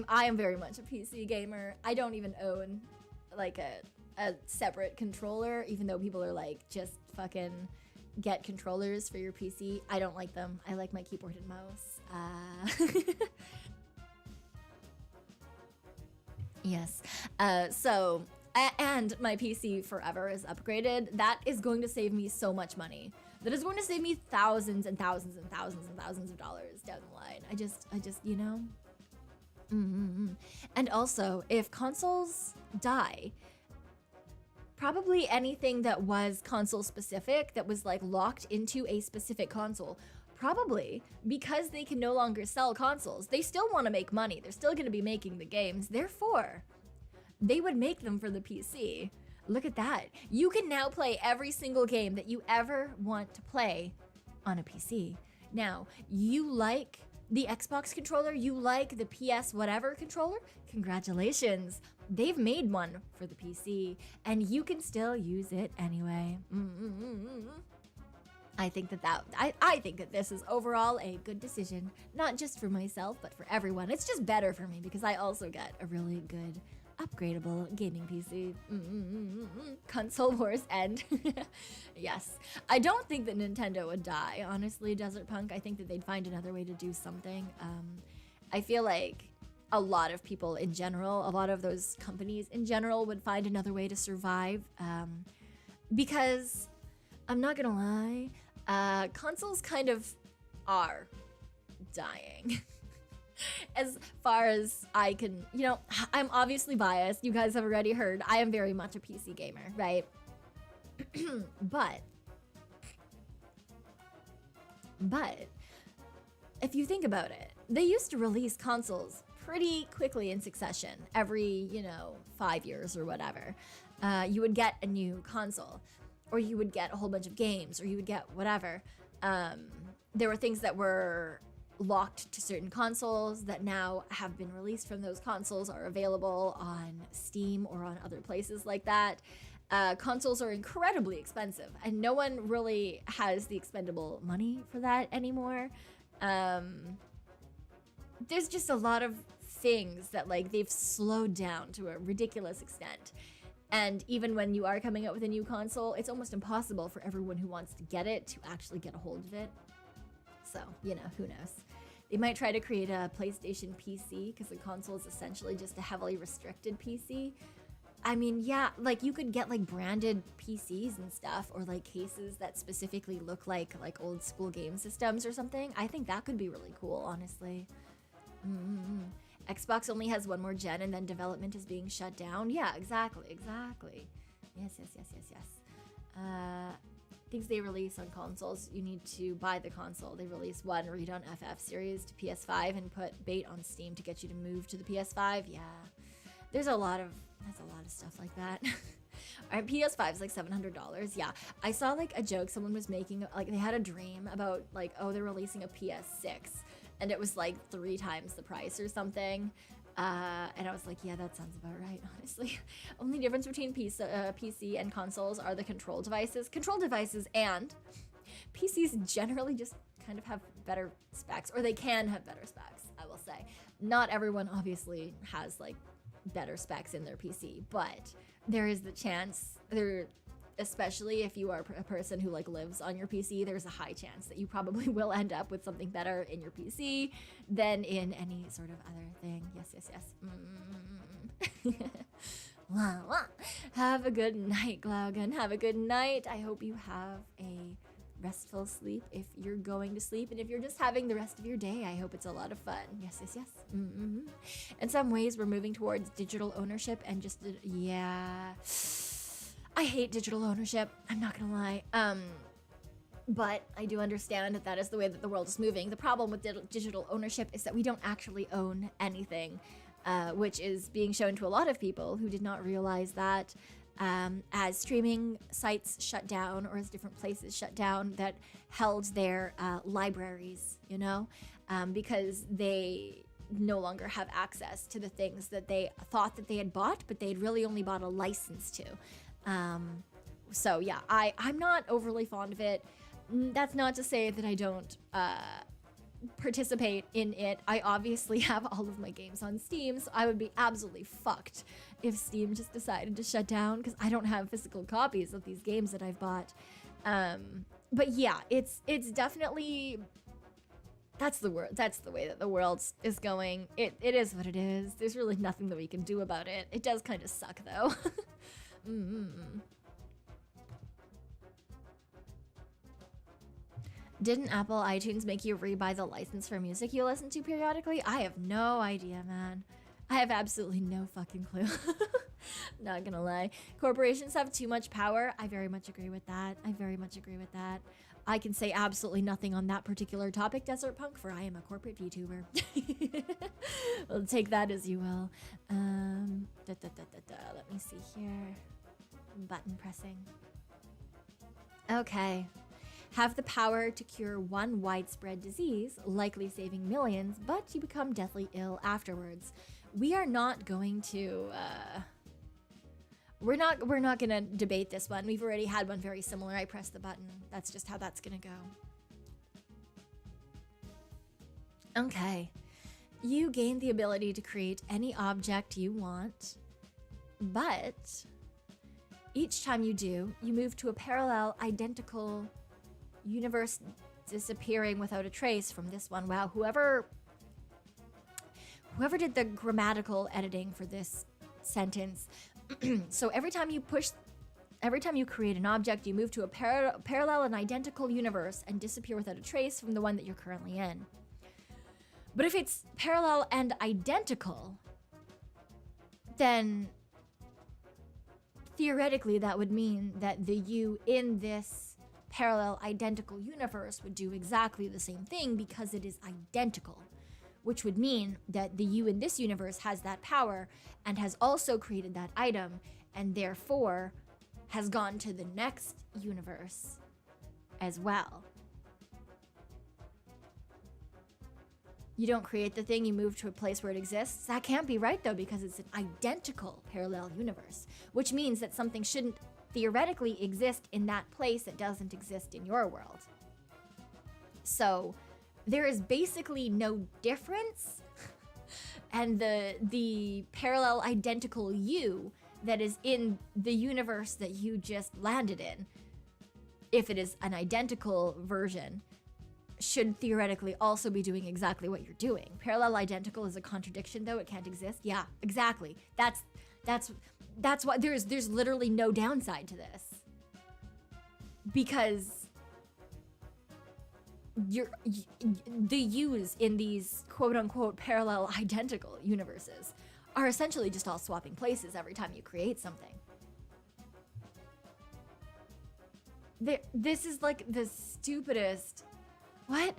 am very much a PC gamer. I don't even own like a separate controller, even though people are like, just fucking get controllers for your PC. I don't like them. I like my keyboard and mouse. Yes. And my PC forever is upgraded. That is going to save me so much money. That is going to save me thousands and thousands and thousands and thousands of dollars down the line. I just, you know. And also, if consoles die, probably anything that was console specific, that was like locked into a specific console, probably because they can no longer sell consoles, they still want to make money. They're still going to be making the games. Therefore, they would make them for the PC. Look at that. You can now play every single game that you ever want to play on a PC. Now, you like the Xbox controller, you like the PS whatever controller, congratulations. They've made one for the PC, and you can still use it anyway. I think that this is overall a good decision, not just for myself, but for everyone. It's just better for me because I also get a really good upgradable gaming PC. Console wars end. Yes. I don't think that Nintendo would die, honestly, Desert Punk. I think that they'd find another way to do something. I feel like a lot of people in general, a lot of those companies in general would find another way to survive. Because, I'm not gonna lie, consoles kind of are dying. As far as I can, you know, I'm obviously biased. You guys have already heard. I am very much a PC gamer, right? But if you think about it, they used to release consoles pretty quickly in succession. Every, 5 years or whatever, you would get a new console, or you would get a whole bunch of games, or you would get whatever. There were things that were locked to certain consoles that now have been released from those consoles, are available on Steam or on other places like that. Consoles are incredibly expensive, and no one really has the expendable money for that anymore. There's just a lot of things that, like, they've slowed down to a ridiculous extent. And even when you are coming out with a new console, it's almost impossible for everyone who wants to get it to actually get a hold of it. So, who knows? They might try to create a PlayStation PC, because the console is essentially just a heavily restricted PC. I mean, yeah, like, you could get, like, branded PCs and stuff, or, like, cases that specifically look like old school game systems or something. I think that could be really cool, honestly. Xbox only has one more gen, and then development is being shut down. Yeah, exactly. Yes. Things they release on consoles, you need to buy the console. They release one Redon FF series to PS5 and put bait on Steam to get you to move to the PS5. Yeah, there's a lot of stuff like that. Alright, PS5 is like $700. Yeah, I saw like a joke someone was making, like they had a dream about like, oh, they're releasing a PS6, and it was like 3 times the price or something. And I was like, yeah, that sounds about right, honestly. Only difference between PC and consoles are the control devices. Control devices and PCs generally just kind of have better specs, or they can have better specs, I will say. Not everyone obviously has like better specs in their PC, but there is the chance, especially if you are a person who like lives on your PC, there's a high chance that you probably will end up with something better in your PC than in any sort of other thing. Yes. Have a good night, Glaugan. Have a good night. I hope you have a restful sleep if you're going to sleep, and if you're just having the rest of your day, I hope it's a lot of fun. Yes. In some ways, we're moving towards digital ownership and just, yeah. I hate digital ownership, I'm not gonna lie. But I do understand that is the way that the world is moving. The problem with digital ownership is that we don't actually own anything, which is being shown to a lot of people who did not realize that as streaming sites shut down, or as different places shut down that held their libraries, because they no longer have access to the things that they thought that they had bought, but they'd really only bought a license to. So yeah, I'm not overly fond of it. That's not to say that I don't participate in it. I obviously have all of my games on Steam, so I would be absolutely fucked if Steam just decided to shut down, because I don't have physical copies of these games that I've bought. But yeah, it's definitely, that's the way that the world is going. It is what it is. There's really nothing that we can do about it. It does kind of suck though. Didn't Apple iTunes make you rebuy the license for music you listen to periodically? I have no idea, man. I have absolutely no fucking clue. Not gonna lie. Corporations have too much power. I very much agree with that. I can say absolutely nothing on that particular topic, Desert Punk, for I am a corporate VTuber. Well, take that as you will. Let me see here. Button pressing. Okay. Have the power to cure one widespread disease, likely saving millions, but you become deathly ill afterwards. We are not going to, we're not gonna debate this one. We've already had one very similar. I pressed the button. That's just how that's gonna go. Okay. You gain the ability to create any object you want, but each time you do, you move to a parallel, identical universe, disappearing without a trace from this one. Wow, whoever did the grammatical editing for this sentence. So every time you create an object, you move to a parallel and identical universe and disappear without a trace from the one that you're currently in. But if it's parallel and identical, then theoretically that would mean that the you in this parallel identical universe would do exactly the same thing because it is identical, which would mean that the you in this universe has that power and has also created that item and therefore has gone to the next universe as well. You don't create the thing, you move to a place where it exists. That can't be right though, because it's an identical parallel universe, which means that something shouldn't theoretically exist in that place that doesn't exist in your world. So there is basically no difference. And the parallel identical you that is in the universe that you just landed in, if it is an identical version, should theoretically also be doing exactly what you're doing. Parallel identical is a contradiction though, it can't exist. Yeah, exactly. That's why there's literally no downside to this. Because the yous in these quote unquote parallel identical universes are essentially just all swapping places every time you create something. This is like the stupidest. What?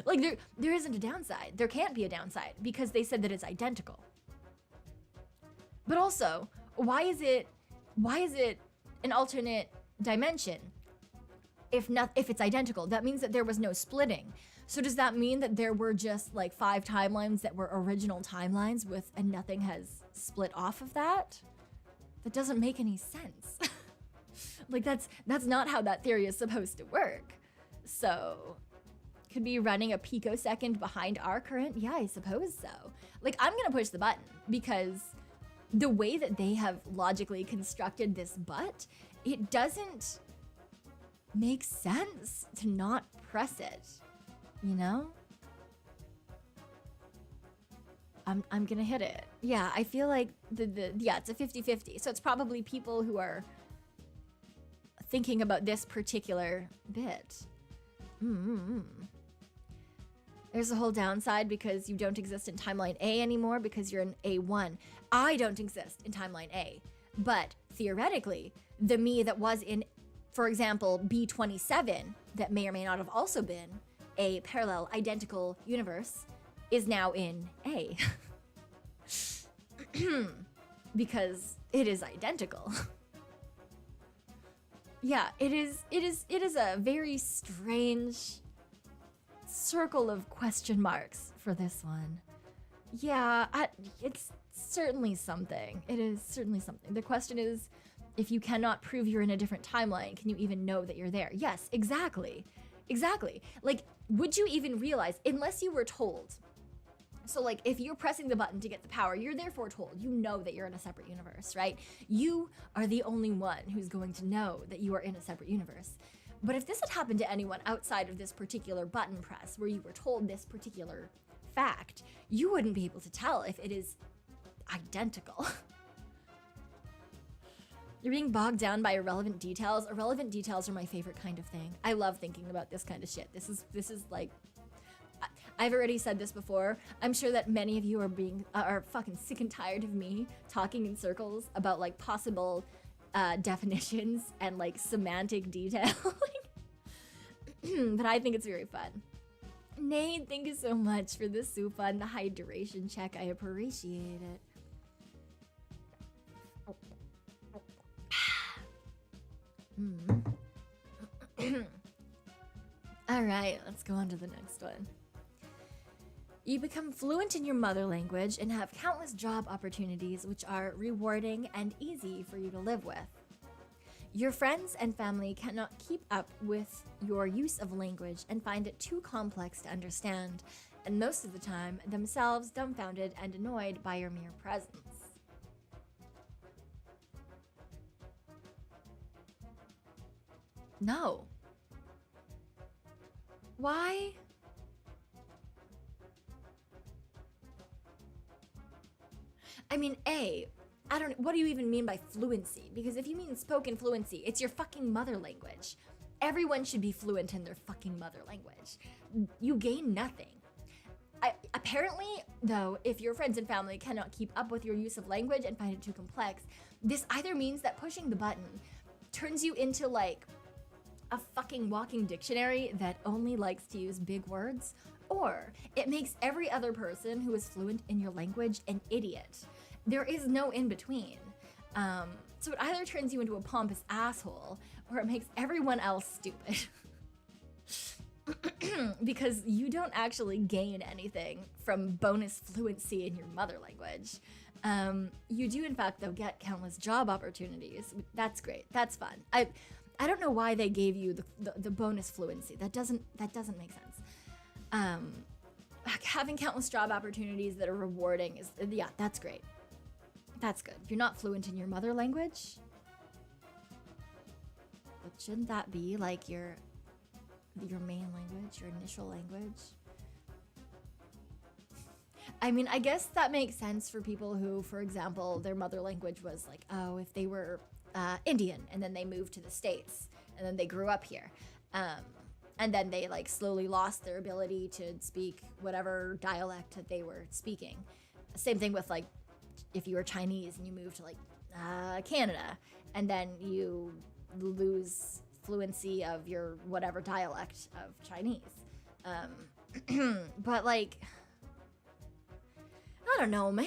Like there isn't a downside. There can't be a downside because they said that it's identical. But also, why is it an alternate dimension if it's identical? That means that there was no splitting. So does that mean that there were just like 5 timelines that were original timelines and nothing has split off of that? That doesn't make any sense. Like that's not how that theory is supposed to work. So, could be running a picosecond behind our current? Yeah, I suppose so. Like, I'm gonna push the button because the way that they have logically constructed this but, it doesn't make sense to not press it, you know? I'm gonna hit it. Yeah, I feel like it's a 50-50. So it's probably people who are thinking about this particular bit. There's a whole downside because you don't exist in timeline A anymore because you're in A1. I don't exist in timeline A, but theoretically, the me that was in, for example, B27, that may or may not have also been a parallel identical universe, is now in A. Because it is identical. Yeah, it is a very strange circle of question marks for this one. Yeah, it's certainly something. It is certainly something. The question is, if you cannot prove you're in a different timeline, can you even know that you're there? Yes, exactly. Exactly. Like, would you even realize, unless you were told? So like, if you're pressing the button to get the power, you're therefore told, you know that you're in a separate universe, right? You are the only one who's going to know that you are in a separate universe. But if this had happened to anyone outside of this particular button press, where you were told this particular fact, you wouldn't be able to tell if it is identical. You're being bogged down by irrelevant details. Irrelevant details are my favorite kind of thing. I love thinking about this kind of shit. This is like, I've already said this before. I'm sure that many of you are fucking sick and tired of me talking in circles about like possible definitions and like semantic detailing. But I think it's very fun. Nate, thank you so much for the super and the hydration check. I appreciate it. All right, let's go on to the next one. You become fluent in your mother language and have countless job opportunities which are rewarding and easy for you to live with. Your friends and family cannot keep up with your use of language and find it too complex to understand, and most of the time themselves dumbfounded and annoyed by your mere presence. No. Why? I mean, what do you even mean by fluency? Because if you mean spoken fluency, it's your fucking mother language. Everyone should be fluent in their fucking mother language. You gain nothing. Apparently, though, if your friends and family cannot keep up with your use of language and find it too complex, this either means that pushing the button turns you into like a fucking walking dictionary that only likes to use big words, or it makes every other person who is fluent in your language an idiot. There is no in between. So it either turns you into a pompous asshole, or it makes everyone else stupid. Because you don't actually gain anything from bonus fluency in your mother language. You do, in fact, though, get countless job opportunities. That's great. That's fun. I don't know why they gave you the bonus fluency. That doesn't make sense. Having countless job opportunities that are rewarding is, yeah, that's great. That's good. You're not fluent in your mother language, but shouldn't that be like your main language, your initial language? I mean, I guess that makes sense for people who, for example, their mother language was like, oh, if they were Indian and then they moved to the States and then they grew up here. And then they like slowly lost their ability to speak whatever dialect that they were speaking. Same thing with like, if you were Chinese and you moved to like Canada and then you lose fluency of your whatever dialect of Chinese. But like, I don't know, man.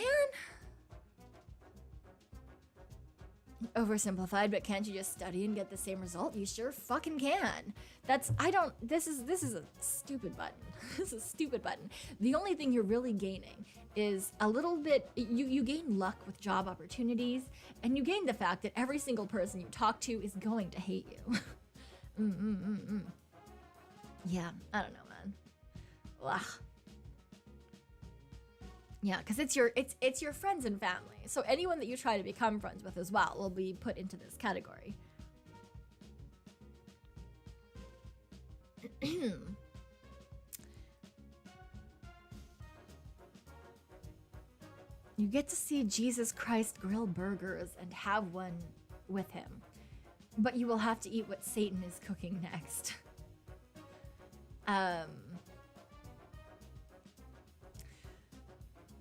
Oversimplified, but can't you just study and get the same result? You sure fucking can. This is a stupid button. This is a stupid button. The only thing you're really gaining is a little bit, you gain luck with job opportunities, and you gain the fact that every single person you talk to is going to hate you. Yeah, I don't know, man. Ugh. Yeah, because it's your friends and family. So anyone that you try to become friends with as well will be put into this category. You get to see Jesus Christ grill burgers and have one with him. But you will have to eat what Satan is cooking next.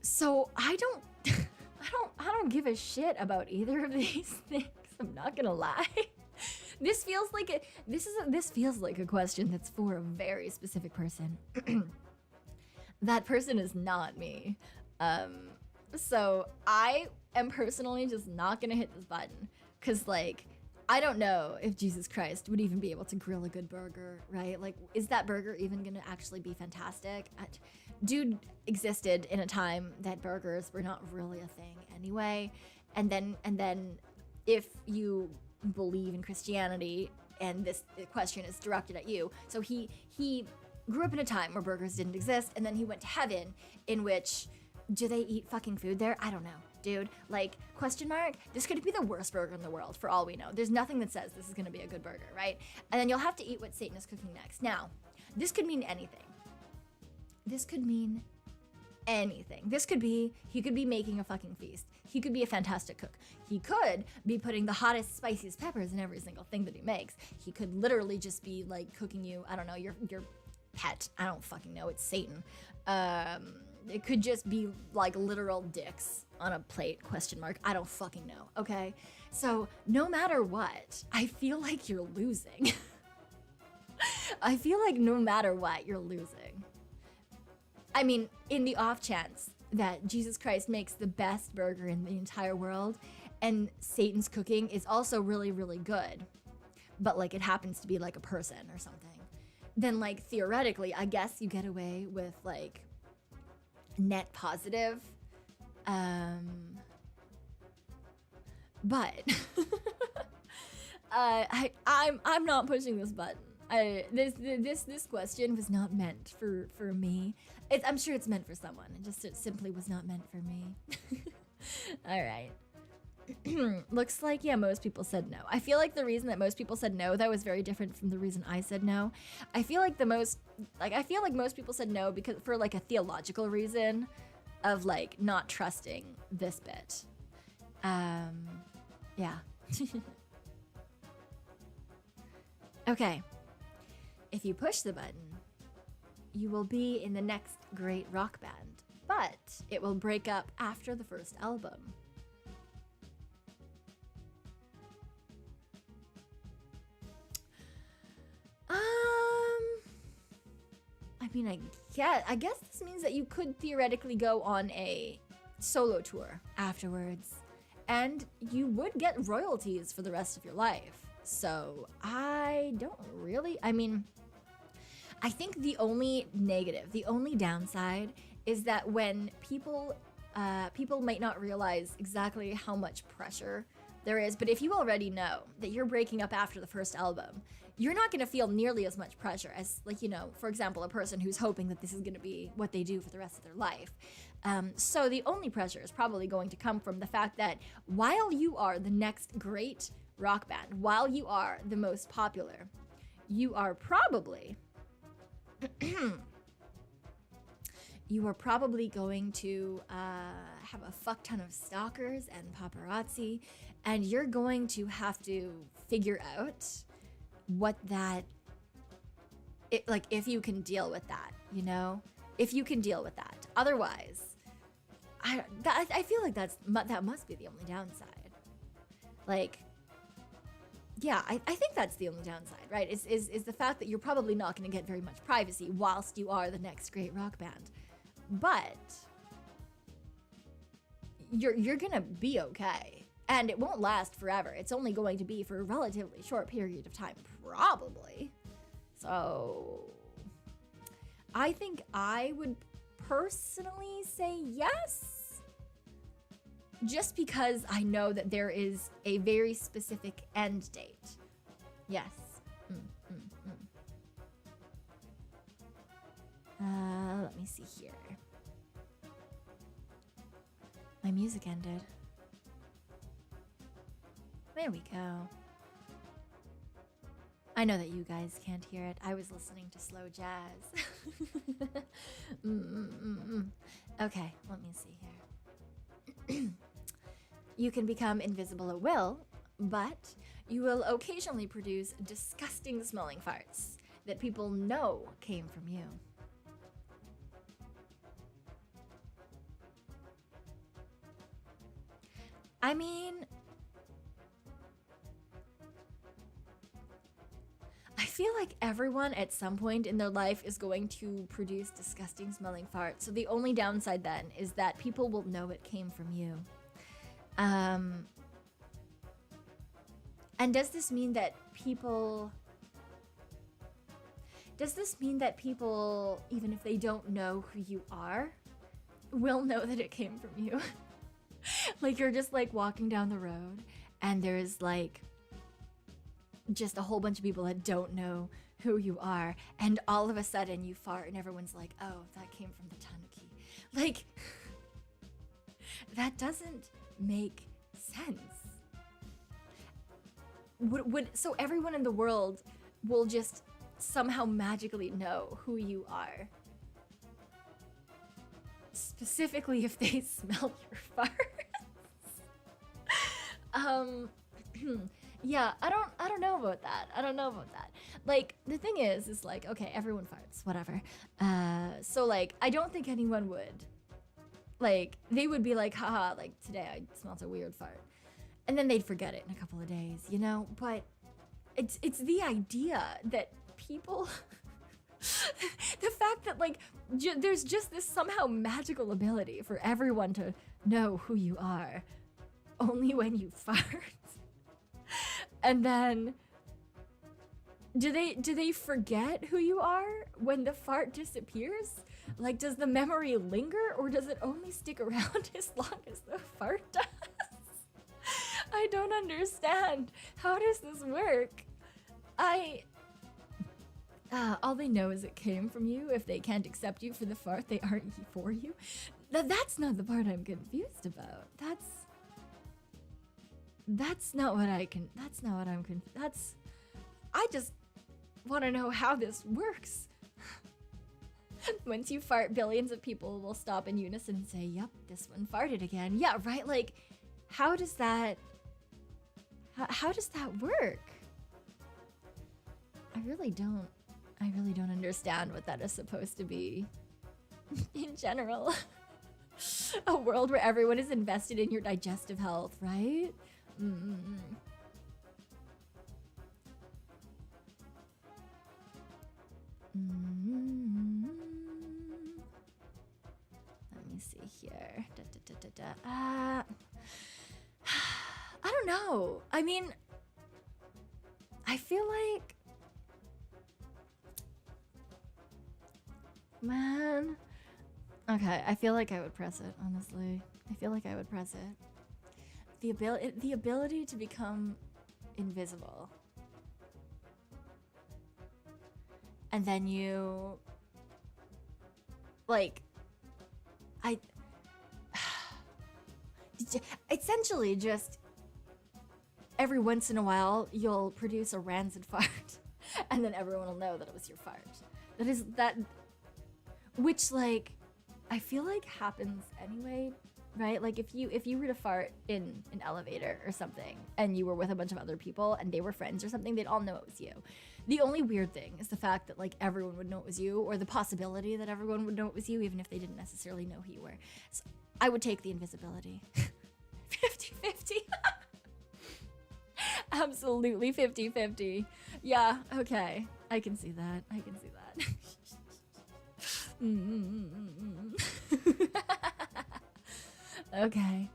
So I don't give a shit about either of these things. I'm not gonna lie. This feels like a question that's for a very specific person. That person is not me. So I am personally just not gonna hit this button, cause like, I don't know if Jesus Christ would even be able to grill a good burger, right? Like, is that burger even gonna actually be fantastic? Dude existed in a time that burgers were not really a thing anyway. And then if you believe in Christianity, and this question is directed at you, so he grew up in a time where burgers didn't exist, and then he went to heaven, in which, do they eat fucking food there? I don't know. Dude, like, question mark, this could be the worst burger in the world for all we know. There's nothing that says this is gonna be a good burger, right? And then you'll have to eat what Satan is cooking next. Now, this could mean anything. This could mean anything. This could be, he could be making a fucking feast. He could be a fantastic cook. He could be putting the hottest, spiciest peppers in every single thing that he makes. He could literally just be like cooking you, I don't know, your pet. I don't fucking know, it's Satan. It could just be like literal dicks on a plate, question mark. I don't fucking know, okay? So no matter what, I feel like you're losing. I feel like no matter what, you're losing. I mean, in the off chance that Jesus Christ makes the best burger in the entire world, and Satan's cooking is also really, really good, but like it happens to be like a person or something, then like theoretically, I guess you get away with like net positive. But I'm not pushing this button. This question was not meant for me. I'm sure it's meant for someone. It simply was not meant for me. All right. Looks like, yeah, most people said no. I feel like the reason that most people said no, that was very different from the reason I said no. I feel like most people said no because for like a theological reason of like not trusting this bit. Yeah. Okay. If you push the button, you will be in the next great rock band, but it will break up after the first album. I mean, I guess this means that you could theoretically go on a solo tour afterwards, and you would get royalties for the rest of your life. So I don't really, I mean, I think the only negative, the only downside is that when people might not realize exactly how much pressure there is, but if you already know that you're breaking up after the first album, you're not going to feel nearly as much pressure as, like, you know, for example, a person who's hoping that this is going to be what they do for the rest of their life. So the only pressure is probably going to come from the fact that while you are the next great rock band, while you are the most popular, you are probably going to have a fuck ton of stalkers and paparazzi, and you're going to have to figure out what that, like, if you can deal with that, you know? If you can deal with that. Otherwise, I feel like that must be the only downside. Like, yeah, I think that's the only downside, right? Is the fact that you're probably not going to get very much privacy whilst you are the next great rock band. But you're going to be okay. And it won't last forever. It's only going to be for a relatively short period of time, probably. So I think I would personally say yes, just because I know that there is a very specific end date. Yes. Let me see here. My music ended. There we go. I know that you guys can't hear it. I was listening to slow jazz. Okay, let me see here. You can become invisible at will, but you will occasionally produce disgusting smelling farts that people know came from you. I mean, I feel like everyone at some point in their life is going to produce disgusting smelling farts. So the only downside then is that people will know it came from you. And does this mean that people, even if they don't know who you are, will know that it came from you? Like, you're just like walking down the road and there's like just a whole bunch of people that don't know who you are, and all of a sudden you fart and everyone's like, oh, that came from the Tanuki. Like, that doesn't make sense. So everyone in the world will just somehow magically know who you are, specifically if they smell your farts. Yeah, I don't know about that. Like, the thing is like, okay, everyone farts, whatever. So like, I don't think anyone would, like, they would be like, haha, like, today I smelled a weird fart, and then they'd forget it in a couple of days, you know? But it's the idea that people the fact that, like, there's just this somehow magical ability for everyone to know who you are only when you fart. And then do they forget who you are when the fart disappears? Like, does the memory linger, or does it only stick around as long as the fart does? I don't understand. How does this work? All they know is it came from you. If they can't accept you for the fart, they aren't for you. That's not the part I'm confused about. That's not what I'm confused. I just want to know how this works. Once you fart, billions of people will stop in unison and say, yep, this one farted again. Yeah, right? Like, how does that work? I really don't I really don't understand what that is supposed to be in general. A world where everyone is invested in your digestive health, right? Let me see here. I don't know. I mean, I feel like, man. Okay, I feel like I would press it, honestly. I feel like I would press it. The ability to become invisible. And then you, like, essentially just every once in a while you'll produce a rancid fart and then everyone will know that it was your fart. Which, like, I feel like happens anyway, right? Like if you were to fart in an elevator or something and you were with a bunch of other people and they were friends or something, they'd all know it was you. The only weird thing is the fact that, like, everyone would know it was you, or the possibility that everyone would know it was you, even if they didn't necessarily know who you were. So I would take the invisibility. 50-50. Absolutely 50-50. Yeah, okay. I can see that. I can see that. Okay.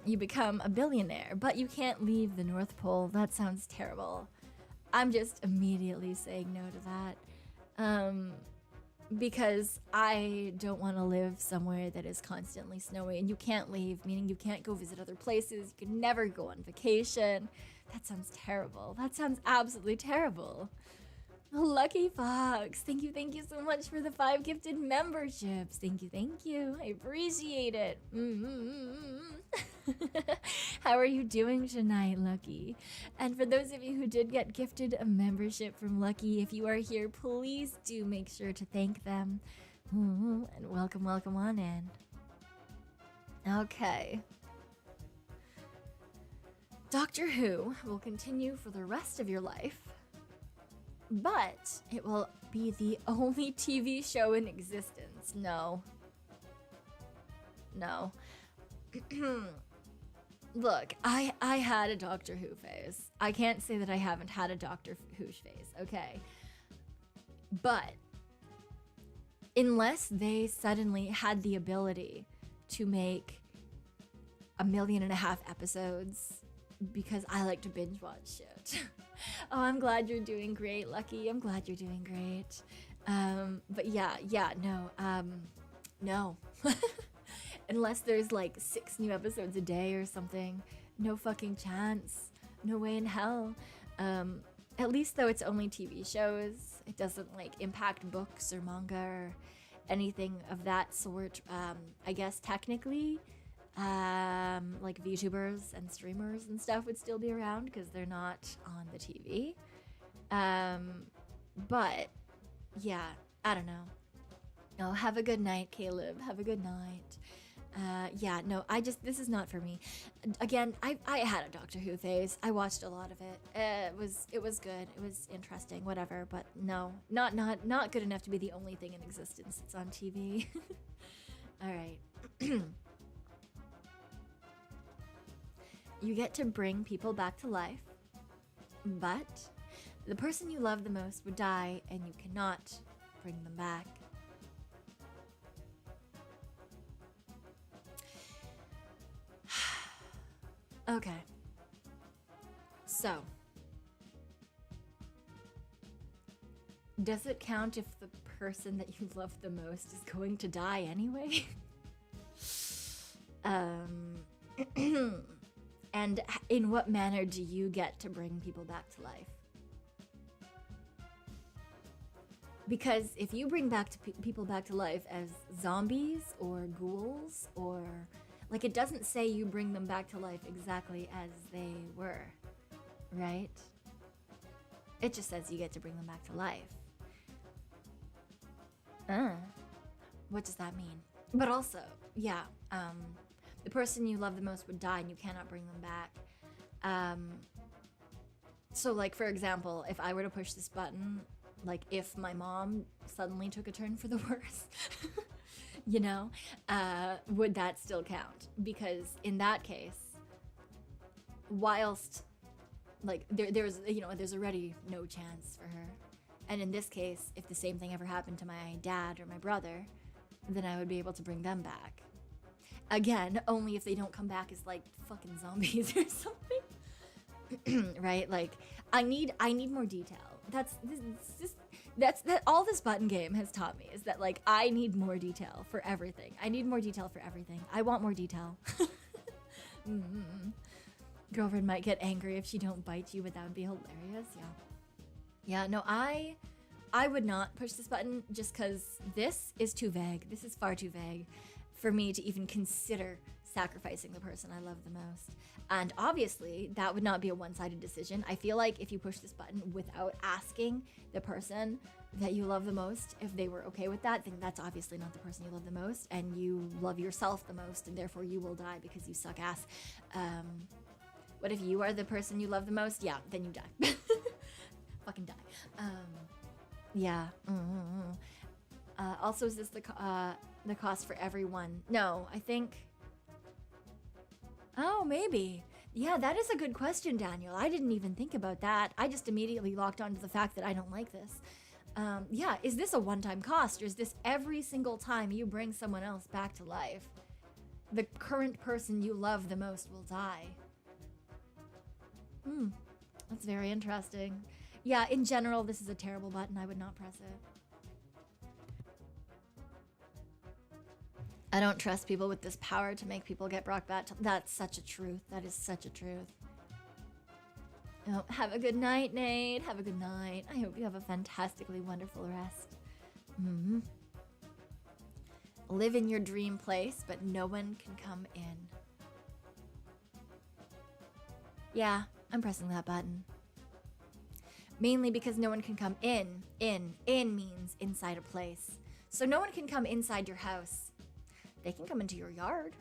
You become a billionaire, but you can't leave the North Pole. That sounds terrible. I'm just immediately saying no to that. Because I don't want to live somewhere that is constantly snowy and you can't leave, meaning you can't go visit other places. You can never go on vacation. That sounds terrible. That sounds absolutely terrible. Lucky Fox, thank you so much for the 5 gifted memberships. Thank you. I appreciate it. How are you doing tonight, Lucky? And for those of you who did get gifted a membership from Lucky, if you are here, please do make sure to thank them. And welcome on in. Okay. Doctor Who will continue for the rest of your life, but it will be the only TV show in existence. No. Look, I had a Doctor Who phase. I can't say that I haven't had a Doctor Who phase, okay? But unless they suddenly had the ability to make 1.5 million episodes, because I like to binge watch shit. Oh, I'm glad you're doing great, Lucky. I'm glad you're doing great. But no. Unless there's like 6 new episodes a day or something, no fucking chance. No way in hell. At least though it's only TV shows, it doesn't like impact books or manga or anything of that sort. I guess technically, like Vtubers and streamers and stuff would still be around because they're not on the TV. But yeah, I don't know. Oh, have a good night, Caleb. Have a good night. This is not for me. Again, I had a Doctor Who phase. I watched a lot of it. It was good. It was interesting, whatever, but no, not good enough to be the only thing in existence that's on TV. All right. You get to bring people back to life, but the person you love the most would die and you cannot bring them back. Okay. So, does it count if the person that you love the most is going to die anyway? And in what manner do you get to bring people back to life? Because if you bring people back to life as zombies or ghouls or... like, it doesn't say you bring them back to life exactly as they were, right? It just says you get to bring them back to life. What does that mean? But also, yeah, the person you love the most would die and you cannot bring them back. So like, for example, if I were to push this button, like if my mom suddenly took a turn for the worse, you know, would that still count? Because in that case, whilst like there's, you know, there's already no chance for her. And in this case, if the same thing ever happened to my dad or my brother, then I would be able to bring them back. Again, only if they don't come back as like fucking zombies or something. Right? Like I need more detail. That's all this button game has taught me, is that like I need more detail for everything. I need more detail for everything. I want more detail. Girlfriend might get angry if she don't bite you, but that would be hilarious. Yeah, no, I would not push this button just because this is too vague. This is far too vague for me to even consider sacrificing the person I love the most. And obviously, that would not be a one-sided decision. I feel like if you push this button without asking the person that you love the most if they were okay with that, then that's obviously not the person you love the most, and you love yourself the most, and therefore you will die because you suck ass. What if you are the person you love the most? Yeah, then you die. Fucking die. Yeah. Also, is this the cost for everyone? No, I think... Oh, maybe. Yeah, that is a good question, Daniel. I didn't even think about that. I just immediately locked onto the fact that I don't like this. Yeah, is this a one-time cost, or is this every single time you bring someone else back to life, the current person you love the most will die? That's very interesting. Yeah, in general, this is a terrible button. I would not press it. I don't trust people with this power to make people get brought back. That's such a truth. That is such a truth. Oh, have a good night, Nate. Have a good night. I hope you have a fantastically wonderful rest. Live in your dream place, but no one can come in. Yeah, I'm pressing that button. Mainly because no one can come in. In means inside a place. So no one can come inside your house. They can come into your yard,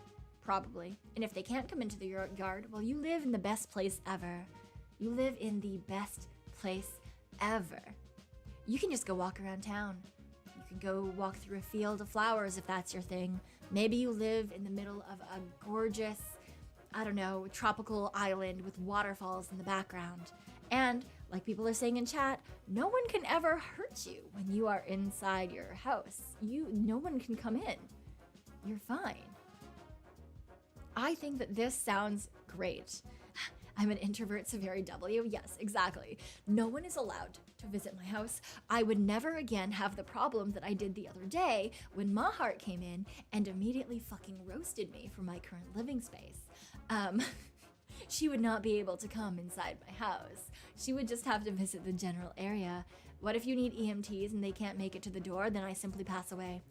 probably. And if they can't come into the yard, well, you live in the best place ever. You live in the best place ever. You can just go walk around town. You can go walk through a field of flowers if that's your thing. Maybe you live in the middle of a gorgeous, I don't know, tropical island with waterfalls in the background. And like people are saying in chat, no one can ever hurt you when you are inside your house. No one can come in. You're fine. I think that this sounds great. I'm an introvert, so very W. Yes, exactly. No one is allowed to visit my house. I would never again have the problem that I did the other day when Hart came in and immediately fucking roasted me for my current living space. She would not be able to come inside my house. She would just have to visit the general area. What if you need EMTs and they can't make it to the door? Then I simply pass away.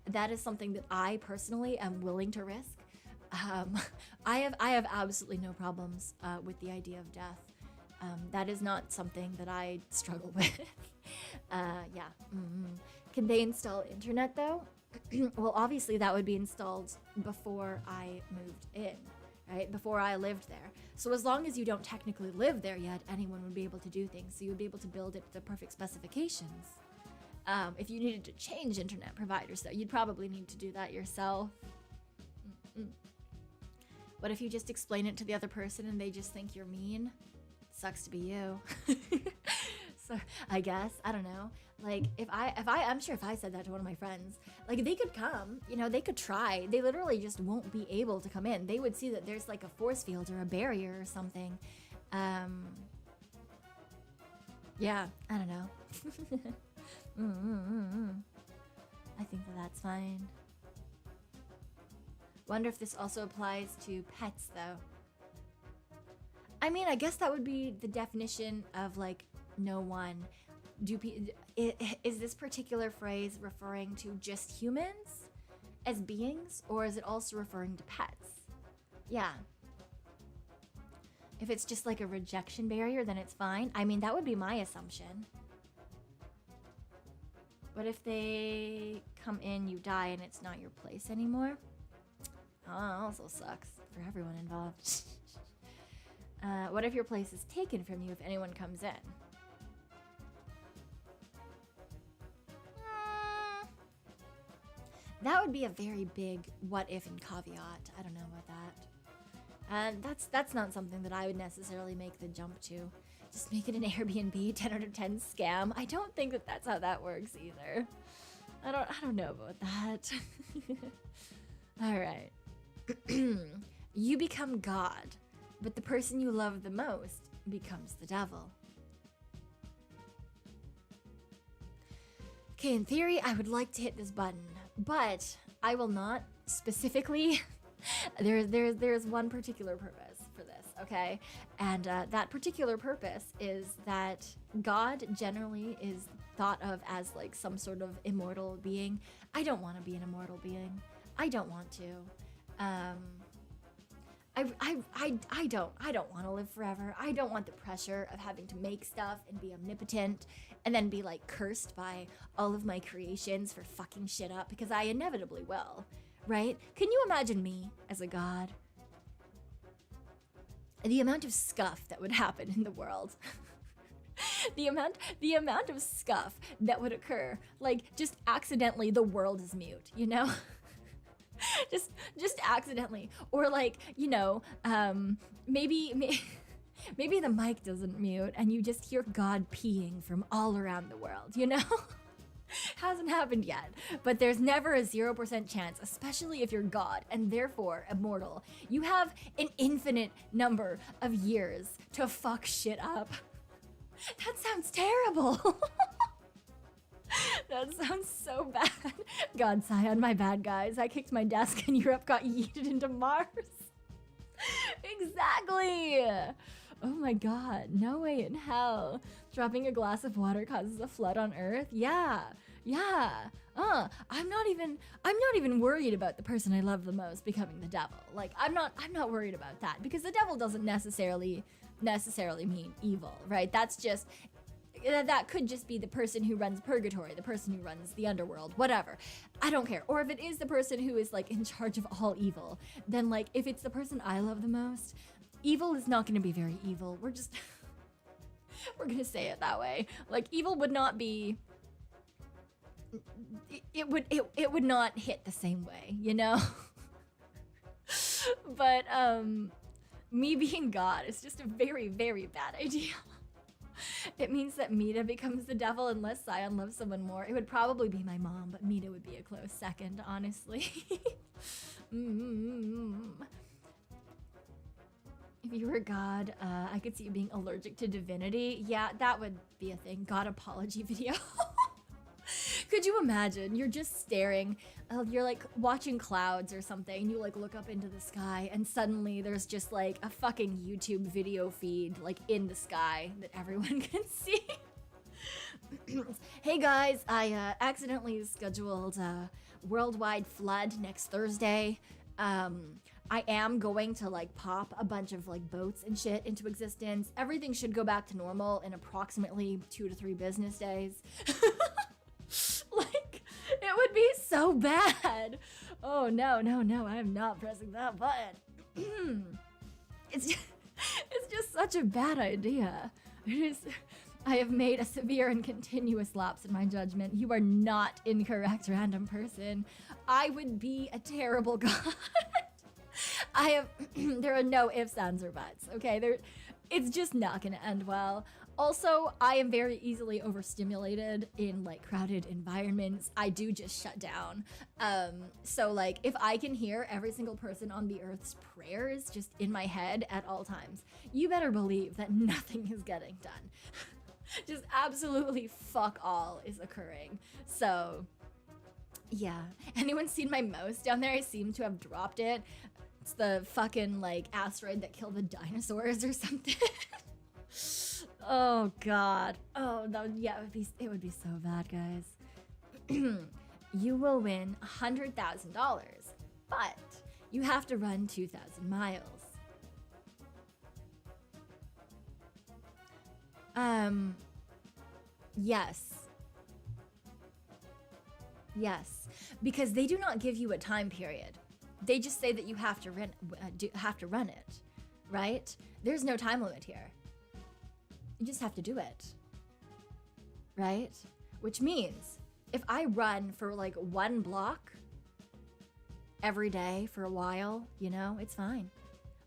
That is something that I personally am willing to risk. I have absolutely no problems with the idea of death. That is not something that I struggle with. Yeah. Can they install internet though? Well, obviously that would be installed before I moved in, right? Before I lived there. So as long as you don't technically live there yet, anyone would be able to do things. So you would be able to build it to the perfect specifications. If you needed to change internet providers though, you'd probably need to do that yourself. What if you just explain it to the other person and they just think you're mean? Sucks to be you. So I guess, I don't know. Like I'm sure if I said that to one of my friends, like they could come, you know, they could try. They literally just won't be able to come in. They would see that there's like a force field or a barrier or something. Yeah, I don't know. I think that's fine. Wonder if this also applies to pets though. I mean, I guess that would be the definition of like no one. Is this particular phrase referring to just humans as beings, or is it also referring to pets? Yeah. If it's just like a rejection barrier, then it's fine. I mean, that would be my assumption. What if they come in, you die, and it's not your place anymore? Oh, that also sucks for everyone involved. What if your place is taken from you if anyone comes in? That would be a very big what if and caveat. I don't know about that. And that's not something that I would necessarily make the jump to. Just make it an Airbnb 10 out of 10 scam. I don't think that that's how that works either. I don't know about that. All right. You become God, but the person you love the most becomes the devil. Okay, in theory, I would like to hit this button, but I will not specifically. There's one particular purpose for this, okay? And that particular purpose is that God generally is thought of as like some sort of immortal being. I don't want to be an immortal being. I don't want to. I don't want to live forever. I don't want the pressure of having to make stuff and be omnipotent and then be like cursed by all of my creations for fucking shit up, because I inevitably will, right? Can you imagine me as a god? The amount of scuff that would happen in the world. the amount of scuff that would occur, like just accidentally the world is mute, you know? just accidentally, or like, you know, maybe the mic doesn't mute and you just hear God peeing from all around the world, you know? Hasn't happened yet, but there's never a 0% chance, especially if you're God and therefore immortal. You have an infinite number of years to fuck shit up. That sounds terrible. That sounds so bad. God, Scion, my bad, guys. I kicked my desk and Europe got yeeted into Mars. Exactly. Oh my god, no way in hell. Dropping a glass of water causes a flood on Earth? Yeah. I'm not even worried about the person I love the most becoming the devil. Like, I'm not worried about that, because the devil doesn't necessarily mean evil, right? That's just, that could just be the person who runs purgatory, the person who runs the underworld, whatever. I don't care. Or if it is the person who is like in charge of all evil, then like if it's the person I love the most, evil is not going to be very evil. We're going to say it that way. Like, evil would not be, it would not hit the same way, you know? But me being God is just a very, very bad idea. It means that Meeta becomes the devil unless Scion loves someone more. It would probably be my mom, but Meeta would be a close second, honestly. If you were God, I could see you being allergic to divinity. Yeah, that would be a thing. God apology video. Could you imagine? You're just staring, you're like watching clouds or something, and you like look up into the sky, and suddenly there's just like a fucking YouTube video feed like in the sky that everyone can see. Hey guys, I accidentally scheduled a worldwide flood next Thursday. I am going to like pop a bunch of like boats and shit into existence. Everything should go back to normal in approximately 2 to 3 business days. Like, it would be so bad. Oh no, I am not pressing that button. It's just such a bad idea. It is. I have made a severe and continuous lapse in my judgment. You are not incorrect, random person. I would be a terrible god. There are no ifs, ands, or buts, okay? It's just not gonna end well. Also, I am very easily overstimulated in like crowded environments. I do just shut down. So like if I can hear every single person on the earth's prayers just in my head at all times, you better believe that nothing is getting done. Just absolutely fuck all is occurring. So yeah. Anyone seen my mouse down there? I seem to have dropped it. It's the fucking like asteroid that killed the dinosaurs or something. Oh god. Oh no, yeah, it would be so bad, guys. You will win $100,000, but you have to run 2,000 miles. Yes, because they do not give you a time period. They just say that you have to run it, right? There's no time limit here. You just have to do it, right? Which means if I run for like 1 block every day for a while, you know, it's fine.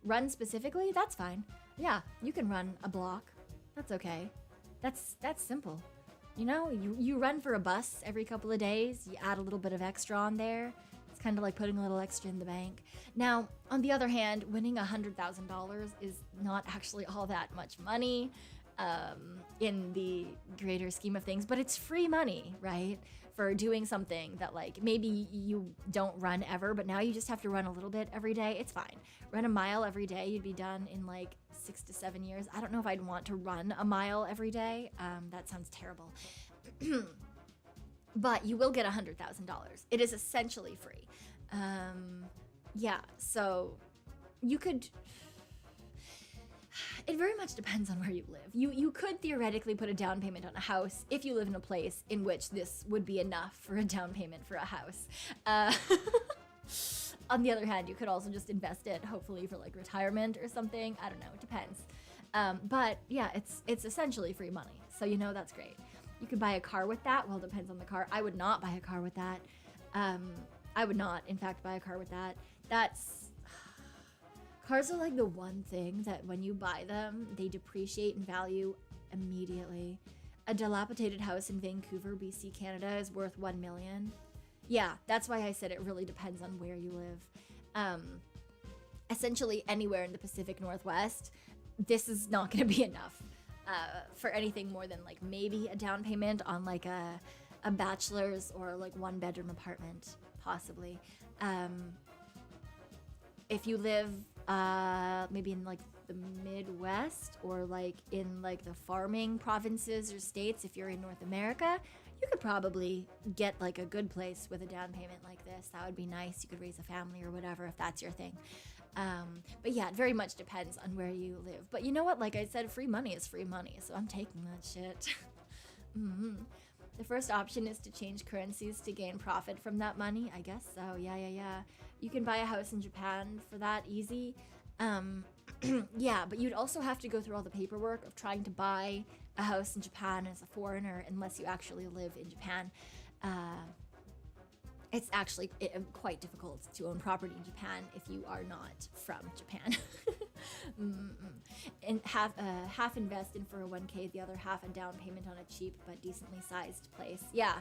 Run specifically, that's fine. Yeah, you can run a block. That's okay. That's simple. You know, you run for a bus every couple of days, you add a little bit of extra on there. It's kind of like putting a little extra in the bank. Now, on the other hand, winning $100,000 is not actually all that much money in the greater scheme of things, but it's free money, right? For doing something that like maybe you don't run ever, but now you just have to run a little bit every day. It's fine. Run a mile every day, you'd be done in like 6 to 7 years. I don't know if I'd want to run a mile every day. That sounds terrible. But you will get $100,000. It is essentially free. Yeah, so you could... It very much depends on where you live. You could theoretically put a down payment on a house if you live in a place in which this would be enough for a down payment for a house. On the other hand, you could also just invest it, hopefully for like retirement or something. I don't know, it depends. But yeah, it's essentially free money. So you know, that's great. You could buy a car with that. Well, it depends on the car. I would not buy a car with that. I would not, in fact, buy a car with that. Cars are like the one thing that when you buy them, they depreciate in value immediately. A dilapidated house in Vancouver, BC, Canada is worth $1 million. Yeah, that's why I said it really depends on where you live. Essentially anywhere in the Pacific Northwest, this is not going to be enough for anything more than like maybe a down payment on like a bachelor's or like 1-bedroom apartment, possibly. If you live maybe in like the Midwest or like in like the farming provinces or states, if you're in North America, you could probably get like a good place with a down payment like this. That would be nice. You could raise a family or whatever if that's your thing. But yeah, it very much depends on where you live. But you know what? Like I said, free money is free money, so I'm taking that shit. The first option is to change currencies to gain profit from that money. I guess so. Yeah. You can buy a house in Japan for that easy. Yeah, but you'd also have to go through all the paperwork of trying to buy a house in Japan as a foreigner unless you actually live in Japan. It's actually quite difficult to own property in Japan if you are not from Japan. And half invest in for a 1K, the other half a down payment on a cheap but decently sized place. Yeah,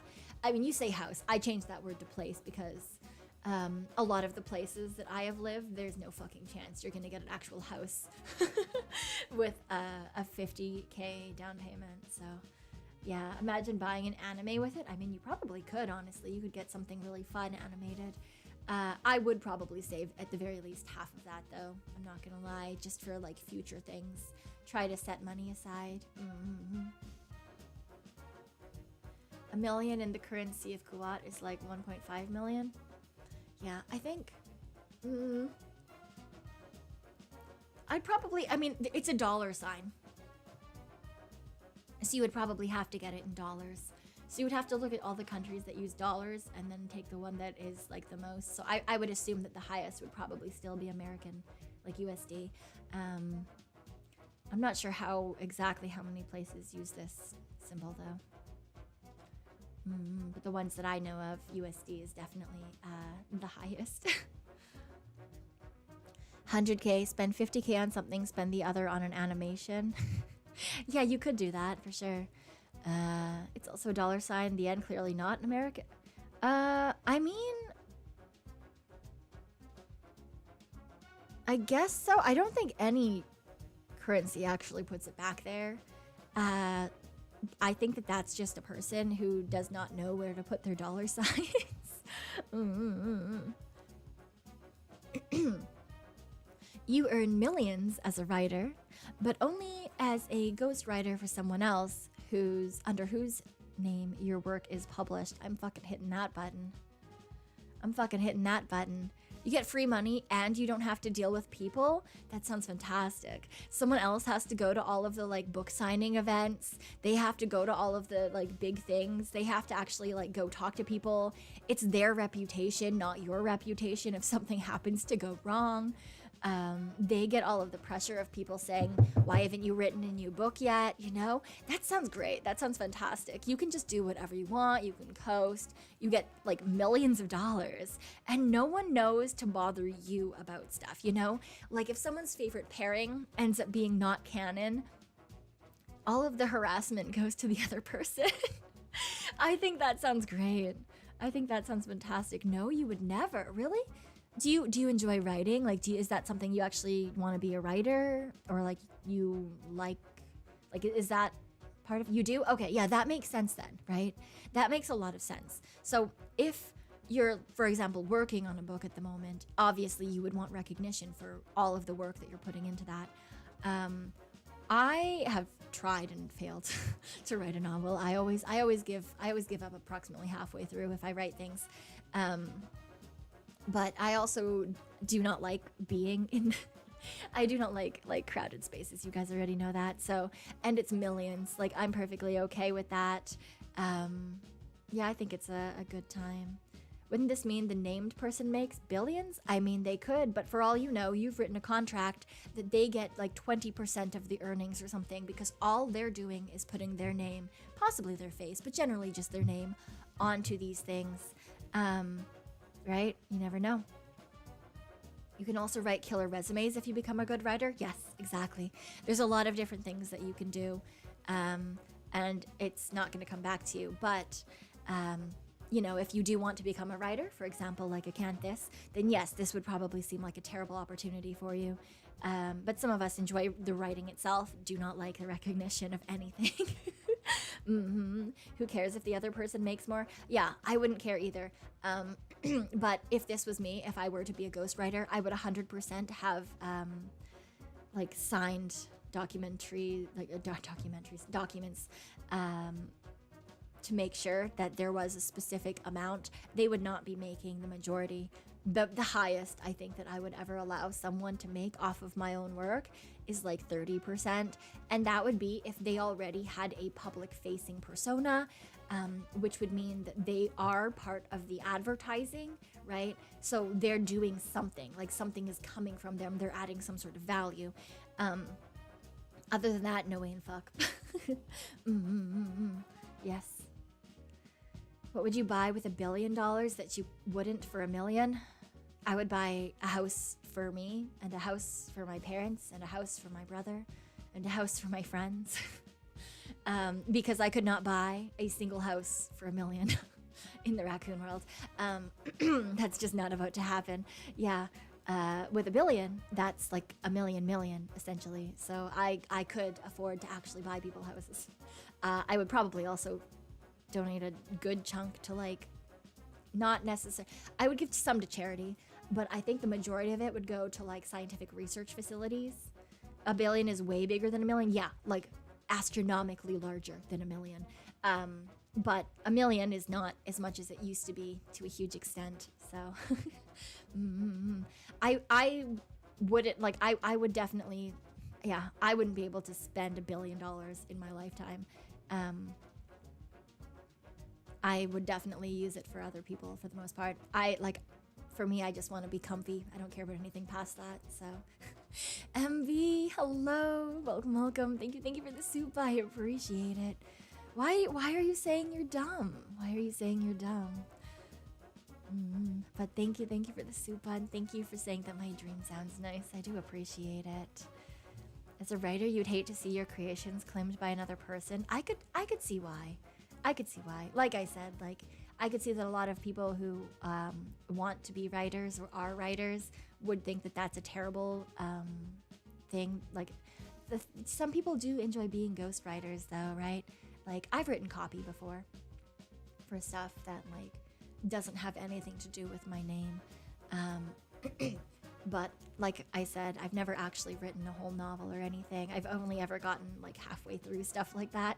I mean, you say house. I changed that word to place because a lot of the places that I have lived, there's no fucking chance you're gonna get an actual house with a 50K down payment. So yeah, imagine buying an anime with it. I mean, you probably could, honestly. You could get something really fun animated. I would probably save at the very least half of that, though. I'm not gonna lie, just for like future things. Try to set money aside. $1 million in the currency of Kuwait is like 1.5 million. Yeah, I think. I'd probably, I mean, it's a dollar sign. So you would probably have to get it in dollars. So you would have to look at all the countries that use dollars and then take the one that is like the most. So I would assume that the highest would probably still be American, like USD. I'm not sure exactly how many places use this symbol though. But the ones that I know of, USD is definitely the highest. 100K, spend 50K on something, spend the other on an animation. Yeah, you could do that for sure. It's also a dollar sign. The end, clearly not in America. I mean, I guess so. I don't think any currency actually puts it back there. I think that that's just a person who does not know where to put their dollar signs. You earn millions as a writer, but only as a ghostwriter for someone else under whose name your work is published. I'm fucking hitting that button. You get free money and you don't have to deal with people. That sounds fantastic. Someone else has to go to all of the like book signing events. They have to go to all of the like big things. They have to actually like go talk to people. It's their reputation, not your reputation if something happens to go wrong. They get all of the pressure of people saying, why haven't you written a new book yet? You know, that sounds great. That sounds fantastic. You can just do whatever you want. You can coast. You get like millions of dollars and no one knows to bother you about stuff, you know? Like if someone's favorite pairing ends up being not canon, all of the harassment goes to the other person. I think that sounds great. I think that sounds fantastic. No, you would never. Really? Do you enjoy writing? Like, is that something you actually want to be a writer, or like you like is that part of you do? Okay, yeah, that makes sense then, right? That makes a lot of sense. So if you're, for example, working on a book at the moment, obviously you would want recognition for all of the work that you're putting into that. I have tried and failed to write a novel. I always give up approximately halfway through if I write things. But I also do not like being in I do not like crowded spaces. You guys already know that. So, and it's millions. Like I'm perfectly okay with that. Yeah, I think it's a good time. Wouldn't this mean the named person makes billions? I mean, they could, but for all you know, you've written a contract that they get like 20% of the earnings or something because all they're doing is putting their name, possibly their face, but generally just their name onto these things. Right? You never know. You can also write killer resumes if you become a good writer. Yes, exactly. There's a lot of different things that you can do, and it's not going to come back to you. But, you know, if you do want to become a writer, for example, like a Canthus, then yes, this would probably seem like a terrible opportunity for you. But some of us enjoy the writing itself, do not like the recognition of anything. Who cares if the other person makes more? Yeah, I wouldn't care either. But if this was me, if I were to be a ghostwriter, I would 100% have like signed documents to make sure that there was a specific amount. They would not be making the majority. The highest I think that I would ever allow someone to make off of my own work is like 30%. And that would be if they already had a public facing persona, which would mean that they are part of the advertising, right? So they're doing something, like something is coming from them. They're adding some sort of value. Other than that, no way in fuck. Yes. What would you buy with $1 billion that you wouldn't for $1 million? I would buy a house for me, and a house for my parents, and a house for my brother, and a house for my friends. Because I could not buy a single house for $1 million in the raccoon world. That's just not about to happen. Yeah. With $1 billion, that's like a million, essentially. So I could afford to actually buy people houses. I would probably also donate a good chunk to like, not necessary. I would give some to charity, but I think the majority of it would go to like scientific research facilities. $1 billion is way bigger than $1 million. Yeah, like astronomically larger than $1 million. But $1 million is not as much as it used to be to a huge extent. So I wouldn't like, I would definitely, yeah, I wouldn't be able to spend $1 billion in my lifetime. I would definitely use it for other people for the most part. For me, I just want to be comfy. I don't care about anything past that. So, MV, hello, welcome. Thank you for the soup. I appreciate it. Why are you saying you're dumb? Why are you saying you're dumb? But thank you for the soup, and thank you for saying that my dream sounds nice. I do appreciate it. As a writer, you'd hate to see your creations claimed by another person. I could see why. Like I said, like I could see that a lot of people who want to be writers or are writers would think that that's a terrible thing. Like some people do enjoy being ghostwriters though, right? Like I've written copy before for stuff that like doesn't have anything to do with my name. But like I said, I've never actually written a whole novel or anything. I've only ever gotten like halfway through stuff like that.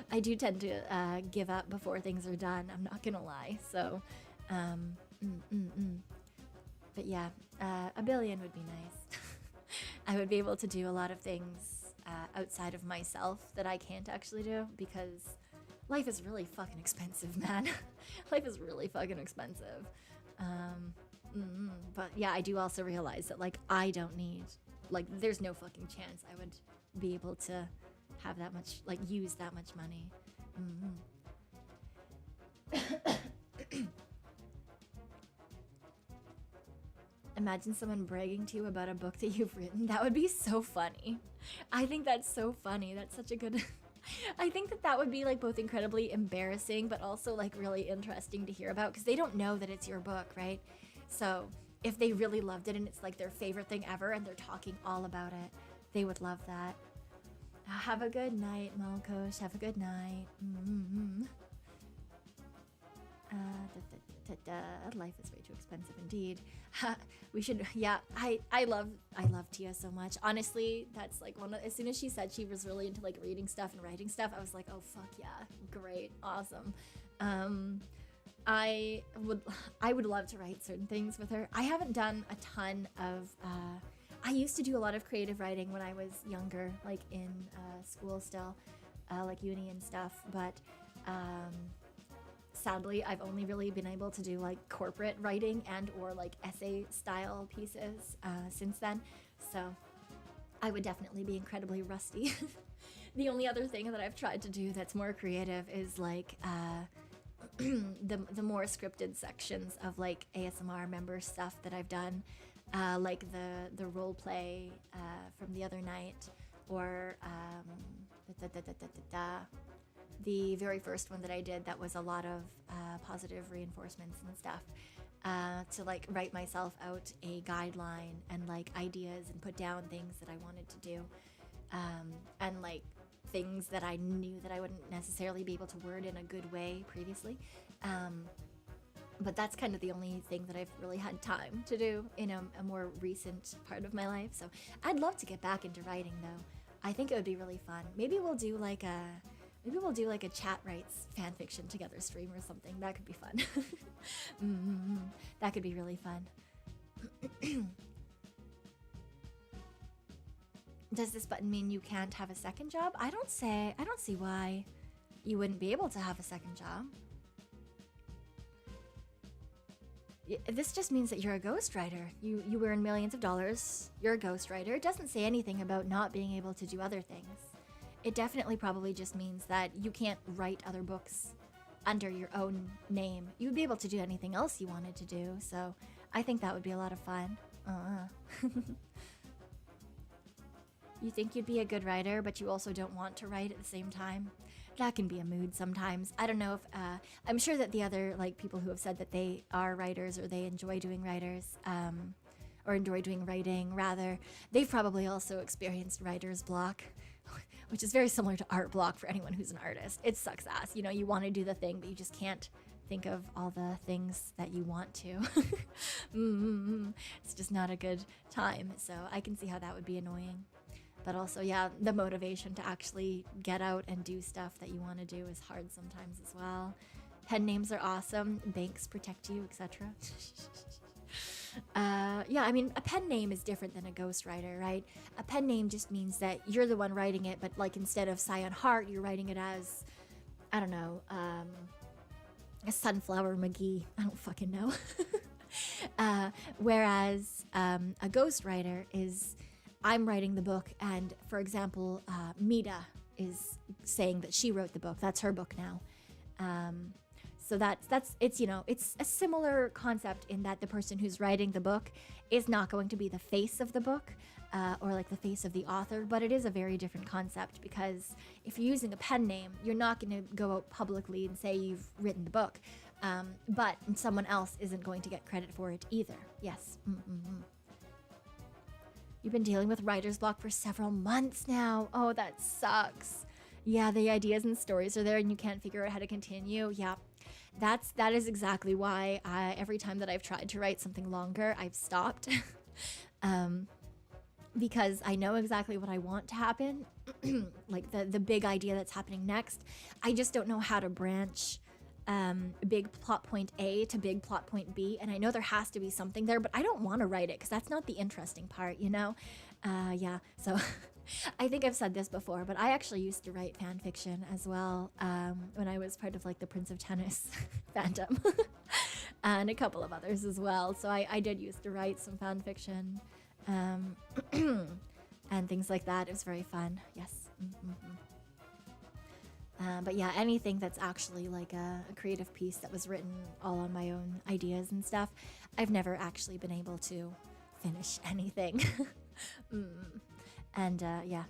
I do tend to give up before things are done. I'm not gonna lie. So, but yeah, $1 billion would be nice. I would be able to do a lot of things outside of myself that I can't actually do because life is really fucking expensive, man. Life is really fucking expensive. But yeah, I do also realize that like I don't need, like there's no fucking chance I would be able to have that much, like use that much money. Imagine someone bragging to you about a book that you've written. That would be so funny. I think that's so funny. That's such a good... I think that that would be like both incredibly embarrassing, but also like really interesting to hear about because they don't know that it's your book, right? So if they really loved it and it's like their favorite thing ever and they're talking all about it, they would love that. Have a good night, Malkosh. Have a good night. Life is way too expensive indeed. We should, yeah, I love Tia so much. Honestly, that's like as soon as she said she was really into like reading stuff and writing stuff, I was like, oh fuck yeah, great, awesome. I would love to write certain things with her. I haven't done a ton of, I used to do a lot of creative writing when I was younger, like in school still, like uni and stuff, but sadly, I've only really been able to do like corporate writing and or like essay style pieces since then. So I would definitely be incredibly rusty. The only other thing that I've tried to do that's more creative is like the more scripted sections of like ASMR member stuff that I've done, like the role play from the other night, or the very first one that I did that was a lot of positive reinforcements and stuff, to like write myself out a guideline and like ideas and put down things that I wanted to do, and like things that I knew that I wouldn't necessarily be able to word in a good way previously. But that's kind of the only thing that I've really had time to do in a more recent part of my life. So I'd love to get back into writing though. I think it would be really fun. Maybe we'll do like a chat writes fan fiction together stream or something. That could be fun. That could be really fun. Does this button mean you can't have a second job? I don't see why you wouldn't be able to have a second job. This just means that you're a ghostwriter. You earn millions of dollars. You're a ghostwriter. It doesn't say anything about not being able to do other things. It definitely probably just means that you can't write other books under your own name. You would be able to do anything else you wanted to do, so I think that would be a lot of fun. You think you'd be a good writer, but you also don't want to write at the same time? That can be a mood sometimes. I don't know if, I'm sure that the other like people who have said that they are writers or they enjoy doing or enjoy doing writing rather, they've probably also experienced writer's block, which is very similar to art block for anyone who's an artist. It sucks ass. You know, you want to do the thing, but you just can't think of all the things that you want to. It's just not a good time. So I can see how that would be annoying. But also, yeah, the motivation to actually get out and do stuff that you want to do is hard sometimes as well. Pen names are awesome. Banks protect you, etc. Yeah, I mean, a pen name is different than a ghostwriter, right? A pen name just means that you're the one writing it, but like instead of Cyon Hart, you're writing it as, I don't know, a Sunflower McGee. I don't fucking know. Whereas a ghostwriter is, I'm writing the book, and for example, Meeta is saying that she wrote the book. That's her book now. So it's, you know, it's a similar concept in that the person who's writing the book is not going to be the face of the book, or like the face of the author, but it is a very different concept because if you're using a pen name, you're not going to go out publicly and say you've written the book, but someone else isn't going to get credit for it either. Yes. You've been dealing with writer's block for several months now. Oh, that sucks. Yeah, the ideas and stories are there and you can't figure out how to continue. Yeah, that is exactly why every time that I've tried to write something longer, I've stopped. Because I know exactly what I want to happen, like the big idea that's happening next. I just don't know how to branch big plot point A to big plot point B, and I know there has to be something there, but I don't want to write it because that's not the interesting part, you know? Yeah, so I think I've said this before, but I actually used to write fan fiction as well when I was part of like the Prince of Tennis fandom and a couple of others as well. So I did used to write some fan fiction and things like that. It was very fun. Yes. But yeah, anything that's actually like a creative piece that was written all on my own ideas and stuff, I've never actually been able to finish anything. And yeah.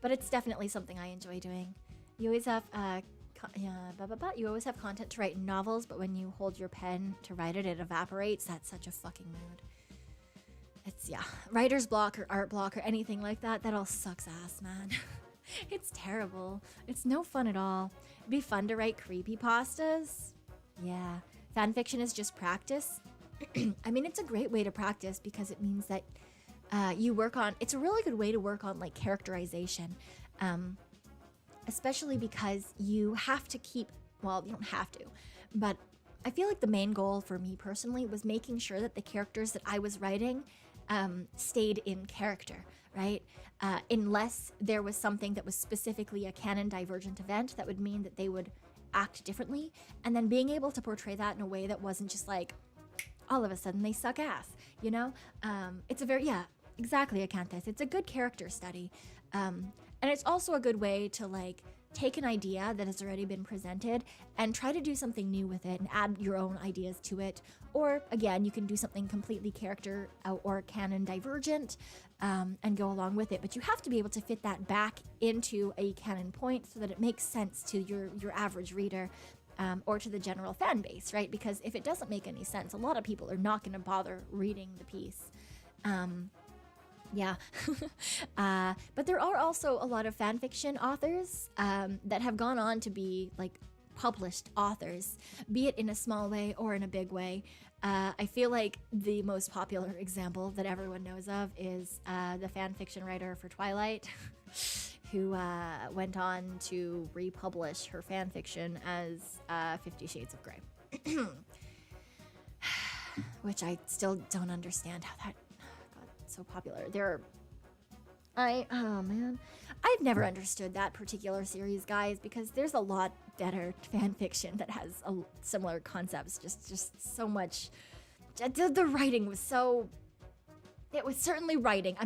But it's definitely something I enjoy doing. You always have you always have content to write in novels, but when you hold your pen to write it, it evaporates. That's such a fucking mood. It's writer's block or art block or anything like that. That all sucks ass, man. It's terrible. It's no fun at all. It'd be fun to write creepypastas. Yeah. Fan fiction is just practice. I mean, it's a great way to practice because it means that you work on, it's a really good way to work on like characterization. Especially because you have to keep, well, you don't have to, but I feel like the main goal for me personally was making sure that the characters that I was writing stayed in character, right? Unless there was something that was specifically a canon divergent event, that would mean that they would act differently. And then being able to portray that in a way that wasn't just like, all of a sudden they suck ass, you know? It's a very, exactly, Acanthus. It's a good character study. And it's also a good way to like take an idea that has already been presented and try to do something new with it and add your own ideas to it. Or again, you can do something completely character or canon divergent and go along with it. But you have to be able to fit that back into a canon point so that it makes sense to your average reader or to the general fan base, right? Because if it doesn't make any sense, a lot of people are not going to bother reading the piece. Yeah. But there are also a lot of fan fiction authors that have gone on to be like published authors, be it in a small way or in a big way. I feel like the most popular example that everyone knows of is the fan fiction writer for Twilight, who went on to republish her fan fiction as 50 Shades of Grey. Which I still don't understand how that so popular. Oh man, I've never understood that particular series, guys, because there's a lot better fan fiction that has similar concepts. Just so much. The writing was so. It was certainly writing.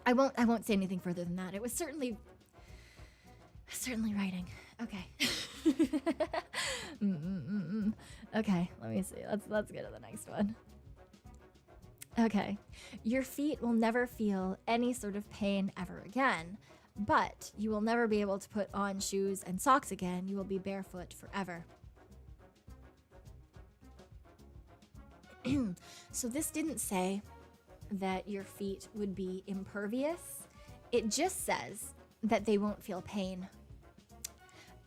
I won't say anything further than that. It was certainly writing. Okay. Okay. Let me see. Let's get to the next one. Okay, your feet will never feel any sort of pain ever again, but you will never be able to put on shoes and socks again. You will be barefoot forever. So this didn't say that your feet would be impervious. It just says that they won't feel pain.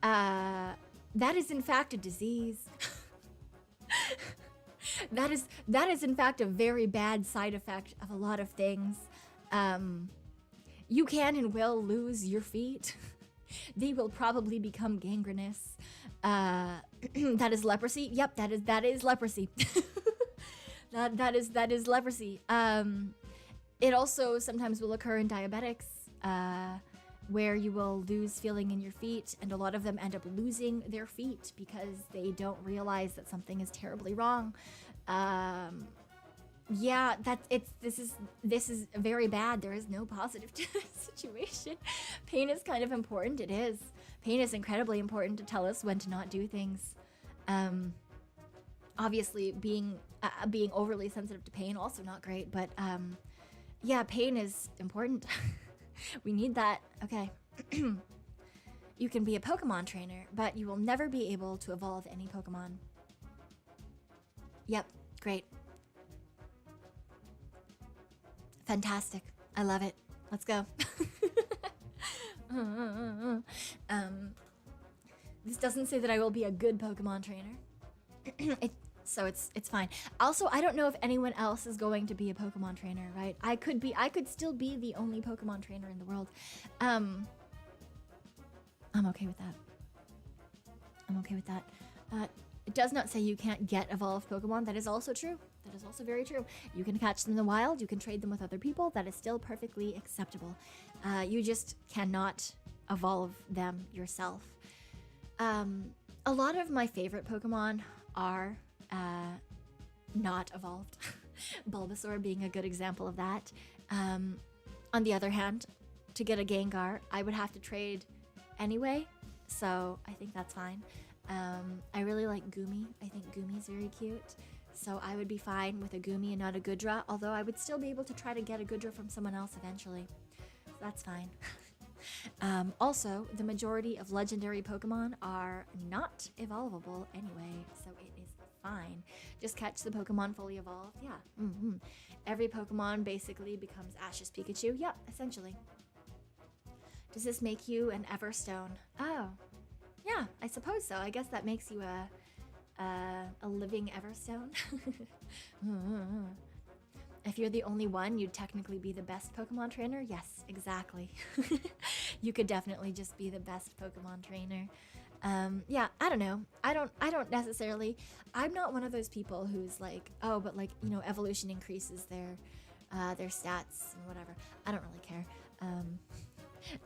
That is in fact a disease. That is in fact a very bad side effect of a lot of things. You can and will lose your feet. They will probably become gangrenous. That is leprosy. Yep, that is leprosy. that is leprosy. It also sometimes will occur in diabetics, where you will lose feeling in your feet, and a lot of them end up losing their feet because they don't realize that something is terribly wrong. Yeah, this is very bad. There is no positive to this situation. Pain is kind of important. It is. Pain is incredibly important to tell us when to not do things. Obviously, being overly sensitive to pain also not great, but yeah, pain is important. We need that. Okay. You can be a Pokemon trainer, but you will never be able to evolve any Pokemon. Yep, great. Fantastic. I love it. Let's go. This doesn't say that I will be a good Pokemon trainer. So it's fine. Also, I don't know if anyone else is going to be a Pokemon trainer, right? I could still be the only Pokemon trainer in the world. I'm okay with that. I'm okay with that. It does not say you can't get evolved Pokemon. That is also true. That is also very true. You can catch them in the wild, you can trade them with other people, that is still perfectly acceptable. You just cannot evolve them yourself. A lot of my favorite Pokemon are not evolved. Bulbasaur being a good example of that. On the other hand, to get a Gengar, I would have to trade anyway, so I think that's fine. I really like Goomy. I think Goomy's very cute, so I would be fine with a Goomy and not a Goodra, although I would still be able to try to get a Goodra from someone else eventually. So that's fine. Also, the majority of legendary Pokemon are not evolvable anyway, so it is fine. Just catch the Pokemon fully evolved. Yeah. Every Pokemon basically becomes Ash's Pikachu. Yep, essentially. Does this make you an Everstone? Oh, yeah, I suppose so. I guess that makes you a living Everstone. If you're the only one, you'd technically be the best Pokemon trainer. Yes, exactly. You could definitely just be the best Pokemon trainer. Yeah, I don't know. I don't necessarily. I'm not one of those people who's like, oh, but like, you know, evolution increases their stats and whatever. I don't really care.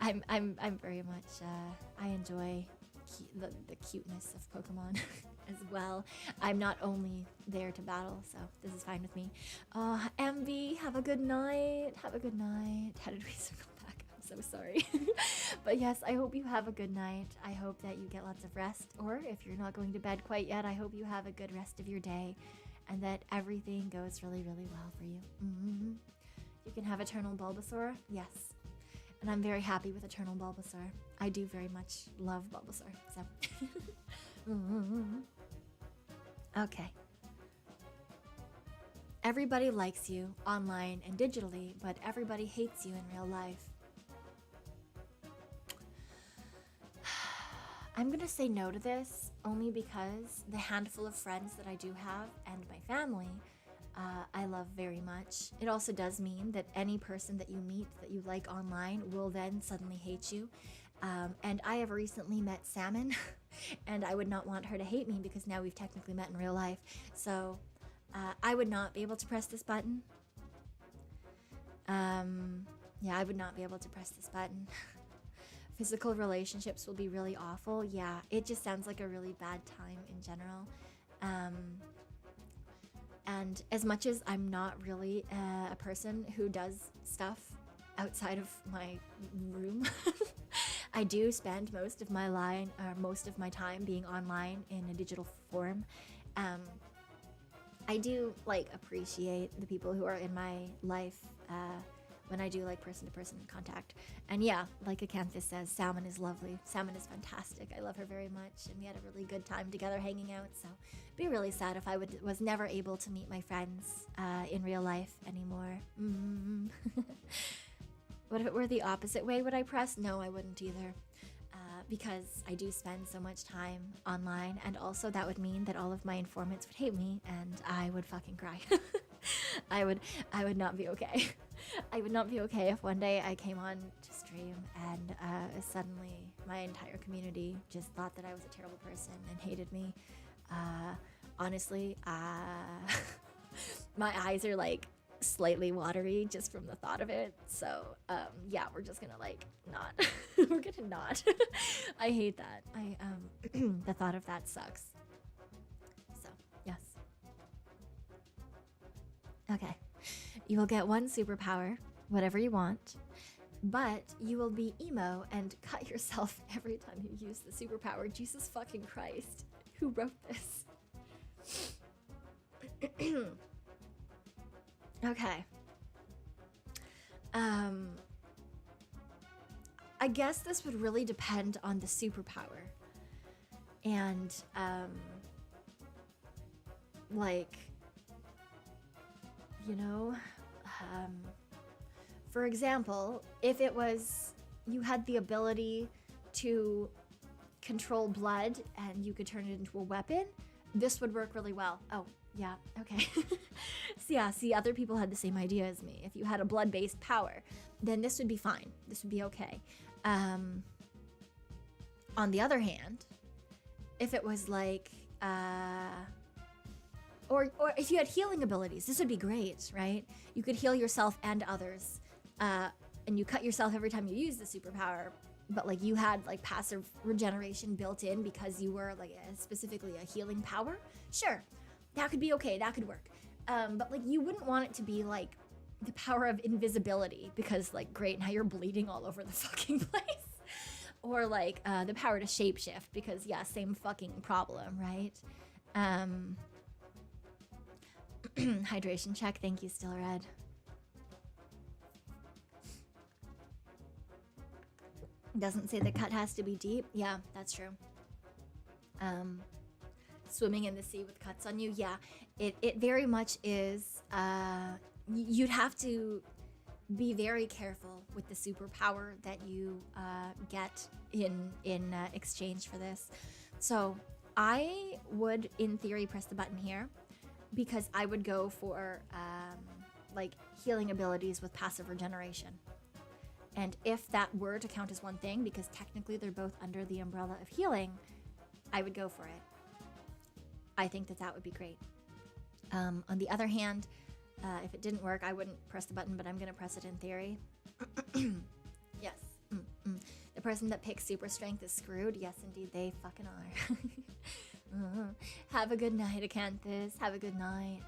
I'm very much. I enjoy the cuteness of Pokemon as well. I'm not only there to battle, so this is fine with me. MV, have a good night. Have a good night. How did we circle back? I'm so sorry. But yes, I hope you have a good night. I hope that you get lots of rest, or if you're not going to bed quite yet, I hope you have a good rest of your day and that everything goes really, really well for you. You can have Eternal Bulbasaur. Yes. And I'm very happy with Eternal Bulbasaur. I do very much love Bulbasaur, so. Okay. Everybody likes you online and digitally, but everybody hates you in real life. I'm gonna say no to this only because the handful of friends that I do have and my family I love very much. It also does mean that any person that you meet that you like online will then suddenly hate you. And I have recently met Salmon, and I would not want her to hate me because now we've technically met in real life. So I would not be able to press this button. Yeah, I would not be able to press this button. Physical relationships will be really awful. Yeah, it just sounds like a really bad time in general. And as much as I'm not really a person who does stuff outside of my room, I do spend most of my time being online in a digital form. I do like appreciate the people who are in my life when I do like person-to-person contact. And yeah, like Acanthus says, Salmon is lovely. Salmon is fantastic. I love her very much, and we had a really good time together hanging out. So it'd be really sad if I was never able to meet my friends in real life anymore. What if it were the opposite way? Would I press? No, I wouldn't either. Because I do spend so much time online, and also that would mean that all of my informants would hate me, and I would fucking cry. I would not be okay. I would not be okay if one day I came on to stream and suddenly my entire community just thought that I was a terrible person and hated me. Honestly, my eyes are like slightly watery just from the thought of it. So yeah, we're just gonna like not. We're gonna not. I hate that. The thought of that sucks. So yes. Okay. You will get one superpower, whatever you want, but you will be emo and cut yourself every time you use the superpower. Jesus fucking Christ. Who wrote this? Okay. I guess this would really depend on the superpower. And, like, you know, for example, if it was, you had the ability to control blood and you could turn it into a weapon, this would work really well. Oh, yeah, okay. So yeah, see, other people had the same idea as me. If you had a blood-based power, then this would be fine. This would be okay. On the other hand, if it was like, or if you had healing abilities, this would be great, right? You could heal yourself and others, and you cut yourself every time you use the superpower, but like you had like passive regeneration built in because you were like specifically a healing power. Sure, that could be okay, that could work. But like you wouldn't want it to be like the power of invisibility, because like great, now you're bleeding all over the fucking place. Or like the power to shapeshift, because yeah, same fucking problem, right? Hydration check, thank you, Still Red. Doesn't say the cut has to be deep. Yeah, that's true. Swimming in the sea with cuts on you, yeah, it very much is. You'd have to be very careful with the superpower that you get in exchange for this. So I would, in theory, press the button here, because I would go for like healing abilities with passive regeneration. And if that were to count as one thing, because technically they're both under the umbrella of healing, I would go for it. I think that would be great. On the other hand, if it didn't work, I wouldn't press the button, but I'm going to press it in theory. Yes. The person that picks super strength is screwed. Yes, indeed, they fucking are. Have a good night, Acanthus. Have a good night.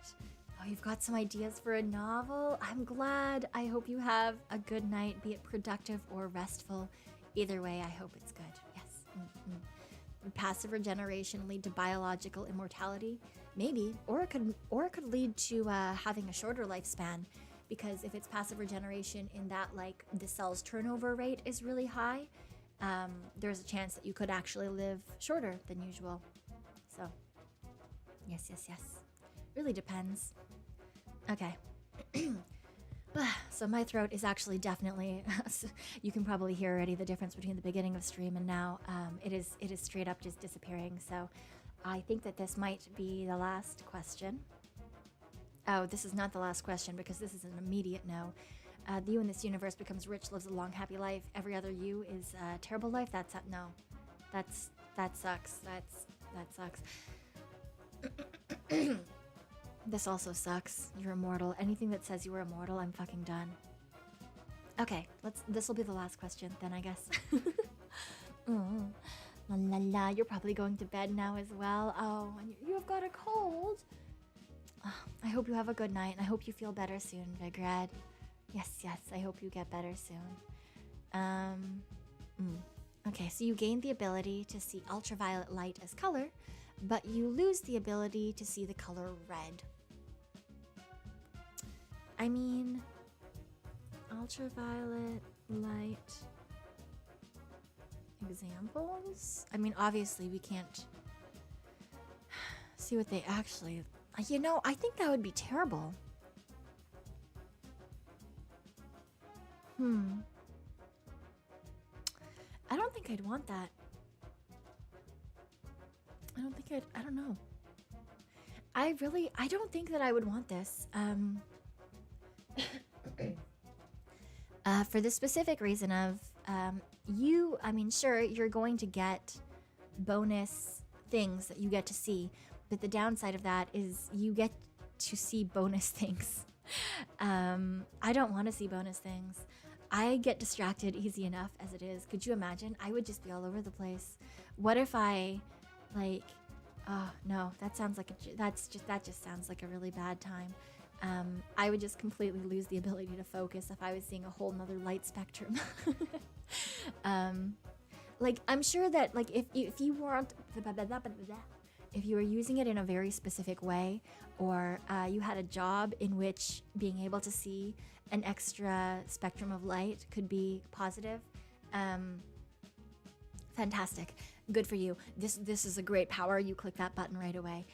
Oh, you've got some ideas for a novel? I'm glad. I hope you have a good night, be it productive or restful. Either way, I hope it's good. Yes. Would passive regeneration lead to biological immortality? Maybe. Or it could lead to having a shorter lifespan, because if it's passive regeneration in that like the cell's turnover rate is really high, there's a chance that you could actually live shorter than usual. So, yes. Really depends. Okay. So my throat is actually definitely, you can probably hear already the difference between the beginning of stream and now. It is straight up just disappearing. So I think that this might be the last question. Oh, this is not the last question, because this is an immediate no. The you in this universe becomes rich, lives a long, happy life. Every other you is a terrible life. That's no. That sucks. That sucks. This also sucks. You're immortal. Anything that says you were immortal, I'm fucking done. Okay, this will be the last question then, I guess. La la la, you're probably going to bed now as well. Oh, and you've got a cold. Oh, I hope you have a good night, and I hope you feel better soon, Vigred. Yes, I hope you get better soon. Okay, so you gain the ability to see ultraviolet light as color, but you lose the ability to see the color red. I mean, ultraviolet light examples? I mean, obviously we can't see what they actually... You know, I think that would be terrible. I don't think I'd want that. I don't know. I don't think that I would want this. For the specific reason of, I mean, sure, you're going to get bonus things that you get to see, but the downside of that is you get to see bonus things. I don't want to see bonus things. I get distracted easy enough as it is. Could you imagine? I would just be all over the place. What if I, like, oh no, that just sounds like a really bad time. I would just completely lose the ability to focus if I was seeing a whole nother light spectrum. Like, I'm sure that, like, if you weren't, if you were using it in a very specific way, or you had a job in which being able to see an extra spectrum of light could be positive, fantastic, good for you. This is a great power. You click that button right away.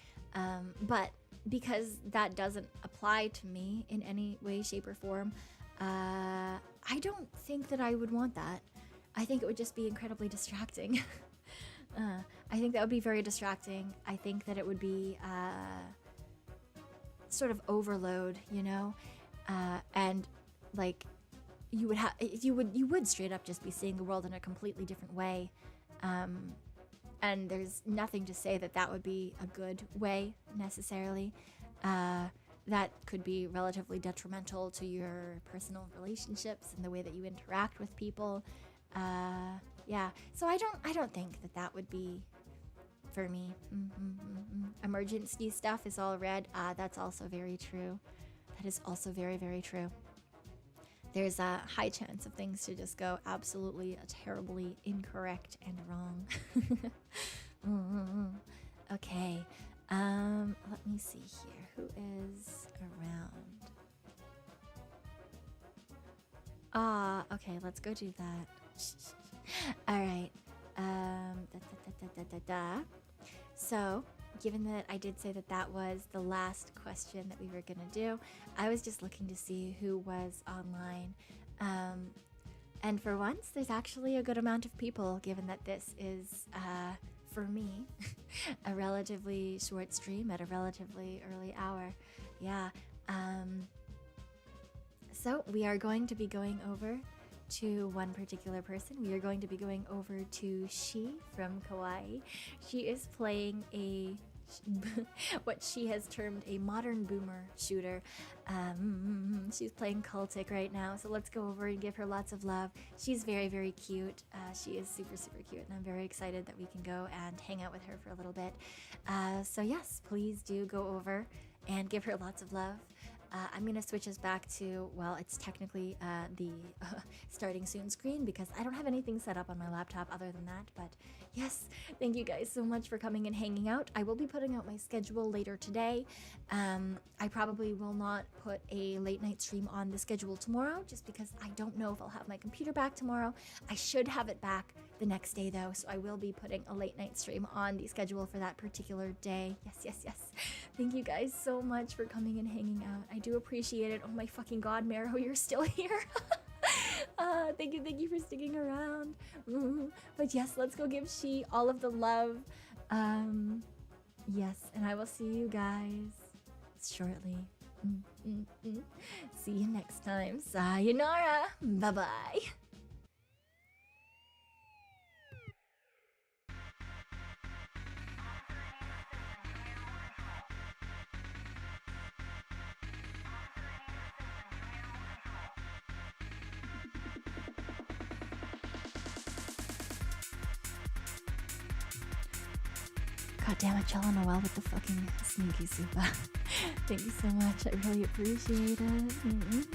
But because that doesn't apply to me in any way, shape, or form, I don't think that I would want that. I think it would just be incredibly distracting. I think that would be very distracting. I think that it would be sort of overload, you know, and like you would straight up just be seeing the world in a completely different way, and there's nothing to say that would be a good way necessarily. that could be relatively detrimental to your personal relationships and the way that you interact with people. Yeah, so I don't think that would be for me. Emergency stuff is all red. That's also very true. That is also very, very true. There's a high chance of things to just go absolutely terribly incorrect and wrong. Okay, let me see here. Who is around? Okay, let's go do that. All right. So, given that I did say that was the last question that we were gonna do, I was just looking to see who was online. And for once, there's actually a good amount of people, given that this is, for me, a relatively short stream at a relatively early hour. Yeah. So we are going to be going over to one particular person. We are going to be going over to She from Kauai. She is playing a what she has termed a modern boomer shooter. She's playing Cultic right now, so let's go over and give her lots of love. She's very, very cute. She is super, super cute, and I'm very excited that we can go and hang out with her for a little bit. So yes, please do go over and give her lots of love. I'm going to switch us back to, well, it's technically the starting soon screen because I don't have anything set up on my laptop other than that. But yes, thank you guys so much for coming and hanging out. I will be putting out my schedule later today. I probably will not put a late night stream on the schedule tomorrow just because I don't know if I'll have my computer back tomorrow. I should have it back the next day though, so I will be putting a late night stream on the schedule for that particular day. Yes. Thank you guys so much for coming and hanging out. I do appreciate it. Oh my fucking god, Mero, you're still here. Thank you for sticking around. But yes, let's go give She all of the love. Yes, and I will see you guys shortly. See you next time. Sayonara. Bye-bye. God damn it, Chella Noel with the fucking sneaky super. Thank you so much. I really appreciate it.